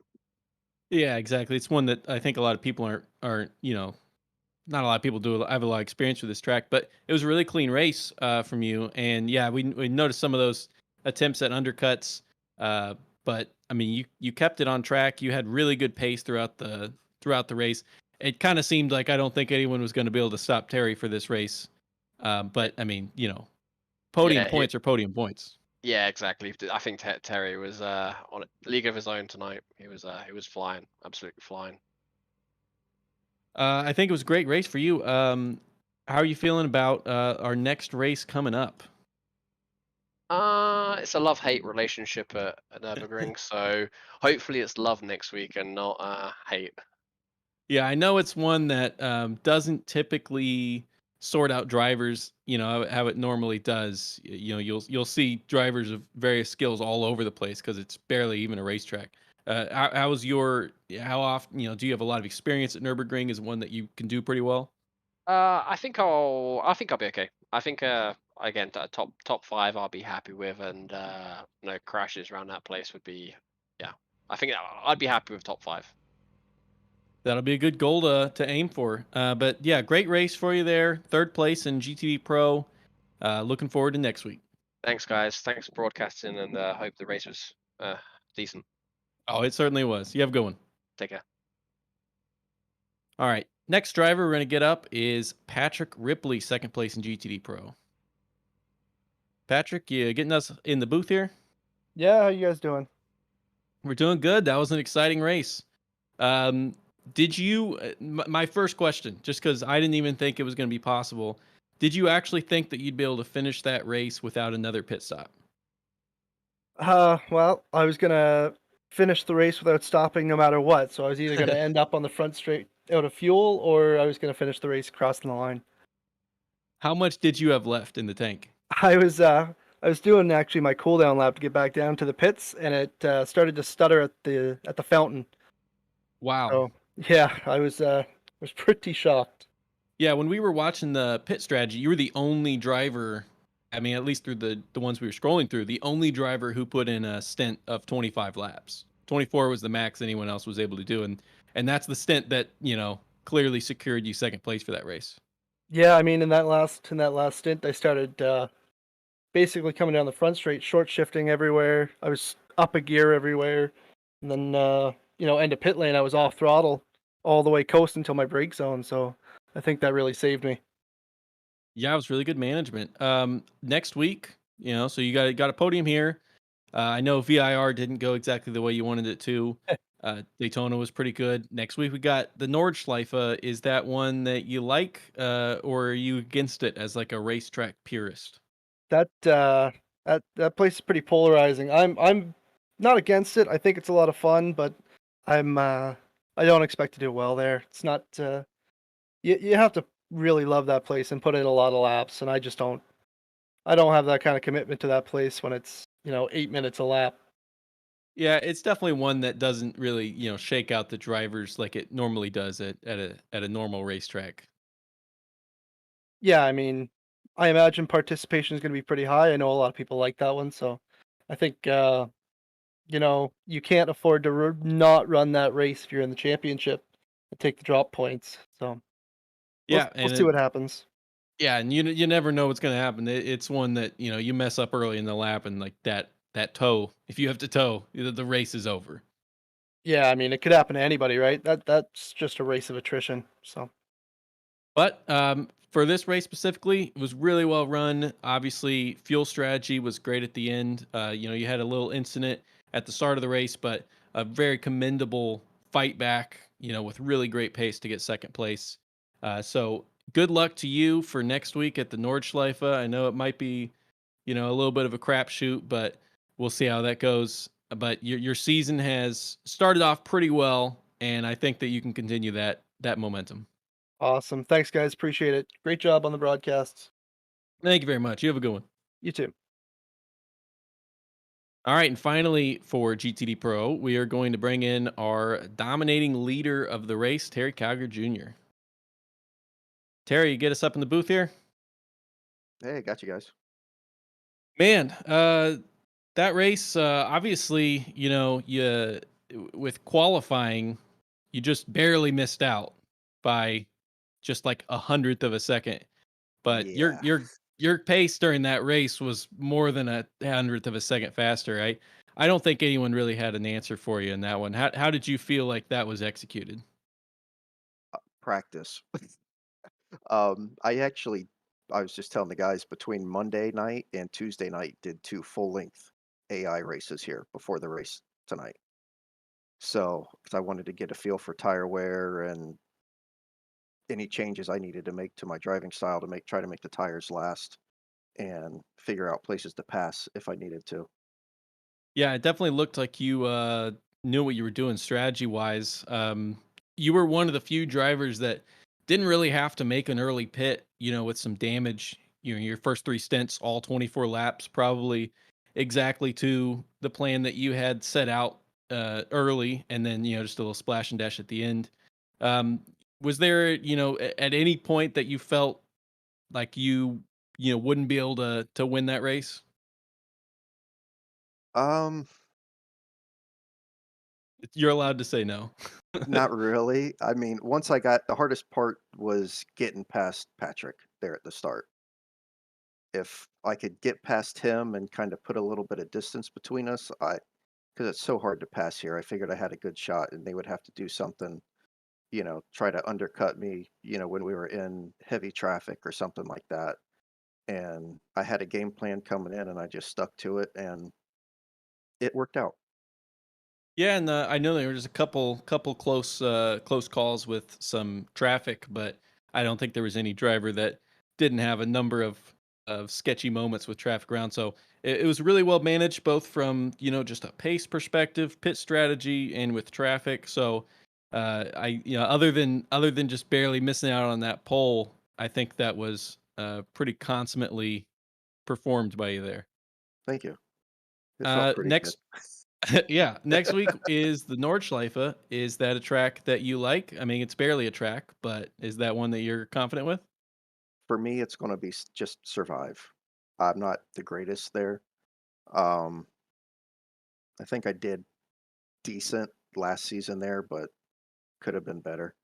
Yeah, exactly. It's one that I think a lot of people aren't not a lot of people do have a lot of experience with this track, but it was a really clean race from you. And yeah, we noticed some of those attempts at undercuts, uh, but I mean, you kept it on track. You had really good pace throughout the race. It kind of seemed like I don't think anyone was going to be able to stop Terry for this race. But I mean, podium Yeah, points are podium points. yeah, exactly. I think Terry was on a league of his own tonight. He was flying, absolutely flying. I think it was a great race for you. How are you feeling about our next race coming up? It's a love-hate relationship at Nürburgring, so hopefully it's love next week and not hate. Yeah, I know it's one that doesn't typically sort out drivers, how it normally does. You'll see drivers of various skills all over the place because it's barely even a racetrack. How often, do you have a lot of experience at Nürburgring? Is it one that you can do pretty well? I think I'll be okay. I think again top 5 I'll be happy with, and no crashes around that place would be, yeah. I think I'd be happy with top 5. That'll be a good goal to aim for. But yeah, great race for you there. Third place in GTD Pro. Looking forward to next week. Thanks, guys. Thanks for broadcasting, and hope the race was decent. Oh, it certainly was. You have a good one. Take care. All right. Next driver we're going to get up is Patrick Ripley, second place in GTD Pro. Patrick, you getting us in the booth here? Yeah, how you guys doing? We're doing good. That was an exciting race. Did you, my first question, just because I didn't even think it was going to be possible, did you actually think that you'd be able to finish that race without another pit stop? Well, I was gonna finish the race without stopping no matter what, so I was either gonna end up on the front straight out of fuel, or I was gonna finish the race crossing the line. How much did you have left in the tank? I was doing actually my cool down lap to get back down to the pits, and it started to stutter at the fountain. Wow. So yeah, I was pretty shocked. Yeah, when we were watching the pit strategy, you were the only driver, I mean, at least through the ones we were scrolling through, the only driver who put in a stint of 25 laps. 24 was the max anyone else was able to do, and that's the stint that, clearly secured you second place for that race. Yeah, I mean in that last stint, I started basically coming down the front straight, short shifting everywhere. I was up a gear everywhere, and then end of pit lane, I was off throttle all the way coast until my brake zone. So I think that really saved me. Yeah, it was really good management. Next week, so you got a podium here. I know VIR didn't go exactly the way you wanted it to. Daytona was pretty good. Next week we got the Nordschleife. Is that one that you like, or are you against it as like a racetrack purist? That place is pretty polarizing. I'm not against it. I think it's a lot of fun, but I don't expect to do well there. It's not you have to really love that place and put in a lot of laps, and I don't have that kind of commitment to that place when it's 8 minutes a lap. Yeah, it's definitely one that doesn't really, shake out the drivers like it normally does at a normal racetrack. Yeah, I mean, I imagine participation is going to be pretty high. I know a lot of people like that one, so I think you can't afford to not run that race if you're in the championship and take the drop points. So we'll Yeah, we'll and see what happens. yeah, and you never know what's going to happen. It's one that you mess up early in the lap, and like that toe, if you have to tow, the race is over. Yeah, I mean, it could happen to anybody, right? That's just a race of attrition. So But for this race specifically, it was really well run. Obviously, fuel strategy was great at the end. You had a little incident at the start of the race, but a very commendable fight back. With really great pace to get second place. So good luck to you for next week at the Nordschleife. I know it might be, a little bit of a crapshoot, but we'll see how that goes. But your season has started off pretty well, and I think that you can continue that momentum. awesome. Thanks, guys. Appreciate it. Great job on the broadcasts. Thank you very much. You have a good one. You too. All right, and finally for GTD Pro, we are going to bring in our dominating leader of the race, Terry Calger Jr. Terry, you get us up in the booth here? Hey, got you guys. Man, that race, obviously, you with qualifying, you just barely missed out by just like 100th of a second. But Yeah. your pace during that race was more than 100th of a second faster. I don't think anyone really had an answer for you in that one. How did you feel like that was executed? Practice. I was just telling the guys between Monday night and Tuesday night did 2 full-length AI races here before the race tonight. So, because I wanted to get a feel for tire wear and any changes I needed to make to my driving style to try to make the tires last and figure out places to pass if I needed to. Yeah, it definitely looked like you knew what you were doing strategy wise. You were one of the few drivers that didn't really have to make an early pit, with some damage. Your first three stints, all 24 laps, probably exactly to the plan that you had set out early, and then just a little splash and dash at the end. Um, was there, at any point that you felt like you wouldn't be able to win that race? Um, You're allowed to say no. Not really. I mean, once I got the hardest part was getting past Patrick there at the start. If I could get past him and kind of put a little bit of distance between us, because it's so hard to pass here, I figured I had a good shot and they would have to do something, try to undercut me, when we were in heavy traffic or something like that. And I had a game plan coming in and I just stuck to it and it worked out. Yeah, and I know there was a couple close calls with some traffic, but I don't think there was any driver that didn't have a number of sketchy moments with traffic around. So it was really well managed, both from just a pace perspective, pit strategy, and with traffic. So I other than just barely missing out on that pole, I think that was pretty consummately performed by you there. Thank you. It felt pretty good. Next yeah, next week is the Nordschleife. Is that a track that you like? I mean, it's barely a track, but is that one that you're confident with? For me, it's going to be just survive. I'm not the greatest there. Um, I think I did decent last season there, but could have been better.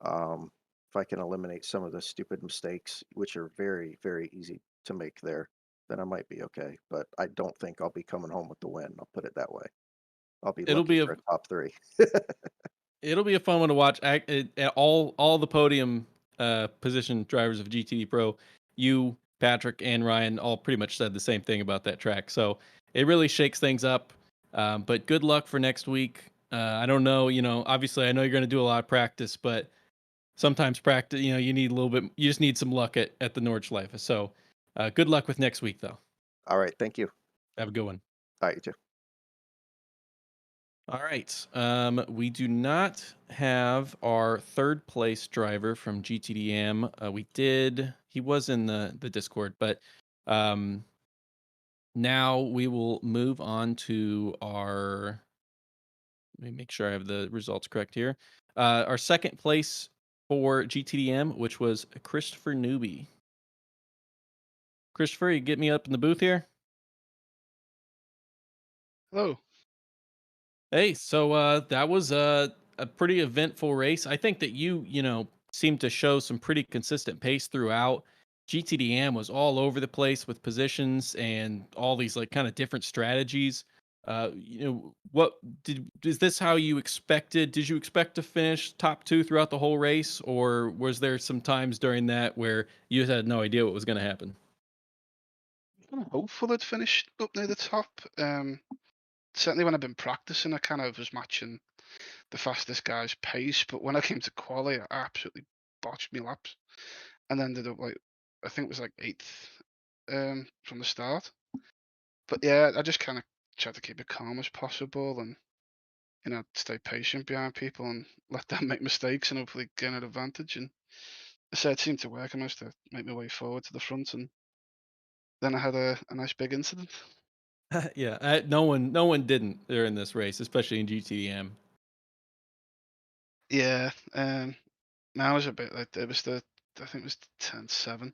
If I can eliminate some of the stupid mistakes, which are very, very easy to make there, then I might be okay. But I don't think I'll be coming home with the win. I'll put it that way. I'll be It'll lucky be a for a top 3. it'll be a fun one to watch. All the podium position drivers of GTD Pro, you, Patrick, and Ryan all pretty much said the same thing about that track. So it really shakes things up. But good luck for next week. I don't know. Obviously, I know you're going to do a lot of practice, but sometimes practice, you need a little bit. You just need some luck at the Nordschleife. So good luck with next week, though. All right. Thank you. Have a good one. All right. You too. All right. We do not have our third place driver from GTDM. He was in the Discord, but um, now we will move on to our. Let me make sure I have the results correct here. Our second place for GTDM, which was Christopher Newby. Christopher, you get me up in the booth here. Hello. Hey, so that was a pretty eventful race. I think that you seemed to show some pretty consistent pace throughout. GTDM was all over the place with positions and all these like kind of different strategies. What is this how you expected? Did you expect to finish top 2 throughout the whole race, or was there some times during that where you had no idea what was going to happen? I'm hopeful I'd finished up near the top. Certainly when I've been practicing, I kind of was matching the fastest guy's pace, but when I came to quali, I absolutely botched my laps and ended up like, I think it was like 8th from the start. But yeah, I just kind of tried to keep it calm as possible and, stay patient behind people and let them make mistakes and hopefully gain an advantage. And I said it seemed to work. I managed to make my way forward to the front, and then I had a nice big incident. Yeah, no one didn't during this race, especially in GTDM. Yeah, now I was a bit like it was I think it was 10-7.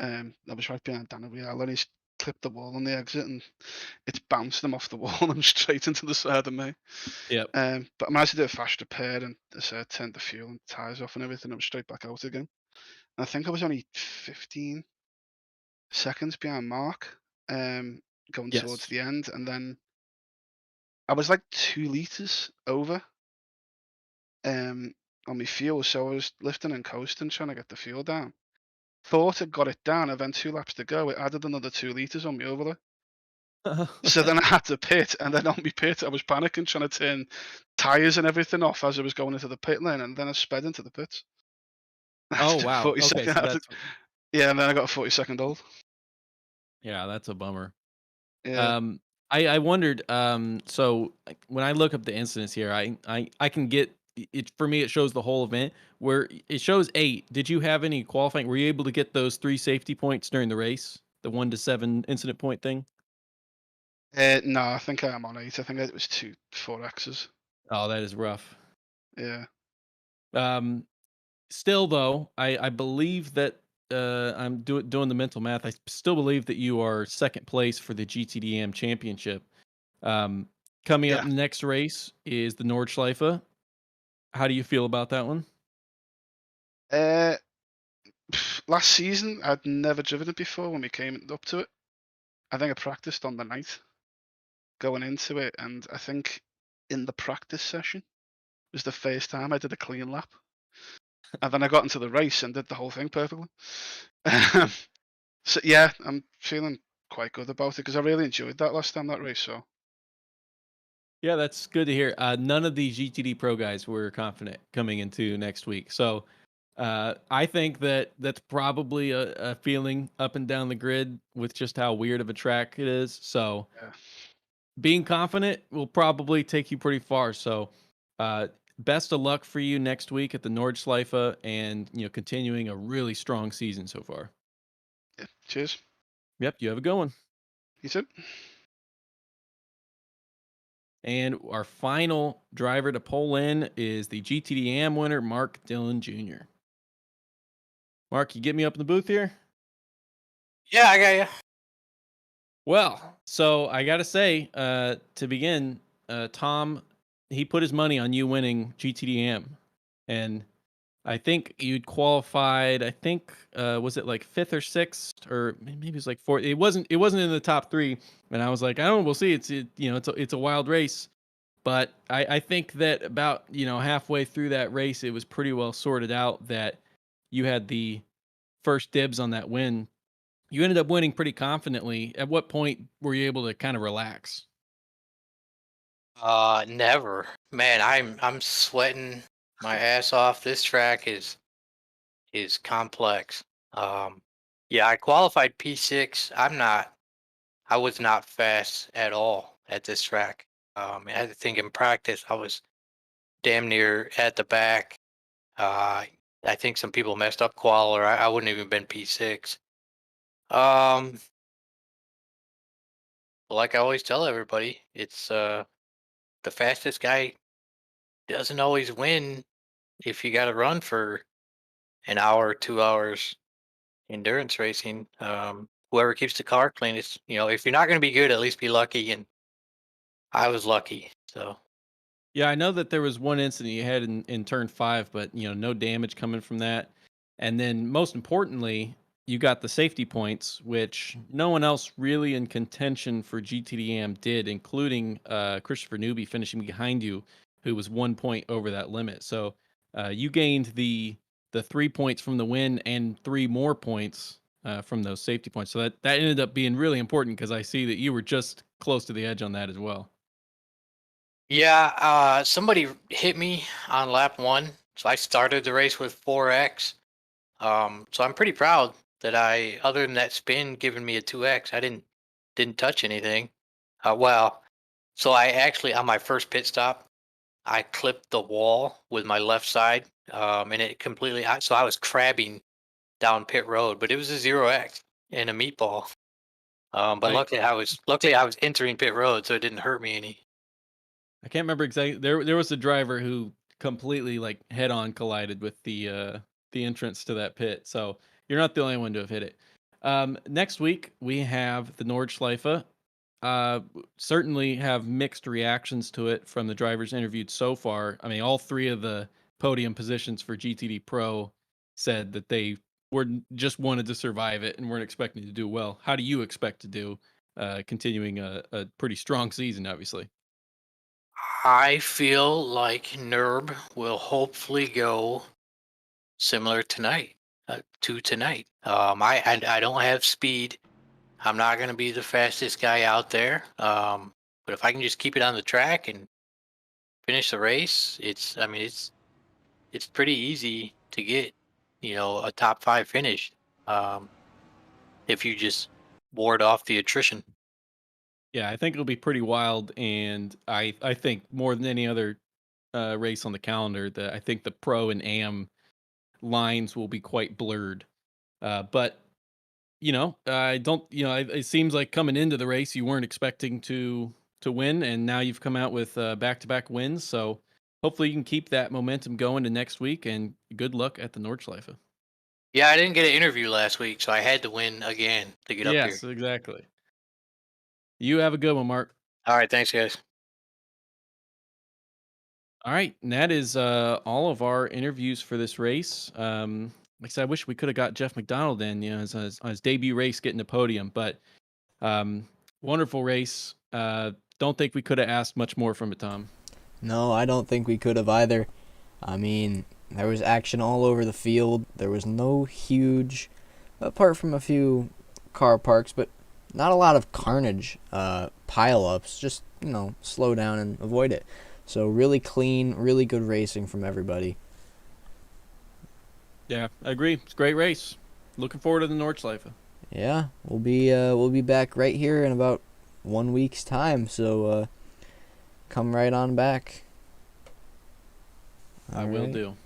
I was right behind Danny Real and he's clipped the wall on the exit and it's bounced him off the wall and straight into the side of me. Yep. But I managed to do a fast repair and turned the fuel and tyres off and everything. I was straight back out again. And I think I was only 15 seconds behind Mark, going towards Yes. the end, and then I was like 2 liters over on my fuel, so I was lifting and coasting, trying to get the fuel down. Thought I got it down, and then 2 laps to go, it added another 2 liters on me overlay. So then I had to pit, and then on my pit, I was panicking, trying to turn tyres and everything off as I was going into the pit lane, and then I sped into the pits. Oh wow. 40 Okay, second, so that's yeah, and then I got a 40-second hold. yeah, that's a bummer. Yeah. I wondered. So like, when I look up the incidents here, I can get it for me. It shows the whole event where it shows 8. Did you have any qualifying? Were you able to get those 3 safety points during the race? The 1 to 7 incident point thing. No, I think I am on 8. I think it was 2 4Xs. Oh, that is rough. Yeah. Um, Still though, I believe that I'm doing the mental math. I still believe that you are second place for the GTDM championship. Um, Coming up Yeah. in the next race is the Nordschleife. How do you feel about that one? Uh, Last season, I'd never driven it before when we came up to it. I think I practiced on the night going into it, and I think in the practice session was the first time I did a clean lap. And then I got into the race and did the whole thing perfectly. So yeah, I'm feeling quite good about it because I really enjoyed that last time, that race. So Yeah, that's good to hear. None of the GTD Pro guys were confident coming into next week, so I think that that's probably a feeling up and down the grid with just how weird of a track it is. So yeah, being confident will probably take you pretty far. So best of luck for you next week at the Nordschleife, and continuing a really strong season so far. yeah. Cheers. Yep, you have a good one. You too. And our final driver to pull in is the GTD Am winner, Mark Dillon Jr. Mark, you get me up in the booth here? Yeah, I got you. Well, so I got to say, to begin, Tom, he put his money on you winning GTD Am. And I think you'd qualified, I think, was it like 5th or 6th, or maybe it was like 4th. It wasn't in the top 3. And I was like, I don't know, we'll see. It's a wild race. But I think that about, halfway through that race, it was pretty well sorted out that you had the first dibs on that win. You ended up winning pretty confidently. At what point were you able to kind of relax? Never. Man, I'm sweating my ass off. This track is complex. Yeah, I qualified P6. I was not fast at all at this track. I think in practice I was damn near at the back. I think some people messed up qual, or I wouldn't even been P6. Um, like I always tell everybody, it's the fastest guy doesn't always win if you got to run for an hour, 2 hours endurance racing. Whoever keeps the car clean is, if you're not going to be good, at least be lucky. And I was lucky. So Yeah, I know that there was one incident you had in turn 5, but no damage coming from that. And then most importantly, you got the safety points, which no one else really in contention for GTDM did, including Christopher Newby finishing behind you, who was 1 point over that limit. So you gained the 3 points from the win and 3 more points from those safety points. So that ended up being really important because I see that you were just close to the edge on that as well. yeah, somebody hit me on lap 1. So I started the race with 4x. So I'm pretty proud that other than that spin giving me a 2x, I didn't touch anything. Well, so I actually on my first pit stop, I clipped the wall with my left side, and it completely. So I was crabbing down pit road, but it was a 0x and a meatball. But I luckily I was entering pit road, so it didn't hurt me any. I can't remember exactly. There was a driver who completely like head on collided with the entrance to that pit. So you're not the only one to have hit it. Next week we have the Nordschleife. Certainly have mixed reactions to it from the drivers interviewed so far. I mean, all 3 of the podium positions for GTD Pro said that they just wanted to survive it and weren't expecting to do well. How do you expect to do, continuing a pretty strong season, obviously? I feel like Nerb will hopefully go similar tonight to tonight. I don't have speed. I'm not going to be the fastest guy out there. But if I can just keep it on the track and finish the race, it's pretty easy to get, a top 5 finish. Um, if you just ward off the attrition. Yeah, I think it'll be pretty wild, and I think more than any other race on the calendar, I think the pro and am lines will be quite blurred. But I don't. It seems like coming into the race, you weren't expecting to win, and now you've come out with back-to-back wins. So hopefully you can keep that momentum going to next week. And good luck at the Nordschleife. Yeah, I didn't get an interview last week, so I had to win again to get up here. Yes, exactly. You have a good one, Mark. All right, thanks, guys. All right, and that is all of our interviews for this race. Like I said, I wish we could have got Jeff McDonald in, on his debut race, getting the podium. But wonderful race. Don't think we could have asked much more from it, Tom. No, I don't think we could have either. I mean, there was action all over the field. There was no huge, apart from a few car parks, but not a lot of carnage pile-ups. Just, slow down and avoid it. So really clean, really good racing from everybody. Yeah, I agree. It's a great race. Looking forward to the Nordschleife. Yeah, we'll be back right here in about 1 week's time. So come right on back. I will do.